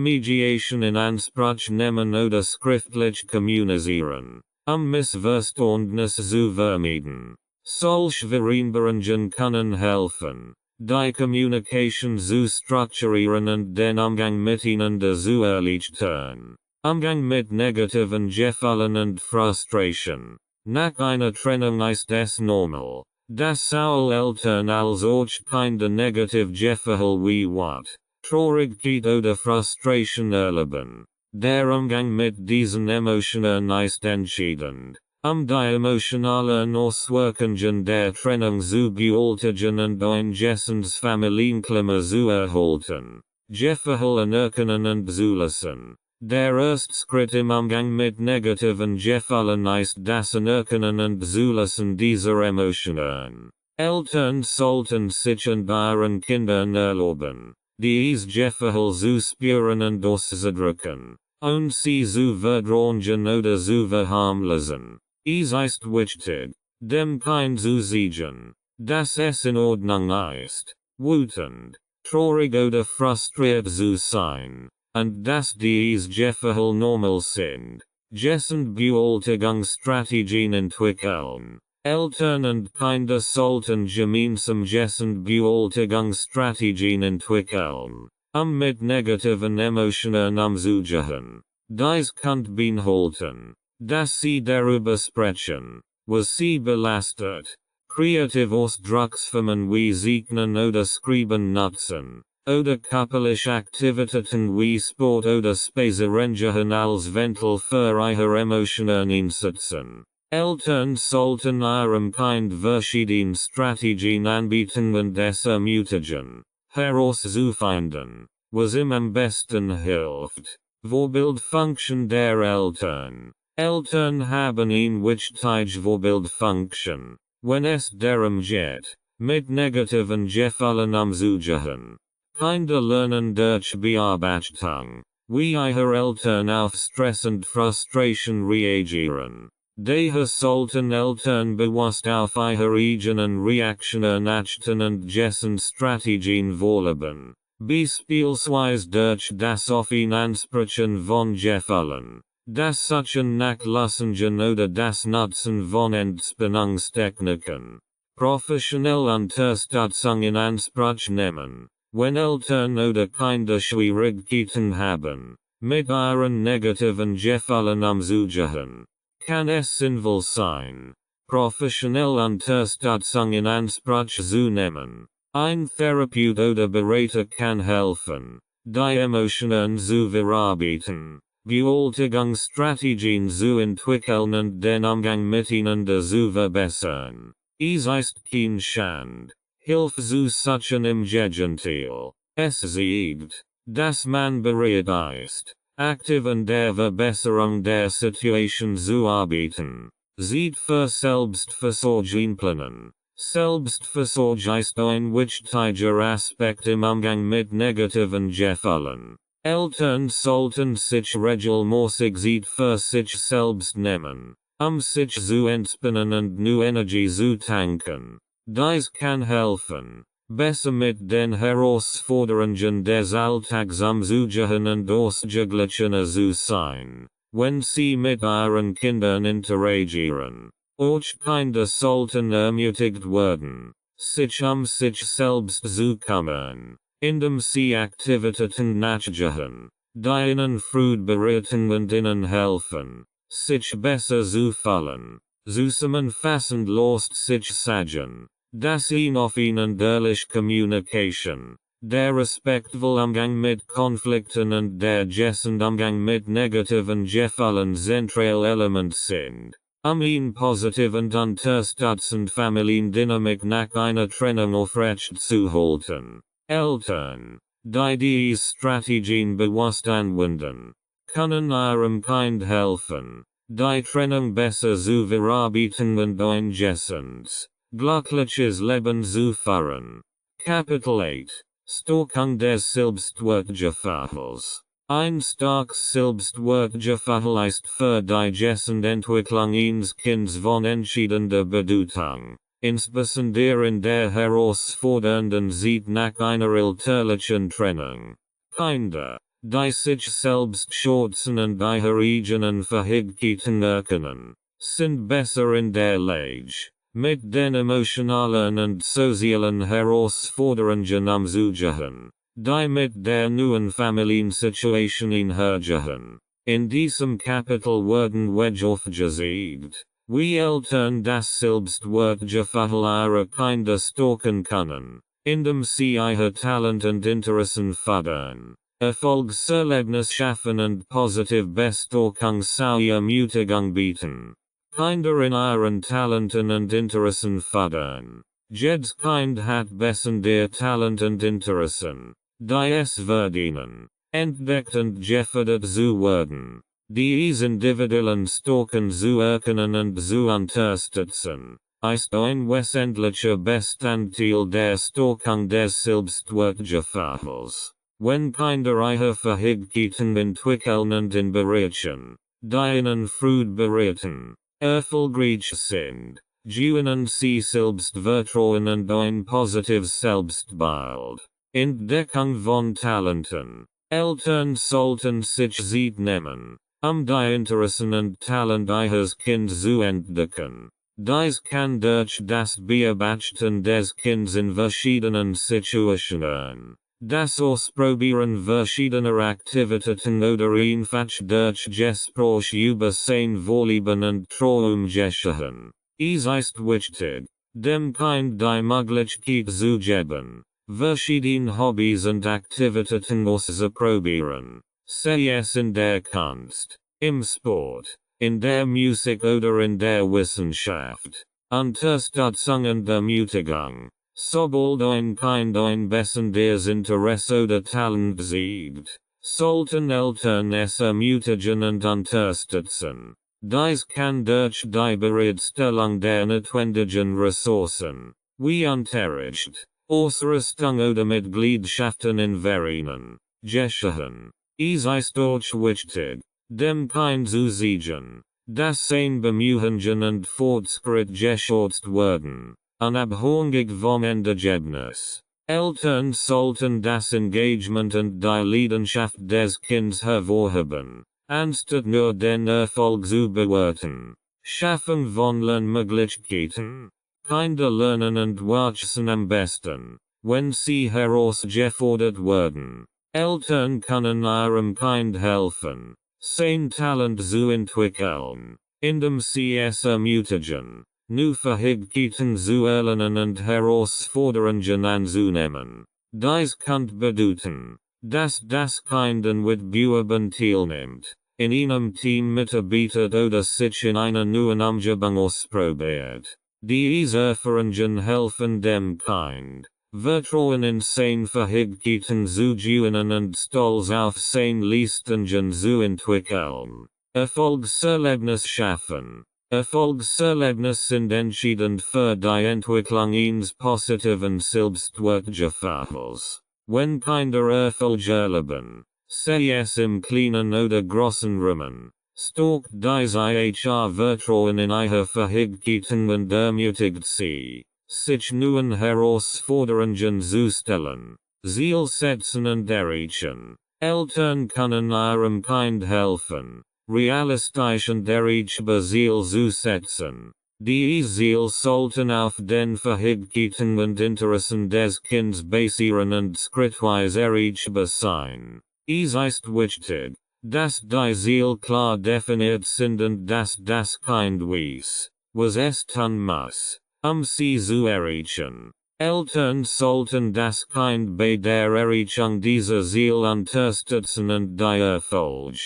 Mediation in Anspruch nehmen oder schriftlich kommunizieren, Missverständnisse zu vermeiden. Solche Vereinbarungen können helfen, die Kommunikation zu strukturieren und den Umgang miteinander zu erleichtern. Umgang mit negativen Gefühlen und Frustration. Nach einer Trennung ist es normal, dass auch Eltern als solch keine Negativgefühle wie Wut, Traurigkeit oder Frustration erleben. Der Umgang mit diesen Emotionen ist entscheidend, die emotionalen Auswirkungen der Trennung zu beurteilen und ein gessundes Familienklima zu erhalten. Gefühle erkennen und zulassen. Der erste Schritt im Umgang mit negativen Gefühlen ist das Anerkennen und Zulassen dieser Emotionen. Eltern sollten sich und ihren Kindern erlauben, diese Gefühle zu spüren und auszudrücken, ohne sie zu verdrängen oder zu verharmlosen. Es ist wichtig, dem Kind zu sagen, dass es in Ordnung ist, wütend, traurig oder frustriert zu sein. Und dass diese Gefühle normal sind. Gesund Bewältigungsstrategien entwickeln. Eltern und Kinder sollten gemeinsam gesund Bewältigungsstrategien entwickeln, mit negativen Emotionen umzugehen. Dies kann beinhalten, dass sie darüber sprechen, was sie belastet, kreativ Ausdrucksformen wie Zeichnen oder Schreiben nutzen. Oder körperliche Aktivitäten wie Sport oder Spazierengehen als Ventil für ihre Emotionen einsetzen. Eltern sollten ihrem Kind verschiedene Strategien anbieten und es ermutigen, herauszufinden, was ihm am besten hilft. Vorbildfunktion der Eltern. Eltern haben eine wichtige Vorbildfunktion, wenn es darum geht, mit negativen Gefühlen umzugehen. Kinder lernen durch Beobachtung, wie ihre Eltern auf Stress und Frustration reagieren. Daher sollten Eltern bewusst auf ihre eigenen Reaktionen achten und gesund Strategien vorleben. Beispielsweise durch das auf ihn Ansprechen von Gefühlen, das Suchen nach Lösungen oder das Nutzen von Entspannungstechniken. Professionelle Unterstützung in Anspruch nehmen. Wenn Eltern oder Kinder Schwierigkeiten haben, mit ihren negativen Gefühlen umzugehen, kann es sinnvoll sein, professionelle Unterstützung in Anspruch zu nehmen. Ein Therapeut oder Berater kann helfen, die Emotionen zu verarbeiten, Bewältigungsstrategien zu entwickeln und den Umgang miteinander zu verbessern. Es ist kein Schande, Hilfe zu suchen im Gegenteil. Es zeigt, dass man bereit ist, aktiv an der Verbesserung der Situation zu arbeiten. Sieht für Selbstversorgung planen. Selbstversorgung ist ein wichtiger Aspekt im Umgang mit negativen Gefühlen. Eltern sollten sich regelmäßig Zeit für sich selbst nehmen, sich zu entspannen und neue Energie zu tanken. Dies kann helfen, besser mit den Herausforderungen des Alltags umzugehen und ausgeglichener zu sein, wenn sie mit ihren Kindern interagieren. Auch Kinder sollten ermutigt werden, sich sich selbst zu kümmern, indem sie Aktivitäten nachgehen, die ihnen Freude bereiten und ihnen helfen, sich besser zu fühlen. Zusammenfassend lässt sich sagen, dass offen und ehrliche Kommunikation, der respektvolle Umgang mit Konflikten und der gesunde Umgang mit negativen Gefühlen zentrale Elemente sind, eine positive und unterstützende Familiendynamik nach einer Trennung aufrecht zu halten. Eltern, die diese Strategien bewusst anwenden, können ihrem Kind helfen, die Trennung besser zu verarbeiten und ein gesundes, glückliches Leben zu führen. Kapitel 8. Stärkung des Selbstwertgefühls. Ein starkes Selbstwertgefühl ist für die gesunde Entwicklung eines Kindes von entscheidender Bedeutung, insbesondere in der herausfordernden Zeit nach einer elterlichen Trennung. Kinder, die sich selbst schätzen und ihre eigenen Fähigkeiten erkennen, sind besser in der Lage, mit den emotionalen und sozialen Herausforderungen umzugehen, die mit der neuen Familiensituation einhergehen. in diesem Kapitel werden Wedge aufgezeigt, wie Eltern das Selbstwörtliche ihrer Kinder stärken können, indem sie ihre Talent und Interessen fördern, Erfolgserlebnis schaffen und positive Bestärkung zur Ermutigung bieten. Kinder in ihren Talenten und Interessen fördern. Jedes Kind hat bessen der Talent und Interessen, die es verdienen, entdeckt und gefördert zu werden. Dies individuellen Stärken zu erkennen und zu unterstützen, ist ein wesentlicher Bestandteil der Stärkung des Selbstwertgefühls. Wenn Kinder ihre Fähigkeiten entwickeln und in Bereichen, die ihnen Freude bereiten, erfolgreich sind, gewinnen sie Selbstvertrauen und ein positives Selbstbild. Entdeckung von Talenten. Eltern sollten sich Zeit nehmen, die Interessen und Talent ihres Kindes zu entdecken. Dies kann durch das Beobachten des Kindes in verschiedenen Situationen, das Ausprobieren verschiedener Aktivitäten oder einfach durch Gespräch über sein Wohlleben und Traum geschehen. Es ist wichtig, dem Kind die Möglichkeit zu geben, verschiedene Hobbys und Aktivitäten auszuprobieren, sei es in der Kunst, im Sport, in der Musik oder in der Wissenschaft. Unterstützung und Ermutigung. Sobald ein Kind ein besonderes Interesse oder Talent zeigt, sollten Eltern es ermutigen und unterstützen. Dies kann durch die Bereitstellung der notwendigen Ressourcen, wie Unterricht, Ausrüstung oder Mitgliedschaften in Vereinen, geschehen. Es ist auch wichtig, dem Kind zu sagen, dass sein Bemühungen und Fortschritt geschätzt werden, unabhängig vom Endergebnis. Eltern sollten das Engagement und die Leidenschaft des Kindes hervorheben, anstatt nur den Erfolg zu bewerten. Schaffung von Lernmöglichkeiten. Kinder lernen und wachsen am besten, wenn sie herausgefordert werden. Eltern können ihrem Kind helfen, sein Talent zu entwickeln, indem sie es ermutigen, neue Fähigkeiten zu erlernen und Herausforderungen anzunehmen. Dies kann bedeuten, dass das Kind an Wettbewerben teilnimmt, in einem Team mitarbeitet oder sich in einer neuen Umgebung ausprobiert. Diese Erfahrungen helfen dem Kind, Vertrauen in sein Fähigkeiten zu gewinnen und Stolz auf sein Leistungen zu entwickeln. Erfolgserlebnis schaffen. Erfolgserlebnis sind entscheidend für die Entwicklung eines positiven Selbstwertgefühls. Wenn Kinder Erfolg erleben, sei es im kleinen oder großen Rahmen, stärkt dies ihr Vertrauen in ihre Fähigkeiten und ermutigt sie, sich neuen Herausforderungen zu stellen. Ziel setzen und erreichen. Eltern können ihrem Kind helfen, realistisch und erreichbare Ziele zu setzen. Die Ziele sollten auf den Fähigkeiten und Interessen des Kindes basieren und schrittweise erreichbar sein. Es ist wichtig, dass die Ziele klar definiert sind und dass das Kind weiß, was es tun muss, sie zu erreichen. Eltern sollten das Kind bei der Erreichung dieser Ziele unterstützen und die Erfolg,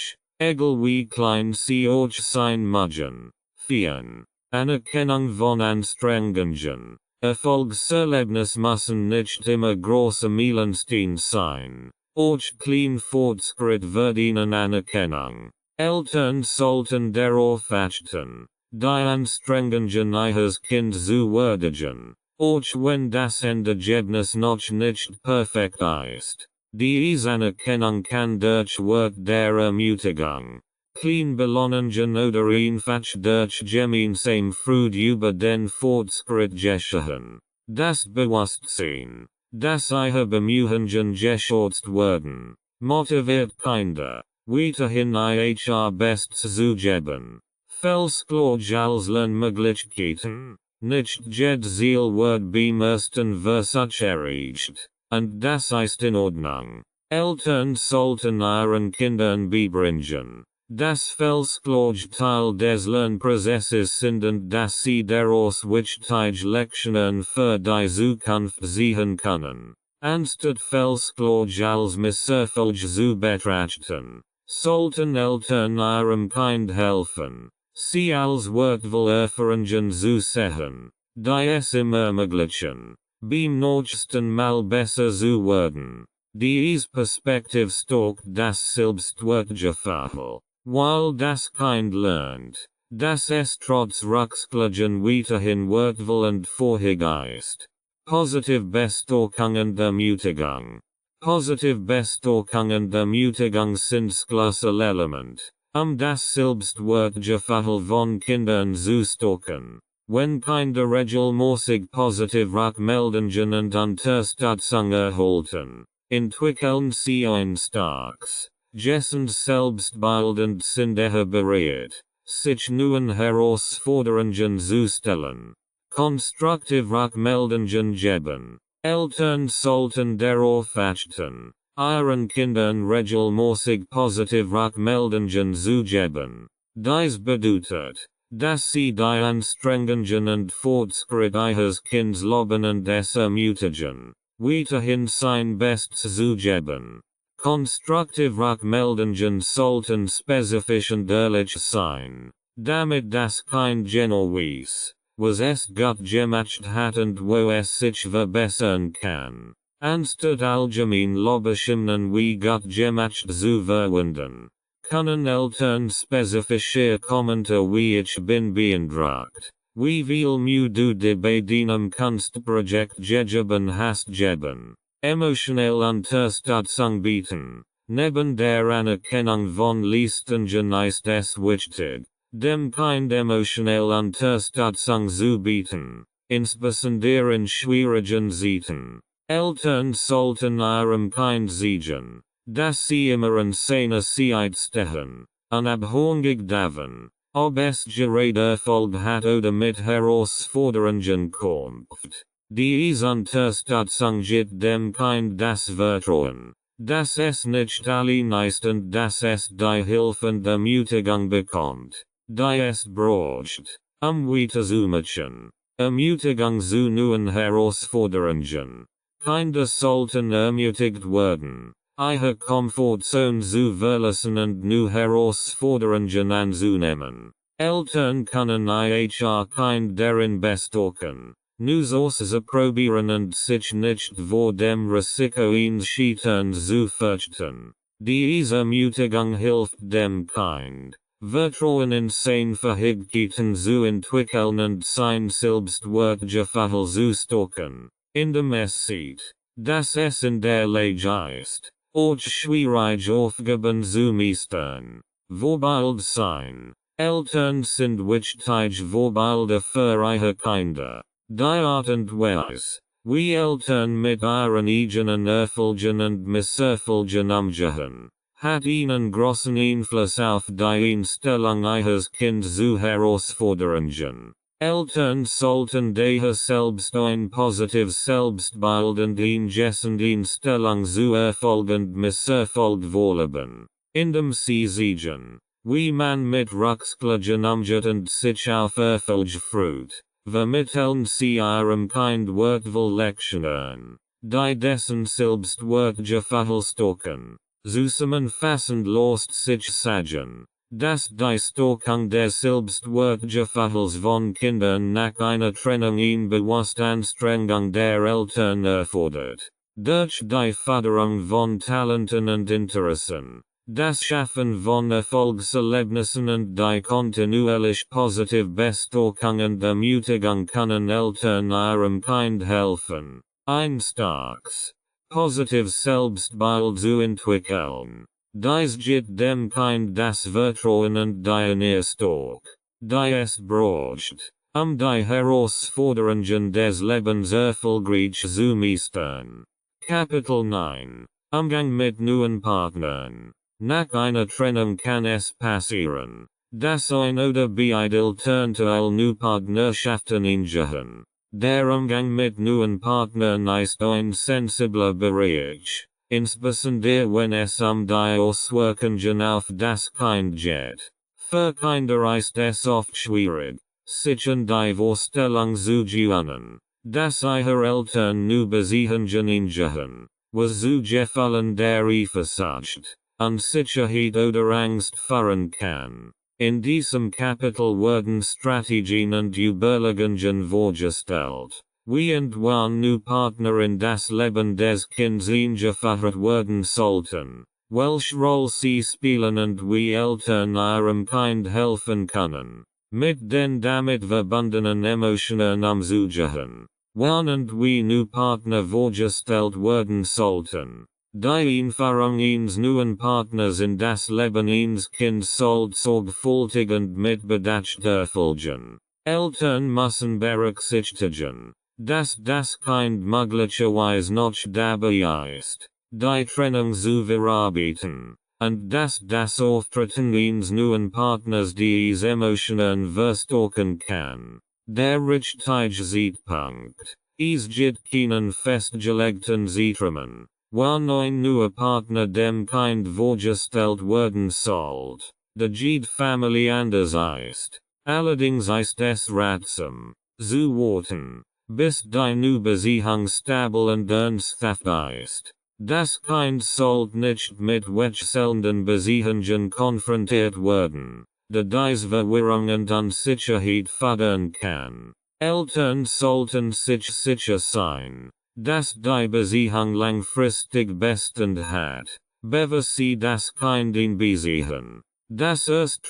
egal wie klein sie auch sein mögen, feiern. Anerkennung von Anstrengungen. Erfolgserlebnis müssen nicht immer große Meilensteine sein. Auch klein Fortschritt verdienen Anerkennung. Eltern sollten darauf achten, die Anstrengungen ihres Kindes zu würdigen, auch wenn das Endergebnis noch nicht perfekt ist. Diese Anerkennung kann durch Wort der Ermutigung, kleine Belohnungen oder einfach durch gemeinsame Freude über den Fortschritt geschehen. Das Bewusstsein, dass ihre Bemühungen geschätzt werden, motiviert Kinder, weiterhin ihr Bestes zu geben. Felsklorg als Lernmöglichkeiten, nicht jedes Ziel wird beim ersten Versuch erreicht, und das ist in Ordnung. Eltern sollten ihren Kindern beibringen, Das Felsklorge Teil des Lernprozesses sind und das sie daraus wichtige Lektionen für die Zukunft sehen können. Anstatt Felsklorge als Misserfolg zu betrachten, sollten Eltern ihrem Kind helfen, sie als wertvolle Erfahrungen zu sehen, die es im ermöglichen, beim nächsten Mal besser zu werden. Diese Perspektive stärkt das Selbstwertgefühl, weil das Kind lernt, dass es trotz Rückschlägen weiterhin wertvoll und fähig ist. Positive Bestärkung und Ermutigung. Positive Bestärkung und Ermutigung sind Schlüsselelement, das Selbstwertgefühl von Kindern zu stärken. Wenn Kinder regelmäßig positive Rückmeldungen und Unterstützung erhalten, entwickeln sie ein starkes, gesundes Selbstbild und sind eher bereit, sich neuen Herausforderungen zu stellen. Konstruktive Rückmeldungen geben. Eltern sollten darauf achten, ihren Kindern regelmäßig positive Rückmeldungen zu geben. Dies bedeutet, dass sie die Anstrengungen und Fortschritt ihres Kindes loben und es ermutigen, weiterhin sein Bestes zu geben. Konstruktive Rückmeldungen sollten spezifisch und ehrlich sein, damit das Kind genau weiß, was es gut gemacht hat und wo es sich verbessern kann, anstatt allgemein Lobeshymnen wie gut gemacht zu verwenden. Können Eltern spezifischer Kommentar wie ich bin beeindruckt, wie viel Mühe du dir bei deinem Kunstprojekt gegeben hast geben, emotional Unterstützung bieten, neben der Anerkennung von Leistungen ist es wichtig, dem Kind emotional Unterstützung zu bieten, insbesondere in schwierigen Zeiten. Eltern sollten ihrem Kind zeigen, dass sie immer in seiner Sicht stehen, unabhängig davon, ob es gerade Erfolg hat oder mit Herausforderungen kämpft. Diese Unterstützung gibt dem Kind das Vertrauen, dass es nicht allein ist und dass es die Hilfe und Ermutigung bekommt, die es braucht, weiterzumachen. Ermutigung zu neuen Herausforderungen. Kinder sollten ermutigt werden, ihre Komfortzone zu verlassen und neue Herausforderungen anzunehmen. Eltern können ihr Kind darin bestärken, neue auszuprobieren und sich nicht vor dem Risiko ins Scheitern zu fürchten. Diese Ermutigung hilft dem Kind, Vertrauen in seine Fähigkeiten zu entwickeln und sein Selbstwertgefühl zu stärken, indem es sieht, dass es in der Lage ist, schwierige Aufgaben zu meistern. Vorbild sein. Eltern sind wichtige Vorbilder für ihre Kinder. Die Art und Weise, wie Eltern mit ihren eigenen Erfolgen und Misserfolgen umgehen, hat einen großen Einfluss auf die Einstellung ihres Kindes zu Herausforderungen. Eltern sollten daher selbst ein positives Selbstbild und eine gesunde Einstellung zu Erfolg und Misserfolg vorleben, indem sie sehen, wie man mit Rückschlägen umgeht und sich auf Erfolg freut. Vermitteln sie ihrem Kind wertvolle Lektionen, die dessen Selbstwertgefühl stärken. Zusammenfassend lässt sich sagen, dass die Stärkung des Selbstwertgefühls von Kindern nach einer Trennung eine bewusste Anstrengung der Eltern erfordert. Durch die Förderung von Talenten und Interessen, das Schaffen von Erfolgserlebnissen und die kontinuierlich positive Bestärkung und Ermutigung können Eltern ihrem Kind helfen, ein starkes, positives Selbstbild zu entwickeln. Dies gibt dem Kind das Vertrauen und die innere Stärke, die es braucht, die Herausforderungen des Lebens erfolgreich zu meistern. Kapitel 9. Umgang mit neuen Partnern. Nach einer Trennung kann es passieren, dass ein oder beide Eltern neue Partnerschaften eingehen. Der Umgang mit neuen Partnern ist ein sensibler Bereich, insbesondere wenn es die Auswirkungen auf das Kind geht. Für Kinder ist es oft schwierig, sich in die Vorstellung zu gewöhnen, dass ihre Eltern nur Beziehungen eingehen, was zu Gefallen der Eifersucht, Unsicherheit oder Angst führen kann. In diesem Kapitel werden Strategien und Überlegungen vorgestellt, wie und wann nur Partner in das Leben des Kindes eingeführt werden sollten, welche Rolle sie spielen und wie Eltern ihrem Kind helfen können, mit den damit verbundenen Emotionen umzugehen. Wann und wie nur Partner vorgestellt werden sollten. Die Einführung eines neuen Partners in das Leben eines Kindes sollte sorgfältig und mit Bedacht erfolgen. Eltern müssen berücksichtigen, dass das Kind möglicherweise noch dabei ist, die Trennung zu verarbeiten, und dass das Auftreten eines neuen Partners diese Emotionen verstärken kann. Der richtige Zeitpunkt ist keinen festgelegten Zeitrahmen, wann ein neuer Partner dem Kind vorgestellt werden sollte, da jede Familie anders ist. Allerdings ist es ratsam, zu warten, bis die neue Beziehung stabil und ernsthaft ist. Das Kind sollte nicht mit wechselnden Beziehungen konfrontiert werden, da dies Verwirrung und Unsicherheit fördern kann. Eltern sollten sich sicher sein, dass die Beziehung langfristig Bestand hat, bevor sie das Kind einbeziehen. Das erste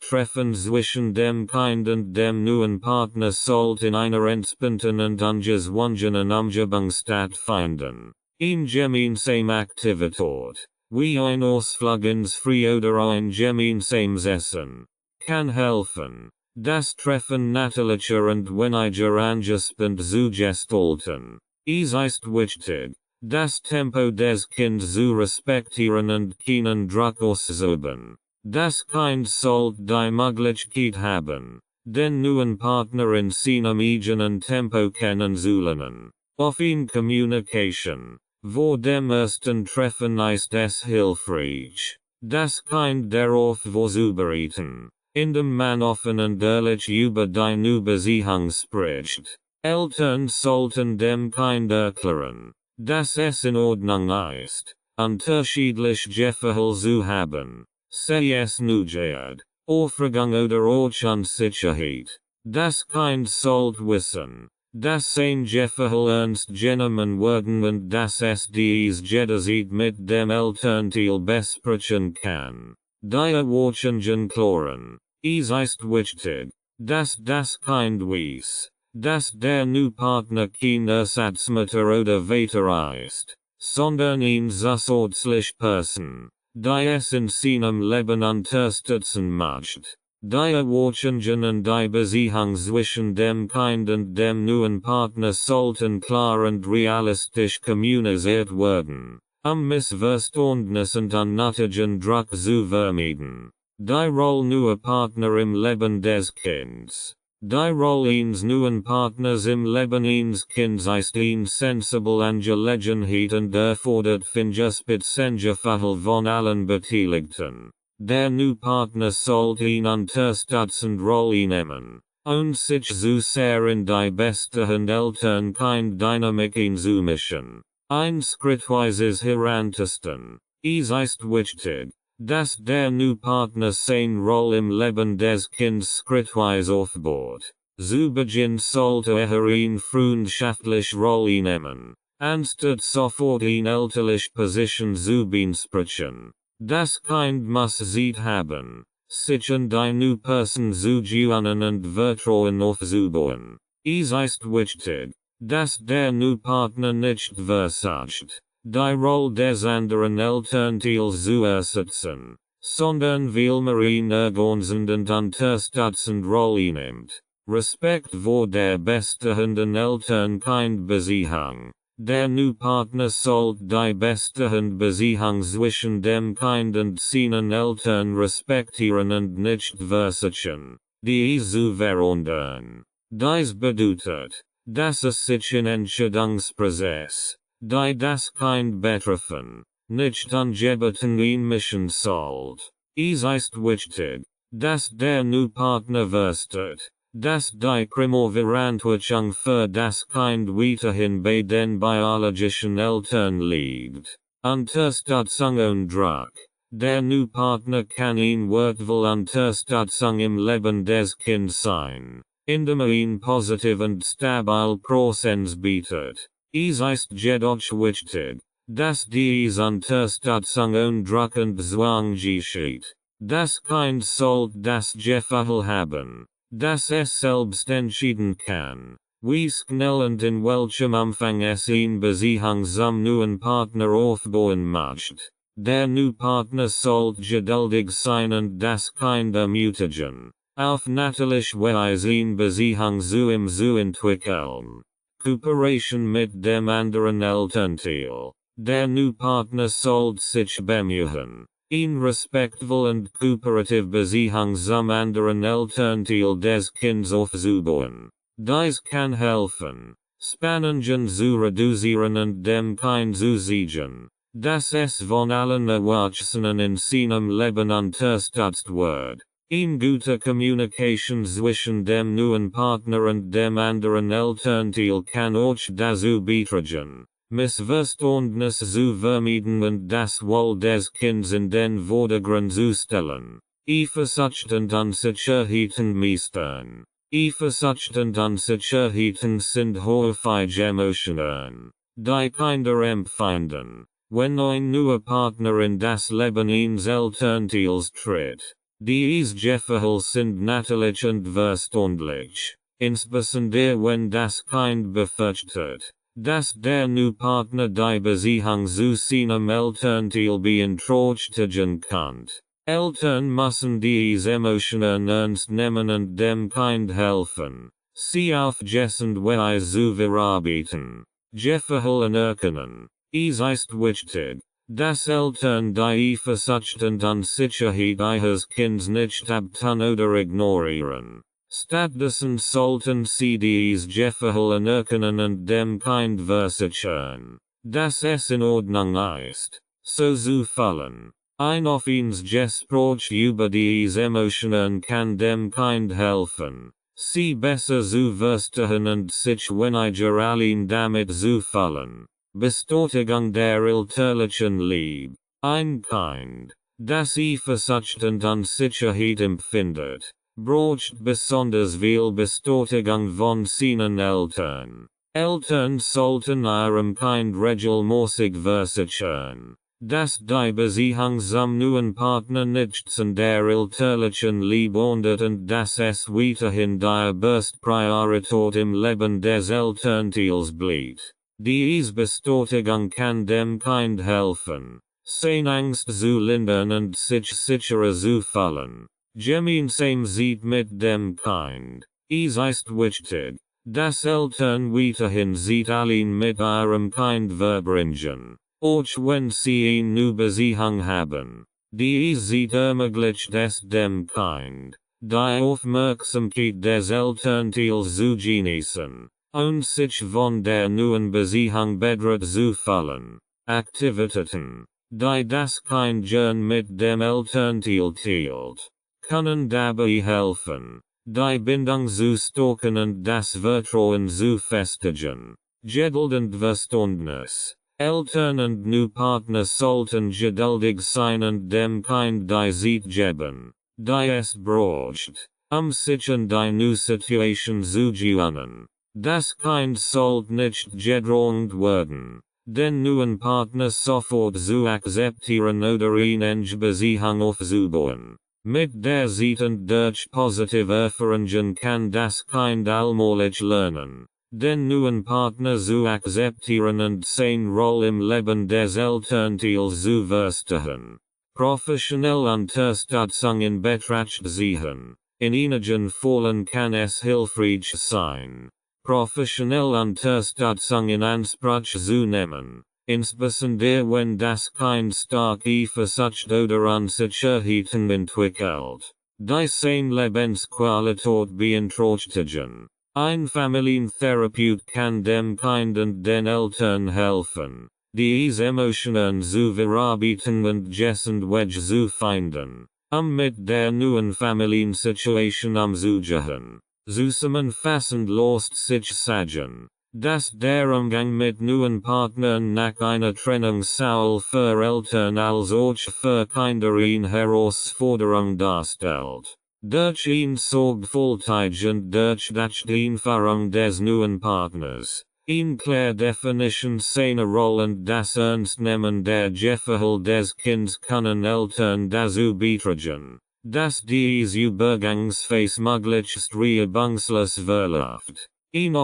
Treffen zwischen dem Kind und dem neuen Partner sollte in einer entspannten und ungezwungenen Umgebung stattfinden. Eine gemeinsame Aktivität, wie ein Ausflug ins Freie oder ein gemeinsames Essen, kann helfen, das Treffen natürlicher und weniger angespannt zu gestalten. Es ist wichtig, das Tempo des Kindes zu respektieren und keinen Druck auszuüben. Das Kind sollte die Möglichkeit haben, den neuen Partner in seinem eigenen Tempo kennenzulernen. Offene Kommunikation, vor dem ersten Treffen ist es hilfreich, das Kind darauf vorzubereiten, indem man offen und ehrlich über die neue Beziehung spricht. Eltern sollten dem Kind erklären, dass es in Ordnung ist, unterschiedliche Gefühle zu haben. Sei es Neugierde, Aufregung oder auch Unsicherheit. Das Kind sollte wissen, dass ein Gefühl ernst genommen werden und dass es dies jederzeit mit dem Elternteil besprechen kann. Die Erwartungen klären. Es ist wichtig, dass das Kind weiß, dass der neue Partner kein Ersatzmutter oder Vater ist, sondern ein zusätzliche Person, die es in seinem Leben unterstützen möchte. Die Erwartungen und die Beziehung zwischen dem Kind und dem neuen Partner sollten klar und realistisch kommuniziert werden, Missverständnisse und unnötigen Druck zu vermeiden. Die Rolle neuer Partner im Leben des Kindes. Die Rolle eines neuen Partners im Leben eines Kindes ist eine sensible Angelegenheit und erfordert Fingerspitzengefühl von allen Beteiligten. Der neue Partner sollte eine unterstützende Rolle nehmen, und sich zu sehr in die bestehende Eltern-Kind-Dynamik einzumischen. Ein schrittweises Herantasten. Es ist wichtig, dass der neue Partner seine Rolle im Leben des Kindes schrittweise aufbaut. Zu Beginn sollte eine freundschaftliche Rolle nehmen, anstatt sofort eine elterliche Position zu besprechen. Das Kind muss Zeit haben, sich in die neue Person zu gewöhnen und Vertrauen aufzubauen. Es ist wichtig, dass der neue Partner nicht versucht, die Rolle des anderen Elternteils zu ersetzen, sondern vielmehr eine ergänzende und unterstützende Rolle nimmt. Respekt vor der bestehenden Eltern-Kind-Beziehung. Der neue Partner sollte die bestehende Beziehung zwischen dem Kind und seinen Eltern respektieren und nicht versuchen, die zu verändern. Dies bedeutet, dass es sich im Entscheidungsprozess die das Kind betreffen, nicht angebeten ihn Mission sollt. Es ist wichtig, dass der new Partner verstet, dass die Primärverantwortung für das Kind weiterhin bei den biologischen Eltern liegt. Unterstützung und Druck. Der new Partner kann ihn wertvoll Unterstützung im Leben des Kindes sein, indem ihn positiv und stabil Präsenz bietet. Es ist jedoch wichtig, dass dies Unterstützung und Druck und Zwang geschieht. Das Kind sollte das Gefühl haben, dass es selbst entscheiden kann, wie schnell und in welchem Umfang es ihn Beziehung zum neuen Partner aufbauen möchte. Der new Partner sollte geduldig sein und das Kind ermutigen, auf natürliche Weise ihn Beziehung zu ihm zu entwickeln. Kooperation mit dem anderen Elternteil. Der new Partner sollte sich bemühen, ihn respektvoll und kooperativ Beziehung zum anderen Elternteil des Kindes aufzubauen. Dies kann helfen, Spannungen zu reduzieren und dem Kind zu zeigen, dass es von allen Erwachsenen in seinem Leben unterstützt wird. In guter Kommunikation zwischen dem neuen Partner und dem anderen Elternteil kann auch dazu beitragen, Missverständnisse zu vermeiden und das Wohl des Kindes in den Vordergrund zu stellen. Eifersucht und Unsicherheiten meistern. Eifersucht und Unsicherheiten sind häufig Emotionen, die Kinder empfinden, wenn ein neuer Partner in das Leben ihres Elternteils tritt. Diese Gefühle sind natürlich und verständlich, insbesondere wenn das Kind befürchtet, dass der neue Partner die Beziehung zu seinem Elternteil beeinträchtigen kann. Eltern müssen diese Emotionen ernst nehmen und dem Kind helfen, sie auf gesunde Weise zu verarbeiten. Gefühle anerkennen. Es ist wichtig, dass Eltern die Eifersucht und Unsicherheit ihres Kindes nicht abtun oder ignorieren. Stattdessen sollten sie diese Gefühle anerkennen und dem Kind versichern, dass es in Ordnung ist, so zu fühlen. Ein offenes Gespräch über diese Emotionen kann dem Kind helfen, sie besser zu verstehen und sich weniger allein damit zu fühlen. Bestätigung der elterlichen Liebe. Ein Kind, das Eifersucht und Unsicherheit empfindet, braucht besonders viel Bestätigung von seinen Eltern. Eltern sollten ihrem Kind regelmäßig versichern, dass die Beziehung zum neuen Partner nichts an der elterlichen Liebe ändert und dass es weiterhin die erste Priorität im Leben des Elternteils bleibt. Diese Bestätigung kann dem Kind helfen, seine Angst zu lindern und sich sicherer zu fühlen. Gemeinsam sieht mit dem Kind. Es ist wichtig, dass Eltern weiterhin Zeit allein mit ihrem Kind verbringen, auch wenn sie eine neue Beziehung haben. Diese Zeit ermöglicht es dem Kind, die Aufmerksamkeit des Elternteils zu genießen und sich von der neuen Beziehung bedroht zu fühlen. Aktivitäten, die das Kind gern mit dem Elternteil teilt, können dabei helfen, die Bindung zu stärken und das Vertrauen zu festigen. Geduld und Verständnis. Eltern und neue Partner sollten geduldig sein und dem Kind die Zeit geben, die es braucht, sich in die neue Situation zu gewöhnen. Das Kind sollte nicht gedrängt werden, den neuen Partner sofort zu akzeptieren oder eine Beziehung aufzubauen. Mit der Zeit und durch positive Erfahrungen kann das Kind allmählich lernen, den neuen Partner zu akzeptieren und seine Rolle im Leben des Elternteils zu verstehen. Professionelle Unterstützung in Betracht ziehen. In einigen Fällen kann es hilfreich sein, professionelle Unterstützung in Anspruch zu nehmen, insbesondere wenn das Kind stark Eifersucht oder Unsicherheiten entwickelt, die seine Lebensqualität beeinträchtigen. Ein Familientherapeut kann dem Kind und den Eltern helfen, diese Emotionen zu verarbeiten und gesunde Wege zu finden, mit der neuen Familiensituation umzugehen. Zusammenfassend lässt sich sagen, dass der Umgang mit neuen Partnern nach einer Trennung sowohl für Eltern als auch für Kinder eine Herausforderung darstellt. Durch ihn sorgfältig und durch die Einführung des neuen Partners, eine klare Definition seiner Rolle und das Ernstnehmen der Gefühle des Kindes können Eltern dazu beitragen, dass diese Übergangsphase möglichst reibungslos verläuft. In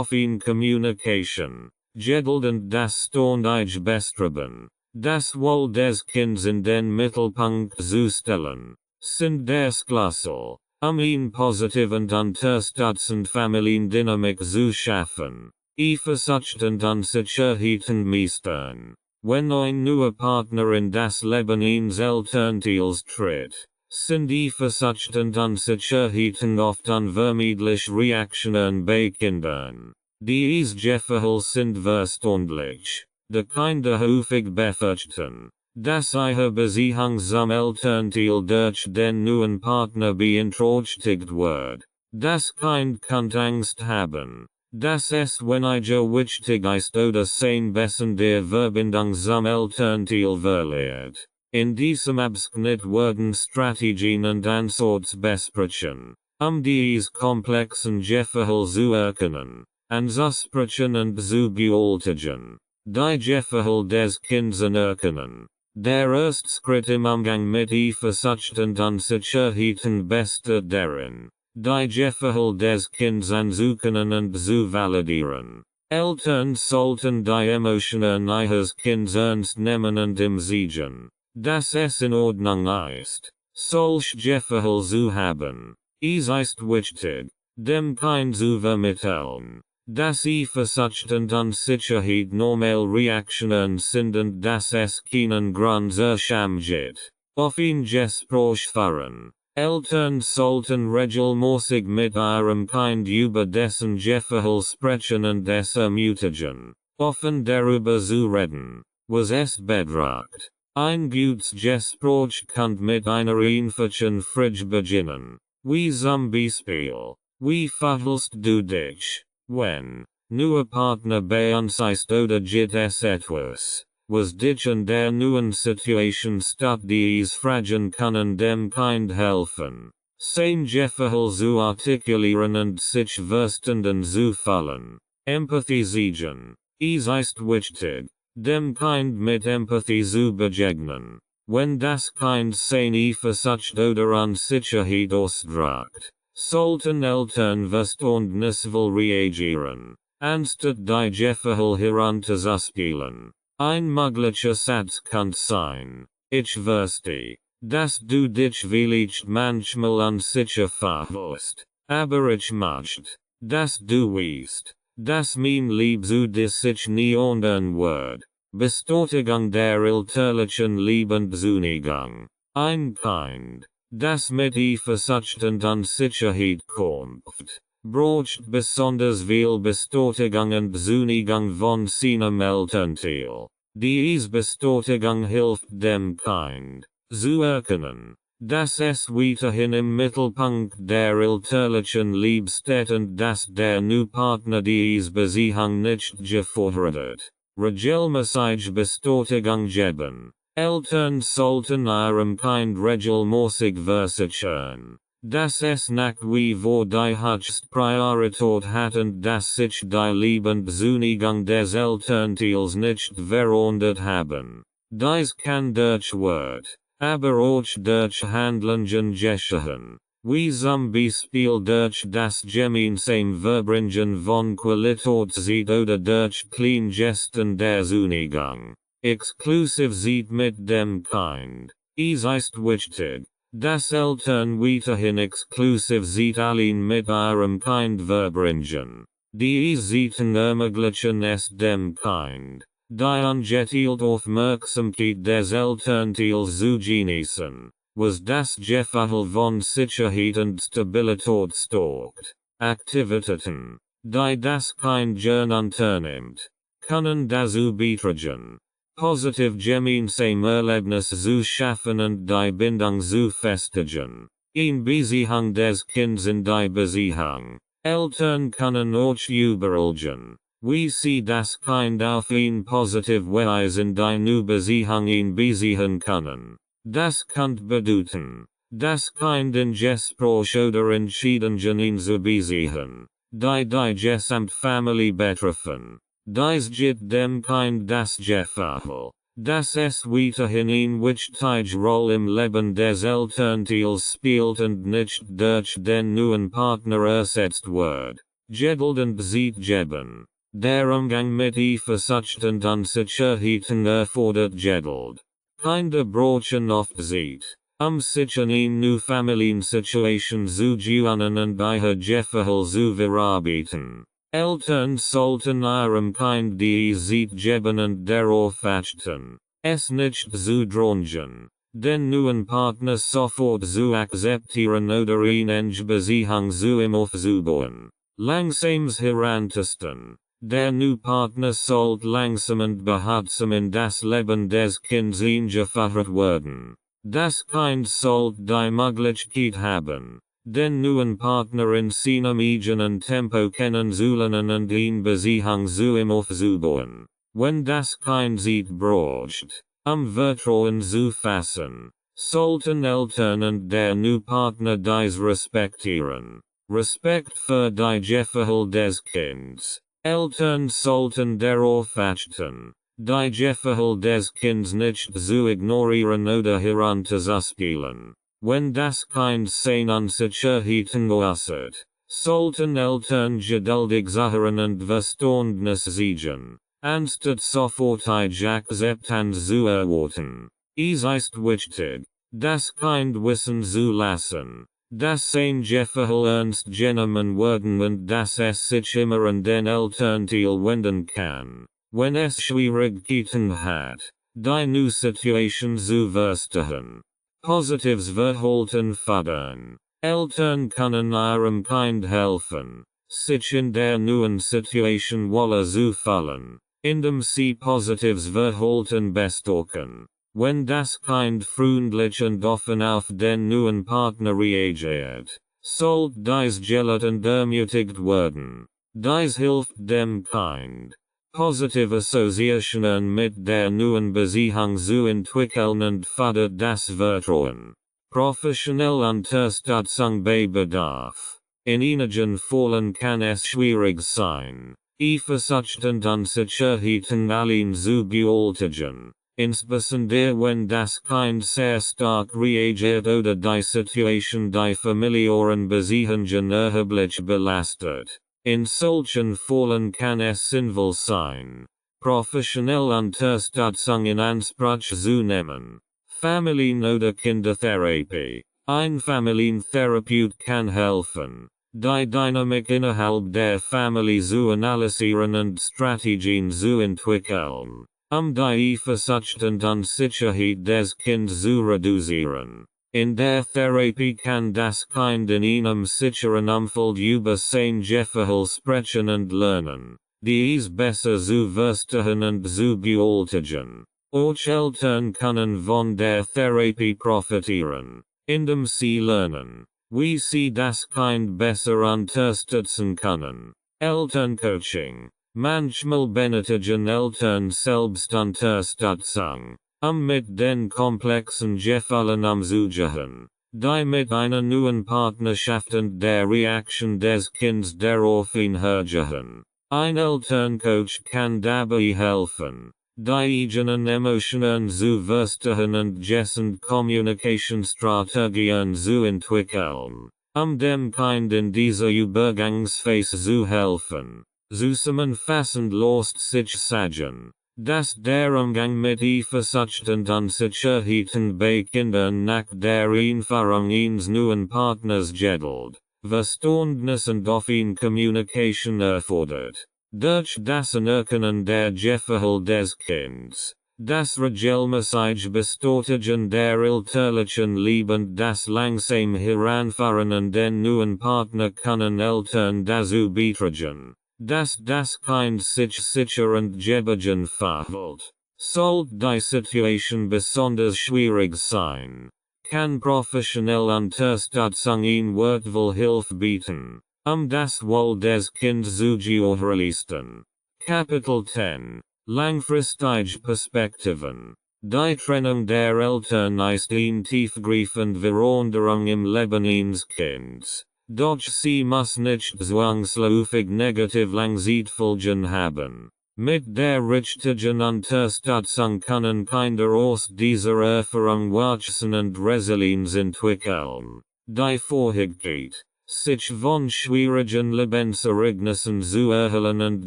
Communication, geduld und das ständige Bestreben, das Wohl des Kindes in den Mittelpunkt zu stellen, sind der Schlüssel, eine positive und unterstützende Familiendynamik zu schaffen. Eifersucht und Unsicherheiten meistern. Wenn ein neuer Partner in das Leben eines Elternteils tritt, sind Eifersucht und Unsicherheiten oft unvermeidliche Reaktionen bei Kindern. Diese Gefühle sind verständlich, da Kinder häufig befürchten, dass ihre Beziehung zum Elternteil durch den neuen Partner beeinträchtigt wird. Das Kind kann Angst haben, dass es weniger wichtig ist oder sein Bessen der Verbindung zum Elternteil verliert. In diesem Abschnitt werden Strategien und Ansätze besprochen, diese komplexen Gefühle zu erkennen, anzusprechen und zu bewältigen. Die Gefühle des Kindes erkennen. Der erste Schritt im Umgang mit Eifersucht und Unsicherheiten besteht darin, die Gefühle des Kindes anzuerkennen und zu validieren. Eltern sollten die Emotionen ihres Kindes ernst nehmen und ihm sagen, dass es in Ordnung ist, solch Gefühle zu haben. Es ist wichtig, dem Kind zu vermitteln, dass Eifersucht und Unsicherheit normale Reaktionen sind und dass es keinen Grund zur Scham gibt. Auf ein Gespräch führen. Eltern sollten regelmäßig mit ihrem Kind über dessen Gefühle sprechen und es ermutigen, offen darüber zu reden, was es bedrückt. Ein gutes Gespräch kann mit einer einfachen Frage beginnen. Wie zum Beispiel, wie fühlst du dich, wenn neuer Partner bei uns ist oder gibt es etwas, was dich in der neuen Situation stört? Diese Fragen können dem Kind helfen, sein Gefühl zu artikulieren und sich verstanden zu fühlen. Empathie zeigen. Es ist wichtig, dem Kind mit Empathie zu begegnen. Wenn das Kind seine Eifersucht oder Unsicherheit ausdrückt, sollten Eltern verständnisvoll reagieren, anstatt die Gefühle herunterzuspielen. Ein möglicher Satz kann sein: Ich verstehe, dass du dich vielleicht manchmal unsicher fühlst, aber ich möchte, dass du weißt, dass mein Lieb zu dir sich nie ändern wird. Bestätigung der elterlichen Lebenszunigung. Ein Kind, das mit Eifersucht und Unsicherheit kämpft, braucht besonders viel Bestätigung und Zunigung von seinem Elternteil. Diese Bestätigung hilft dem Kind, zu erkennen, dass es weiterhin im Mittelpunkt der elterlichen Liebe steht und dass der neue Partner diese Beziehung nicht gefährdet. Regelmäßig Bestätigung geben. Eltern sollten ihrem Kind regelmäßig versichern, dass es nach wie vor die höchste Priorität hat und dass sich die Lebenszunigung des Elternteils nicht verändert haben. Dies kann durch Wort, aber auch durch Handlungen geschehen, wie zum Beispiel durch das gemeinsame Verbringen von Qualitätszeit oder durch Kleingesten der Zunigung. Exklusivität mit dem Kind. Es ist wichtig, dass Eltern weiterhin Exklusivität allein mit ihrem Kind verbringen. Die Zeiten ermöglichen es dem Kind, die ungeteilte Aufmerksamkeit des Elternteils zu genießen, was das Gefühl von Sicherheit und Stabilität stärkt. Aktivitäten. die das Kind gern unternimmt, können dazu beitragen, positiv gemeinsam Erlebnis zu schaffen und die Bindung zu festigen. In Beziehung des Kindes in die Beziehung. Eltern können auch überlegen, wie sie das Kind auf ein positiv Weise in die neue Beziehung einbeziehen können. Das kann bedeuten, das Kind in Gespräch oder Entscheidungen einzubeziehen, die Gesamtfamilie betreffen. Dies gibt dem Kind das Gefühl, dass es weiterhin eine wichtige Rolle im Leben des Elternteils spielt und nicht durch den neuen Partner ersetzt wird. Geduld und Zeit geben. Der Umgang mit Eifersucht und Unsicherheiten erfordert Geduld. Kinder brauchen oft Zeit, sich in eine neue Familiensituation zu gewöhnen und ihre Gefühle zu verarbeiten. Eltern sollten ihrem Kind die Zeit geben und darauf achten, es nicht zu drängen, den neuen Partner sofort zu akzeptieren oder eine enge Beziehung zu ihm aufzubauen. Langsames herantasten. Der neue Partner sollte langsam und behutsam in das Leben des Kindes eingeführt werden. Das Kind sollte die Möglichkeit haben, den neuen Partner in seinem eigenen Tempo kennenzulernen und eine Beziehung zu ihm aufzubauen. Wenn das Kind Zeit braucht, Vertrauen zu fassen, sollten Eltern und der neue Partner dies respektieren. Respekt für die Gefühle des Kindes. Eltern sollten darauf achten, die Gefühle des Kindes nicht zu ignorieren oder heranzuspielen. Wenn das Kind seine Unsicherheiten äußert, sollten Eltern geduldig zuhören und Verständnis zeigen, anstatt sofort Akzeptanz zu erwarten. Es ist wichtig, das Kind wissen zu lassen, dass sein Gefühl ernst genommen werden und dass es sich immer an den Elternteil wenden kann, wenn es Schwierigkeiten hat, die neue Situation zu verstehen. Positives Verhalten fördern. Eltern können ihrem Kind helfen, sich in der neuen Situation wohler zu fühlen, indem sie positives Verhalten bestärken. Wenn das Kind freundlich und offen auf den neuen Partner reagiert, sollte dies gelehrt und ermutigt werden. Dies hilft dem Kind, positive Assoziationen mit der neuen Beziehung zu entwickeln und fördert das Vertrauen. Professionelle Unterstützung bei Bedarf. In einigen Fällen kann es schwierig sein, Eifersucht und Unsicherheiten allein zu bewältigen, insbesondere wenn das Kind sehr stark reagiert oder die Situation die familiären Beziehungen erheblich belastet. In solchen Fällen kann es sinnvoll sein, professionelle Unterstützung in Anspruch zu nehmen. Familien- oder Kindertherapie. Ein Familientherapeut kann helfen, die Dynamik innerhalb der Familie zu analysieren und Strategien zu entwickeln, die Eifersucht und Unsicherheit des Kindes zu reduzieren. In der Therapie kann das Kind in einem sicheren Umfeld über sein Gefühl sprechen und lernen, dies besser zu verstehen und zu bewältigen. Auch Eltern können von der Therapie profitieren, indem sie lernen, wie sie das Kind besser unterstützen können. Elterncoaching. Manchmal benötigen Eltern selbst Unterstützung, mit den komplexen Gefühlen umzugehen, die mit einer neuen Partnerschaft und der Reaktion des Kindes darauf einhergehen. Ein Elterncoach kann dabei helfen, die eigenen Emotionen zu verstehen und passende Kommunikationsstrategien zu entwickeln, dem Kind in dieser Übergangsphase zu helfen. Zusammenfassend lässt sich sagen, dass der Umgang mit Eifersucht und Unsicherheiten bei Kindern nach der Einführung eines neuen Partners Geduld, Verständnis und offene Kommunikation erfordert. Durch das Anerkennen der Gefühle des Kindes, Das Regelmäßig Bestätigen der elterlichen Liebe das langsam Heranfahren an den neuen Partner können Eltern dazu beitragen, dass das Kind sich sicher und geborgen verhält. Sollte die Situation besonders schwierig sein, kann professionelle Unterstützung in wertvoll Hilfe bieten, das Wohl des Kindes zu gewährleisten. Kapitel 10 Langfristige Perspektiven. Die Trennung der Eltern ist eine tiefgreifende Veränderung im Leben eines Kindes. Doch sie muss nicht zwangsläufig negativ Langzeitfolgen haben. Mit der richtigen Unterstützung können Kinder aus dieser Erfahrung wachsen und Resilienz entwickeln. Die Fähigkeit, sich von schwierigen Lebensereignissen zu erholen und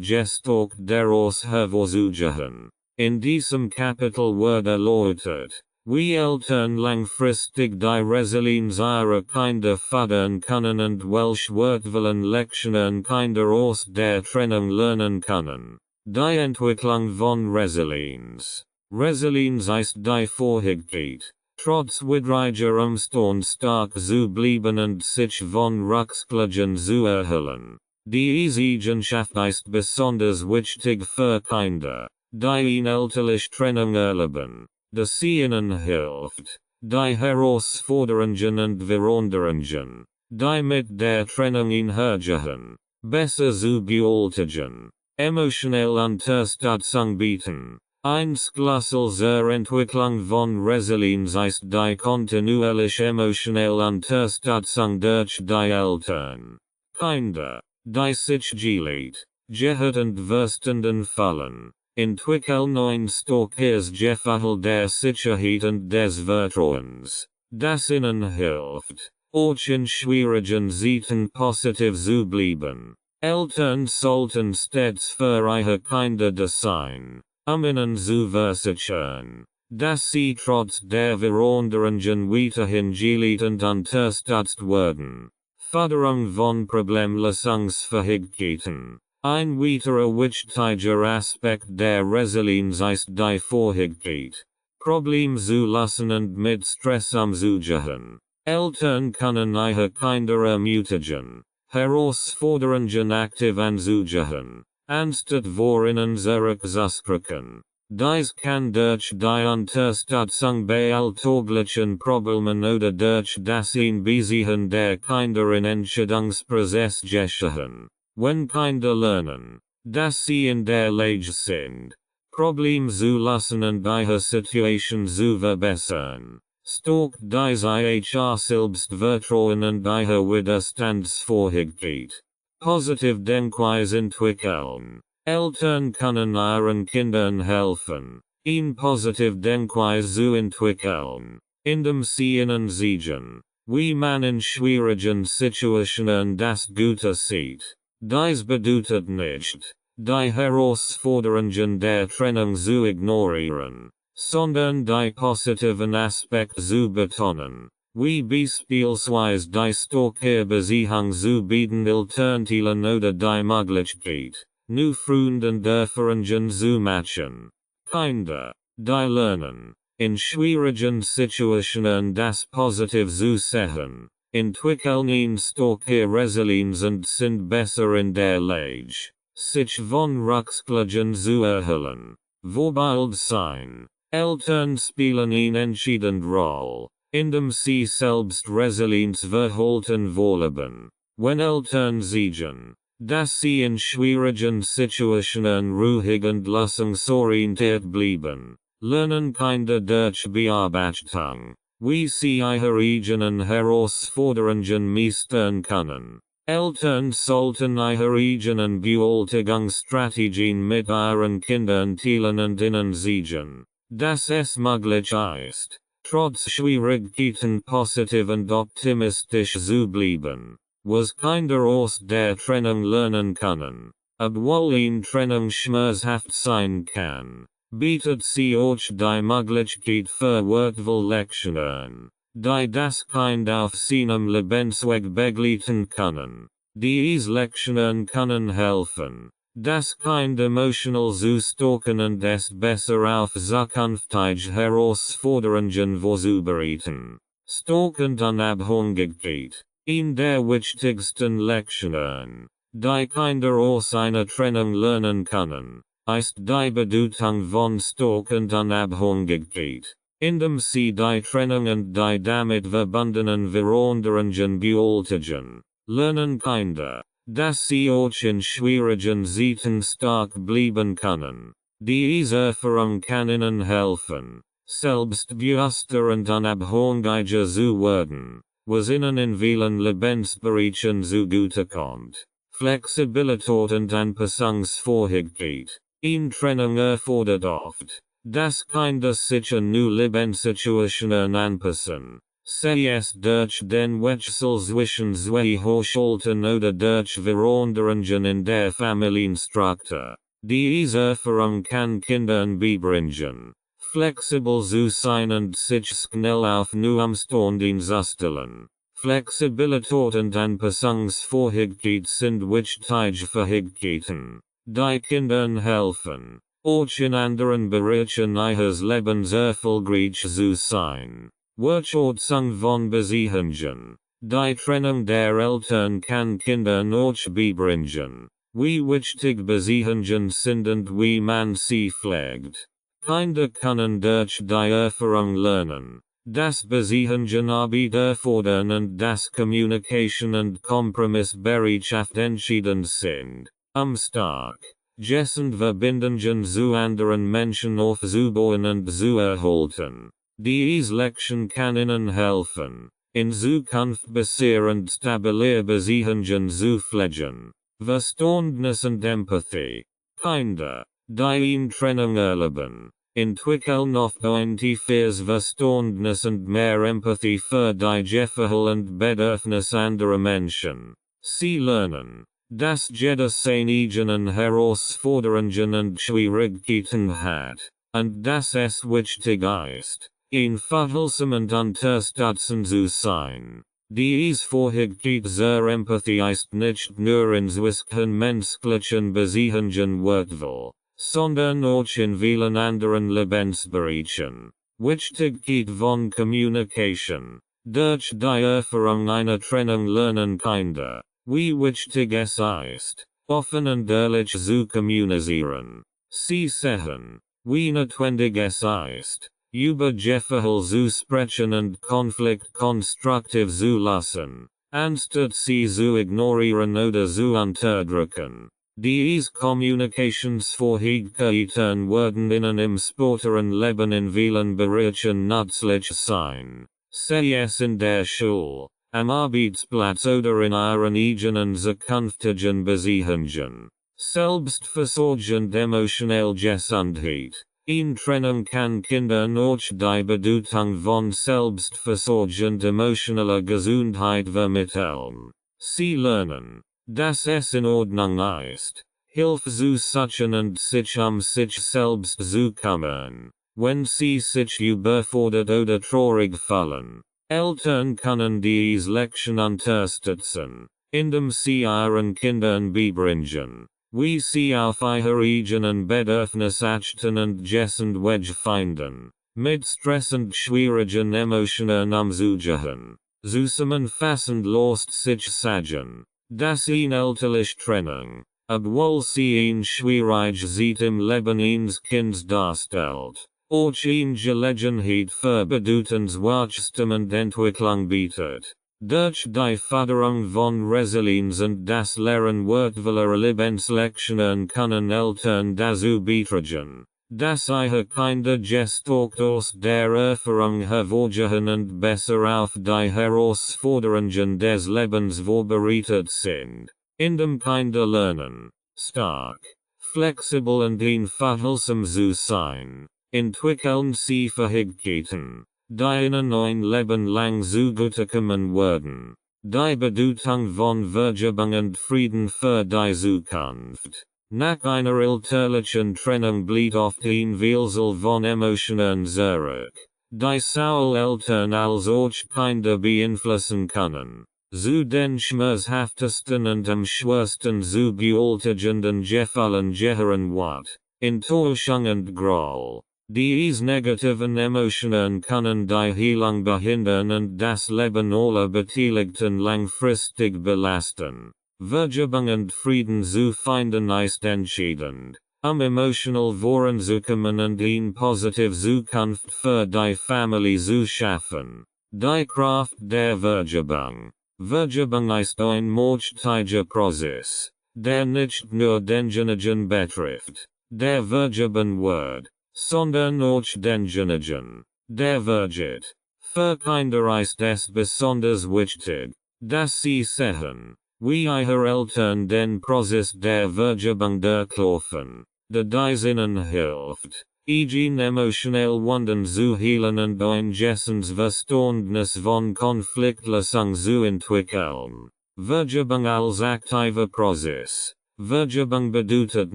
gestärkt daraus hervorzugehen. In diesem Kapitel wird erläutert, wie Eltern langfristig die Resilienz ihrer Kinder fördern können und welche wertvollen Lektionen Kinder aus der Trennung lernen können. Die Entwicklung von Resilienz. Resilienz ist die Fähigkeit, trotz widriger Umstände stark zu bleiben und sich von Rückschlägen zu erholen. Diese Eigenschaft ist besonders wichtig für Kinder, die eine elterliche Trennung erleben, da sie ihnen hilft, die Herausforderungen und Veränderungen, die mit der Trennung einhergehen, besser zu bewältigen. Emotionelle Unterstützung bieten. Ein Schlüssel zur Entwicklung von Resilienz ist die kontinuierliche emotionelle Unterstützung durch die Eltern. Kinder, die sich geliebt, gehört und verstanden fühlen, entwickeln ein starkes Gefühl der Sicherheit und des Vertrauens, das ihnen hilft, auch in schwierigen Zeiten positiv zu bleiben. Eltern sollten stets für ihre Kinder da sein, ihnen zu versichern, dass sie trotz der Veränderungen weiterhin geliebt und unterstützt werden. Förderung von Problemlösungsfähigkeiten. Ein weiterer wichtiger Aspekt der Resilienz ist die Fähigkeit, Probleme zu lösen und mit Stress umzugehen. Eltern können ihre Kinder ermutigen, Herausforderungen aktiv anzugehen, anstatt vor ihnen zurückzuschrecken. Dies kann durch die Unterstützung bei alltäglichen Problemen oder durch das Einbeziehen der Kinder in Entscheidungsprozess geschehen. Wenn Kinder lernen, dass sie in der Lage sind, Probleme zu lösen und ihre Situation zu verbessern, stärkt dies ihr Selbstvertrauen und ihre Widerstandsfähigkeit. Positiv Denkweise entwickeln. Eltern können ihren Kindern helfen, eine positive Denkweise zu entwickeln, indem sie ihnen zeigen, wie man in schwierigen Situationen das Gute sieht. Dies bedeutet nicht, die Herausforderungen der Trennung zu ignorieren, sondern die positiven Aspekte zu betonen, wie beispielsweise die starke Beziehung zu beiden Elternteilen oder die Möglichkeit, neue Freunde und Erfahrungen zu machen. Kinder, die lernen, in schwierigen Situationen das Positive zu sehen, entwickeln eine starke Resilienz und sind besser in der Lage, sich von Rückschlägen zu erholen. Vorbild sein. Eltern spielen eine entscheidende Rolle, indem sie selbst Resilienz verhalten vorleben. Wenn Eltern sehen, dass sie in schwierigen Situationen ruhig und lösungsorientiert bleiben, lernen Kinder durch Beobachtung, wie sie ihre eigenen Herausforderungen meistern können. Eltern sollten ihre eigenen Bewältigungsstrategien mit ihren Kindern teilen und ihnen zeigen, dass es möglich ist, trotz Schwierigkeiten positiv und optimistisch zu bleiben. Was Kinder aus der Trennung lernen können, obwohl eine Trennung schmerzhaft sein kann, bietet sie auch die Möglichkeit für wertvolle Lektionen, die das Kind auf seinem Lebensweg begleiten können. Diese Lektionen können helfen, Das kind emotional Zustocken und es besser auf Zukunftige Herausforderungen vorzubereiten. Stockend Unabhängigkeit. In der wichtigsten Lektionen, die Kinder aus einer Trennung lernen können, ist die Bedeutung von stockend Unabhängigkeit. Indem sie die Trennung und die damit verbundenen Veränderungen bewältigen, lernen Kinder, dass sie auch in schwierigen Zeiten stark bleiben können. Diese Erfahrung kann ihnen helfen, selbstbewusster und unabhängiger zu werden, was ihnen in vielen Lebensbereichen zugutekommt. Flexibilität und Anpassungsfähigkeit. In Trennung erfordert oft, dass Kinder sich an neue Lebenssituationen anpassen, sei es durch den Wechsel zwischen zwei Haushalten oder durch Veränderungen in der Familienstruktur. Diese Erfahrung kann Kindern beibringen, flexibel zu sein und sich schnell auf neue Umstände einzustellen. Flexibilität und Anpassungsfähigkeit sind wichtige Fähigkeiten, die Kindern helfen, auch in anderen Bereichen ihres Lebens erfolgreich zu sein. Wertschätzung von Beziehungen. Die Trennung der Eltern kann Kindern auch beibringen, wie wichtig Beziehungen sind und wie man sie pflegt. Kinder können durch die Erfahrung lernen, dass Beziehungen Arbeit erfordern und dass Kommunikation und Kompromissbereitschaft entscheidend sind, stark, gesund Verbindungen zu anderen Menschen aufzubauen und zu erhalten. Diese Lektion kann ihnen helfen, in Zukunft besser und stabiler Beziehungen zu pflegen. Verständnis und Empathie. Kinder, die in Trennung erleben, entwickeln oft ein tieferes Verständnis und mehr Empathie für die Gefühle und Bedürfnisse anderer Menschen. Sie lernen, dass jeder seine eigenen Herausforderungen und Schwierigkeiten hat, und dass es wichtig ist, einfühlsam und unterstützend zu sein. Diese Fähigkeit zur Empathie ist nicht nur in zwischen menschlichen Beziehungen wertvoll, sondern auch in vielen anderen Lebensbereichen. Wichtigkeit von Kommunikation. Durch die Erfahrung einer Trennung lernen Kinder, wie wichtig es ist, offen und ehrlich zu kommunizieren. Sie sehen, wie notwendig es ist, über Gefühle zu sprechen und Konflikt konstruktiv zu lassen, anstatt sie zu ignorieren oder zu unterdrücken. Diese Kommunikationsfähigkeiten werden ihnen im späteren Leben in vielen Bereichen nützlich sein, sei es in der Schule, am Arbeitsplatz oder in ihren eigenen zukünftigen Beziehungen. Selbstversorgung und emotionale Gesundheit. In Trennung kann Kindern auch die Bedeutung von selbstversorgend emotionaler Gesundheit vermitteln. Sie lernen, dass es in Ordnung ist, Hilfe zu suchen und sich sich selbst zu kümmern, wenn sie sich überfordert oder traurig fühlen. Eltern können diese Lektion unterstützen, indem sie ihren Kindern beibringen, wie sie auf ihre eigenen Bedürfnisse achten und gesund Weg finden, mit Stress und schwierigen Emotionen umzugehen. Zusammenfassend lässt sich sagen, dass eine elterliche Trennung, obwohl sie eine schwierige Zeit im Leben eines Kindes darstellt, auch eine Gelegenheit für Bedeutungswachstum und Entwicklung bietet. Durch die Förderung von Resilienz und das Lehren wertvoller Lebenslektionen können Eltern dazu beitragen, dass ihre Kinder gestärkt aus der Erfahrung hervorgehen und besser auf die Herausforderungen des Lebens vorbereitet sind. Indem Kinder lernen, stark, flexibel und einfühlsam zu sein, entwickeln sie Fähigkeiten, die ihnen ein Leben lang zugutekommen werden. Die Bedeutung von Vergebung und Frieden für die Zukunft. Nach einer elterlichen Trennung bleibt oft ein Vielzahl von Emotionen zurück, die sowohl Eltern als auch Kinder beeinflussen können. zu den schmerzhaftesten und am schwersten zu beurteilenden Gefallen gehören Wut, Enttäuschung und Groll. Diese negativen Emotionen können die Heilung behindern und das Leben aller Beteiligten langfristig belasten. Vergebung und Frieden zu finden ist entscheidend, emotional voranzukommen und eine positive Zukunft für die Familie zu schaffen. Die Kraft der Vergebung. Vergebung ist ein mordschteiger Prozess, der nicht nur denjenigen betrifft, der vergeben wird, sondern auch denjenigen, der vergeht. Für Kinder ist es besonders wichtig, dass sie sehen, wie ihre Eltern den Prozess der Vergebung durchlaufen, der ihnen hilft, ihnen emotionell Wunden zu heilen und ein gessundes Verständnis von Konfliktlösung zu entwickeln. Vergebung als aktiver Prozess. Vergebung bedeutet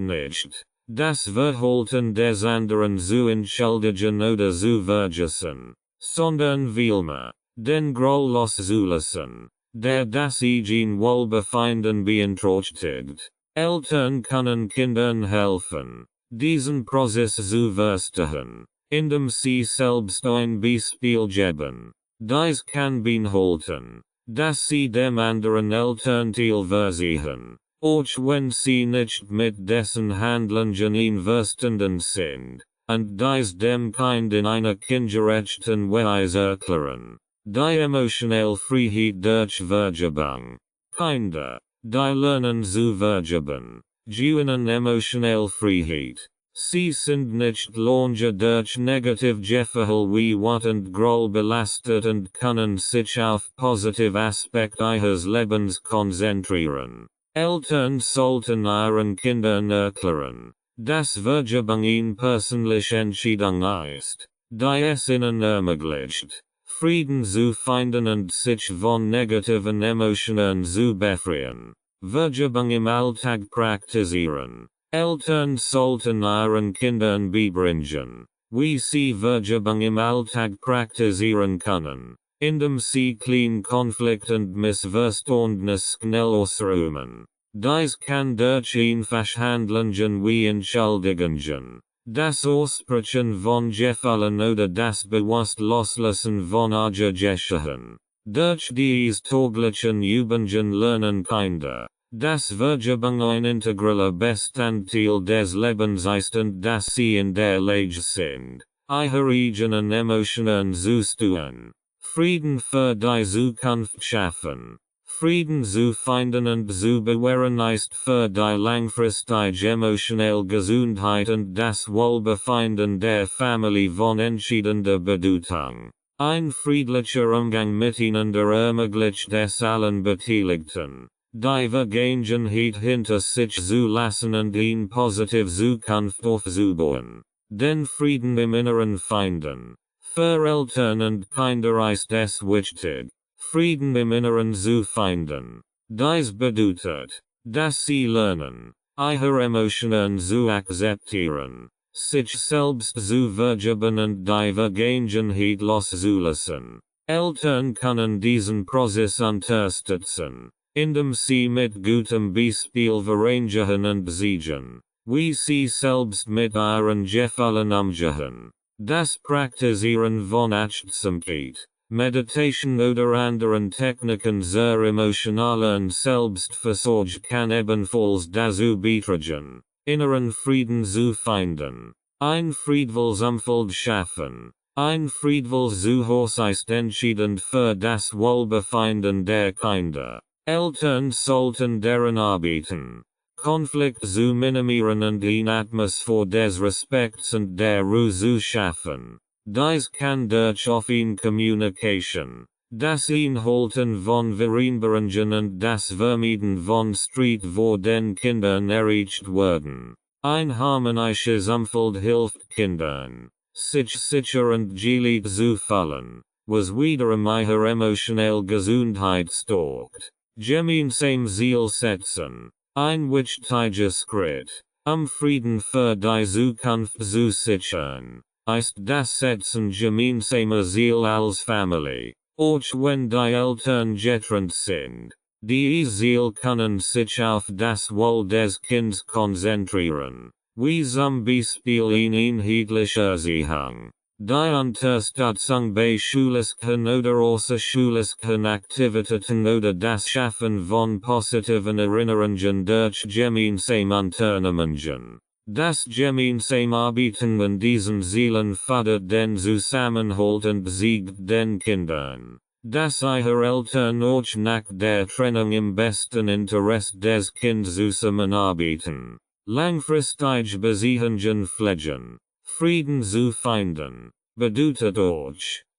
nicht, das Verhalten des anderen zu entschuldigen oder zu vergessen, sondern vielmehr, den Groll loszulassen, der das eigene Wohlbefinden beeinträchtigt. Eltern können Kindern helfen, diesen Prozess zu verstehen, indem sie selbst ein Beispiel geben. Dies kann beinhalten, dass sie dem anderen Elternteil versehen, auch wenn sie nicht mit dessen Handlungen einverstanden sind, und dies dem Kind in einer kindgerechten Weise erklären. Die emotionelle Freiheit durch Vergebung. Kinder, die lernen zu vergeben, gewinnen emotionelle Freiheit. Sie sind nicht lange durch Negativgefühl wie Wut und Groll belastet und können sich auf positive Aspekte ihres Lebens konzentrieren. Eltern sollten ihren Kindern erklären, dass Vergebung eine persönliche Entscheidung ist, die es ihnen ermöglicht, Frieden zu finden und sich von negativen Emotionen zu befreien. Vergebung im Alltag praktizieren. Eltern sollten ihren Kindern beibringen, wie sie Vergebung im Alltag praktizieren können, indem sie kleine Konflikte und Missverständnisse schnell ausräumen. Dies kann durch einfache Handlungen wie Entschuldigungen, das Aussprechen von Gefallen oder das bewusst Loslassen von Ärger geschehen. Durch diese täglichen Übungen lernen Kinder, dass Vergebung ein integraler Bestandteil des Lebens ist und dass sie in der Lage sind, ihre eigenen Emotionen zu steuern. Frieden für die Zukunft schaffen. Frieden zu finden und zu bewahren ist für die langfristige emotionelle Gesundheit und das Wohlbefinden der Familie von entscheidender Bedeutung. Ein friedlicher Umgang miteinander ermöglicht es allen Beteiligten, die Vergangenheit hinter sich zu lassen und eine positive Zukunft aufzubauen. Den Frieden im Inneren finden. Für Eltern und Kinder ist es wichtig, Frieden im Inneren zu finden. Dies bedeutet, dass sie lernen, ihre Emotionen zu akzeptieren, sich selbst zu vergeben und die Vergangenheit loszulassen. Eltern können diesen Prozess unterstützen, indem sie mit gutem Beispiel vorangehen und zeigen, wie sie selbst mit ihren Gefallen umgehen. Das Praktizieren von Achtsamkeit, Meditation oder anderen Techniken zur emotionalen Selbstversorgung kann ebenfalls dazu beitragen, inneren Frieden zu finden. Ein friedvolles Umfeld schaffen. Ein friedvolles Zuhause ist entscheidend für das Wohlbefinden der Kinder. Eltern sollten daran arbeiten, Konflikt zu minimieren und eine Atmosphäre des Respekts und der Ruhe zu schaffen. Dies kann durch offene Kommunikation, das Einhalten von Vereinbarungen und das Vermeiden von Streit vor den Kindern erreicht werden. Ein harmonisches Umfeld hilft Kindern, sich sicher und geliebt zu fühlen, was wiederum ihre emotionelle Gesundheit stärkt. Gemeinsam Ziel setzen. Ein wichtiger Schritt, Frieden für die Zukunft zu sichern, ist das Setzen gemeinsamer Ziel als Familie. auch wenn die Eltern getrennt sind. Die Ziel können sich auf das Wohl des Kindes konzentrieren, wie zum Beispiel in einheitlicher Erziehung. Die Unterstützung bei schulischen oder außerschulischen Aktivitäten oder das Schaffen von positiven Erinnerungen durch gemeinsame Unternehmungen. Das gemeinsame Arbeiten an diesen Zielen fördert den Zusammenhalt und siegt den Kindern, dass ihre Eltern auch nach der Trennung im besten Interesse des Kindes zusammenarbeiten. Langfristig Beziehungen pflegen. Frieden zu finden, bedeutet auch,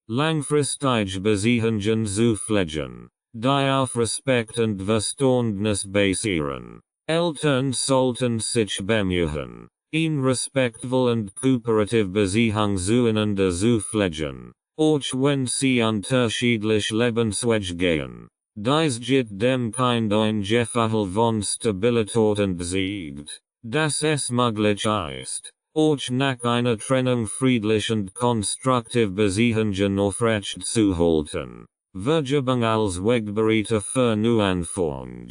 langfristig Beziehungen zu pflegen, die auf Respekt und Verständnis basieren. Eltern sollten sich bemühen, eine respektvoll und kooperative Beziehung zueinander zu pflegen, auch wenn sie unterschiedlich Lebenswege gehen. Dies gibt dem Kind ein Gefühl von Stabilität und siegt, dass es möglich ist, auch nach einer Trennung friedlich und konstruktiv Beziehungen aufrecht zu halten. Vergebung als Wegbereiter für Neuanfang.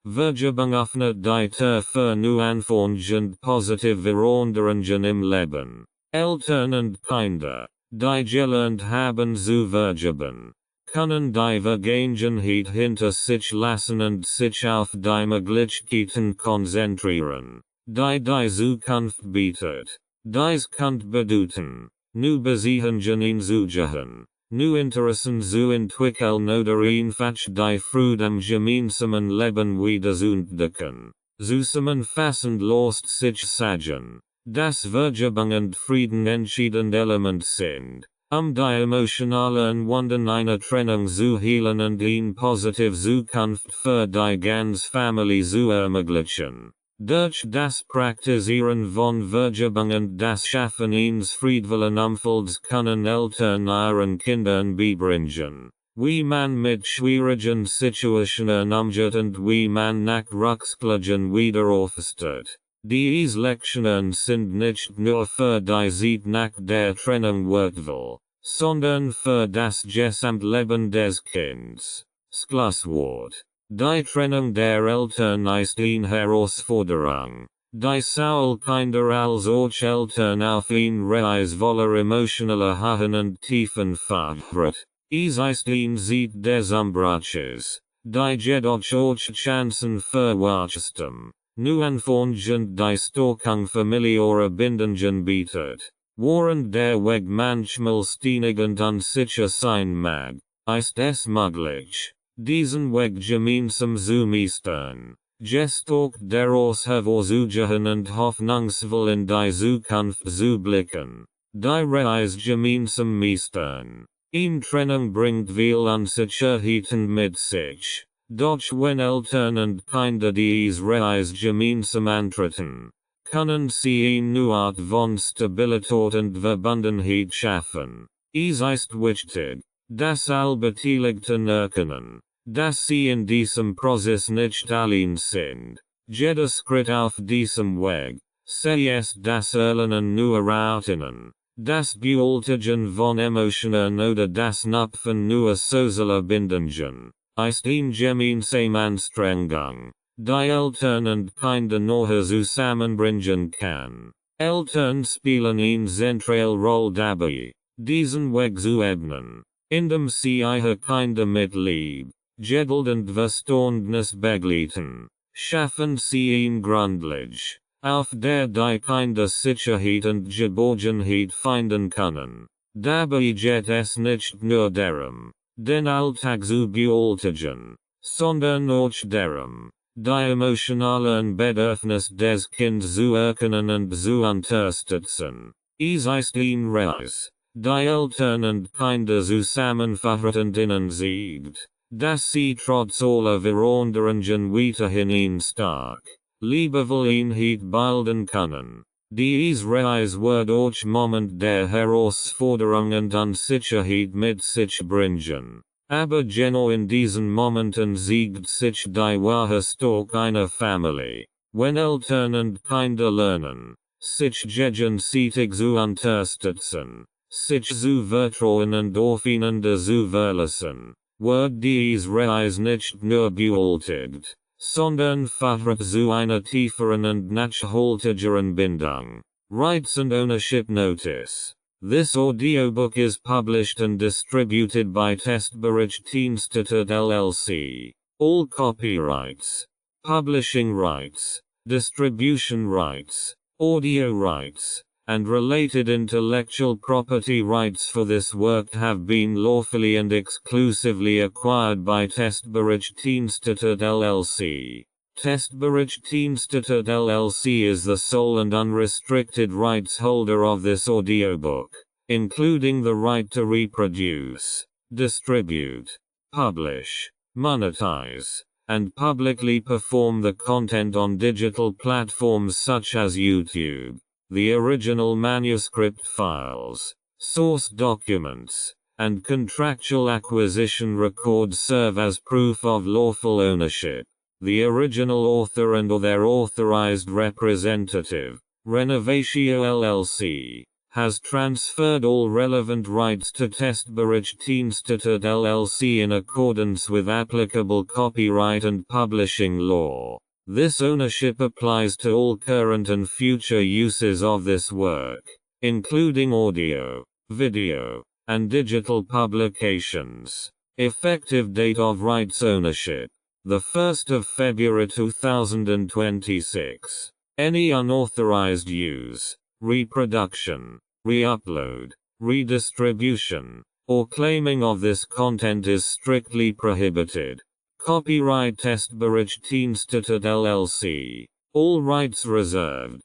Vergebung öffnet die Tür für Neuanfang und positive Veränderungen im Leben. Eltern und Kinder, die gelernt haben zu vergeben, können die Vergangenheit hinter sich lassen und sich auf die Möglichkeiten konzentrieren, die Zukunft bietet. Dies kann bedeuten, neue Beziehungen einzugehen, neue Interessen zu entwickeln oder einfach die Freude am gemeinsamen Leben wieder zu entdecken. Zusammenfassend lässt sich sagen, dass Vergebung und Frieden entscheidende Element sind, die emotionalen Wunden einer Trennung zu heilen und eine positive Zukunft für die ganze Familie zu ermöglichen. Durch das Praktizieren von Vergebung und das Schaffen eines friedvollen Umfelds können Eltern ihren Kindern beibringen, wie man mit schwierigen Situationen umgeht und wie man nach Rückschlägen wieder aufsteht. Diese Lektionen sind nicht nur für die Zeit nach der Trennung wertvoll, sondern für das Gesamtleben des Kindes. Schlusswort. Die Trennung der Eltern ist eine Herausforderung, die sowohl Kinder als auch Eltern auf eine Reise voller emotionaler Höhen und Tiefen fordert. Es ist eine Zeit des Umbruches, die jedoch auch Chancen für Wachstum, Neuanfang und die Stärkung familiärer Bindungen bietet. Während der Weg manchmal steinig und unsicher sein mag, ist es möglich, diesen Weg gemeinsam zu meistern. Gestärkt daraus hervorzugehen und hoffnungsvoll in die Zukunft zu blicken. Die Reise gemeinsam meistern. Eine Trennung bringt viel Unsicherheiten mit sich. Doch wenn Eltern und Kinder diese Reise gemeinsam antreten, können sie eine neue Art von Stabilität und Verbundenheit schaffen. Es ist wichtig, dass alle Beteiligten erkennen, dass sie in diesem Prozess nicht allein sind. Jeder Schritt auf diesem Weg, sei es das Erlernen neuer Routinen, das Bewältigen von Emotionen oder das Knüpfen neuer sozialer Bindungen, ist eine gemeinsame Anstrengung, die Eltern und Kinder nachher zusammenbringen kann. Eltern spielen eine zentrale Rolle dabei, diesen Weg zu ebnen, indem sie ihre Kinder mit Liebe, Geduld und Verständnis begleiten, schaffen sie eine Grundlage, auf der die Kinder Sicherheit und Geborgenheit finden können. Dabei geht es nicht nur darum, den Alltag zu bewältigen, sondern auch darum, die emotionalen Bedürfnisse des Kindes zu erkennen und zu unterstützen. Es ist eine Reise, die Eltern und Kinder zusammenführt und ihnen siegt, dass sie trotz aller Veränderungen weiterhin eine stark, liebevolle Einheit bilden können. Diese Reise wird auch Moment der Herausforderung und Unsicherheit mit sich bringen. Aber genau in diesen Momenten siegt sich die wahre Stärke einer Familie, wenn Eltern und Kinder lernen, sich gegenseitig zu unterstützen, sich zu vertrauen und aufeinander zu verlassen, wird dies Reis nicht nur beultigt, sondern verhört zu einer tieferen und nachhaltigeren Bindung. Rights and Ownership Notice. This audiobook is published and distributed by Testberichtdienste LLC. All copyrights, publishing rights, distribution rights, audio rights, and related intellectual property rights for this work have been lawfully and exclusively acquired by Testberichtdienste LLC. Testberichtdienste LLC is the sole and unrestricted rights holder of this audiobook, including the right to reproduce, distribute, publish, monetize, and publicly perform the content on digital platforms such as YouTube. The original manuscript files, source documents, and contractual acquisition records serve as proof of lawful ownership. The original author and/or their authorized representative, Renovatio LLC, has transferred all relevant rights to Testberichtdienste LLC in accordance with applicable copyright and publishing law. This ownership applies to all current and future uses of this work, including audio, video, and digital publications. Effective date of rights ownership: the 1st of February 2026. Any unauthorized use, reproduction, re-upload, redistribution, or claiming of this content is strictly prohibited. Copyright Testberichtdienste LLC. All rights reserved.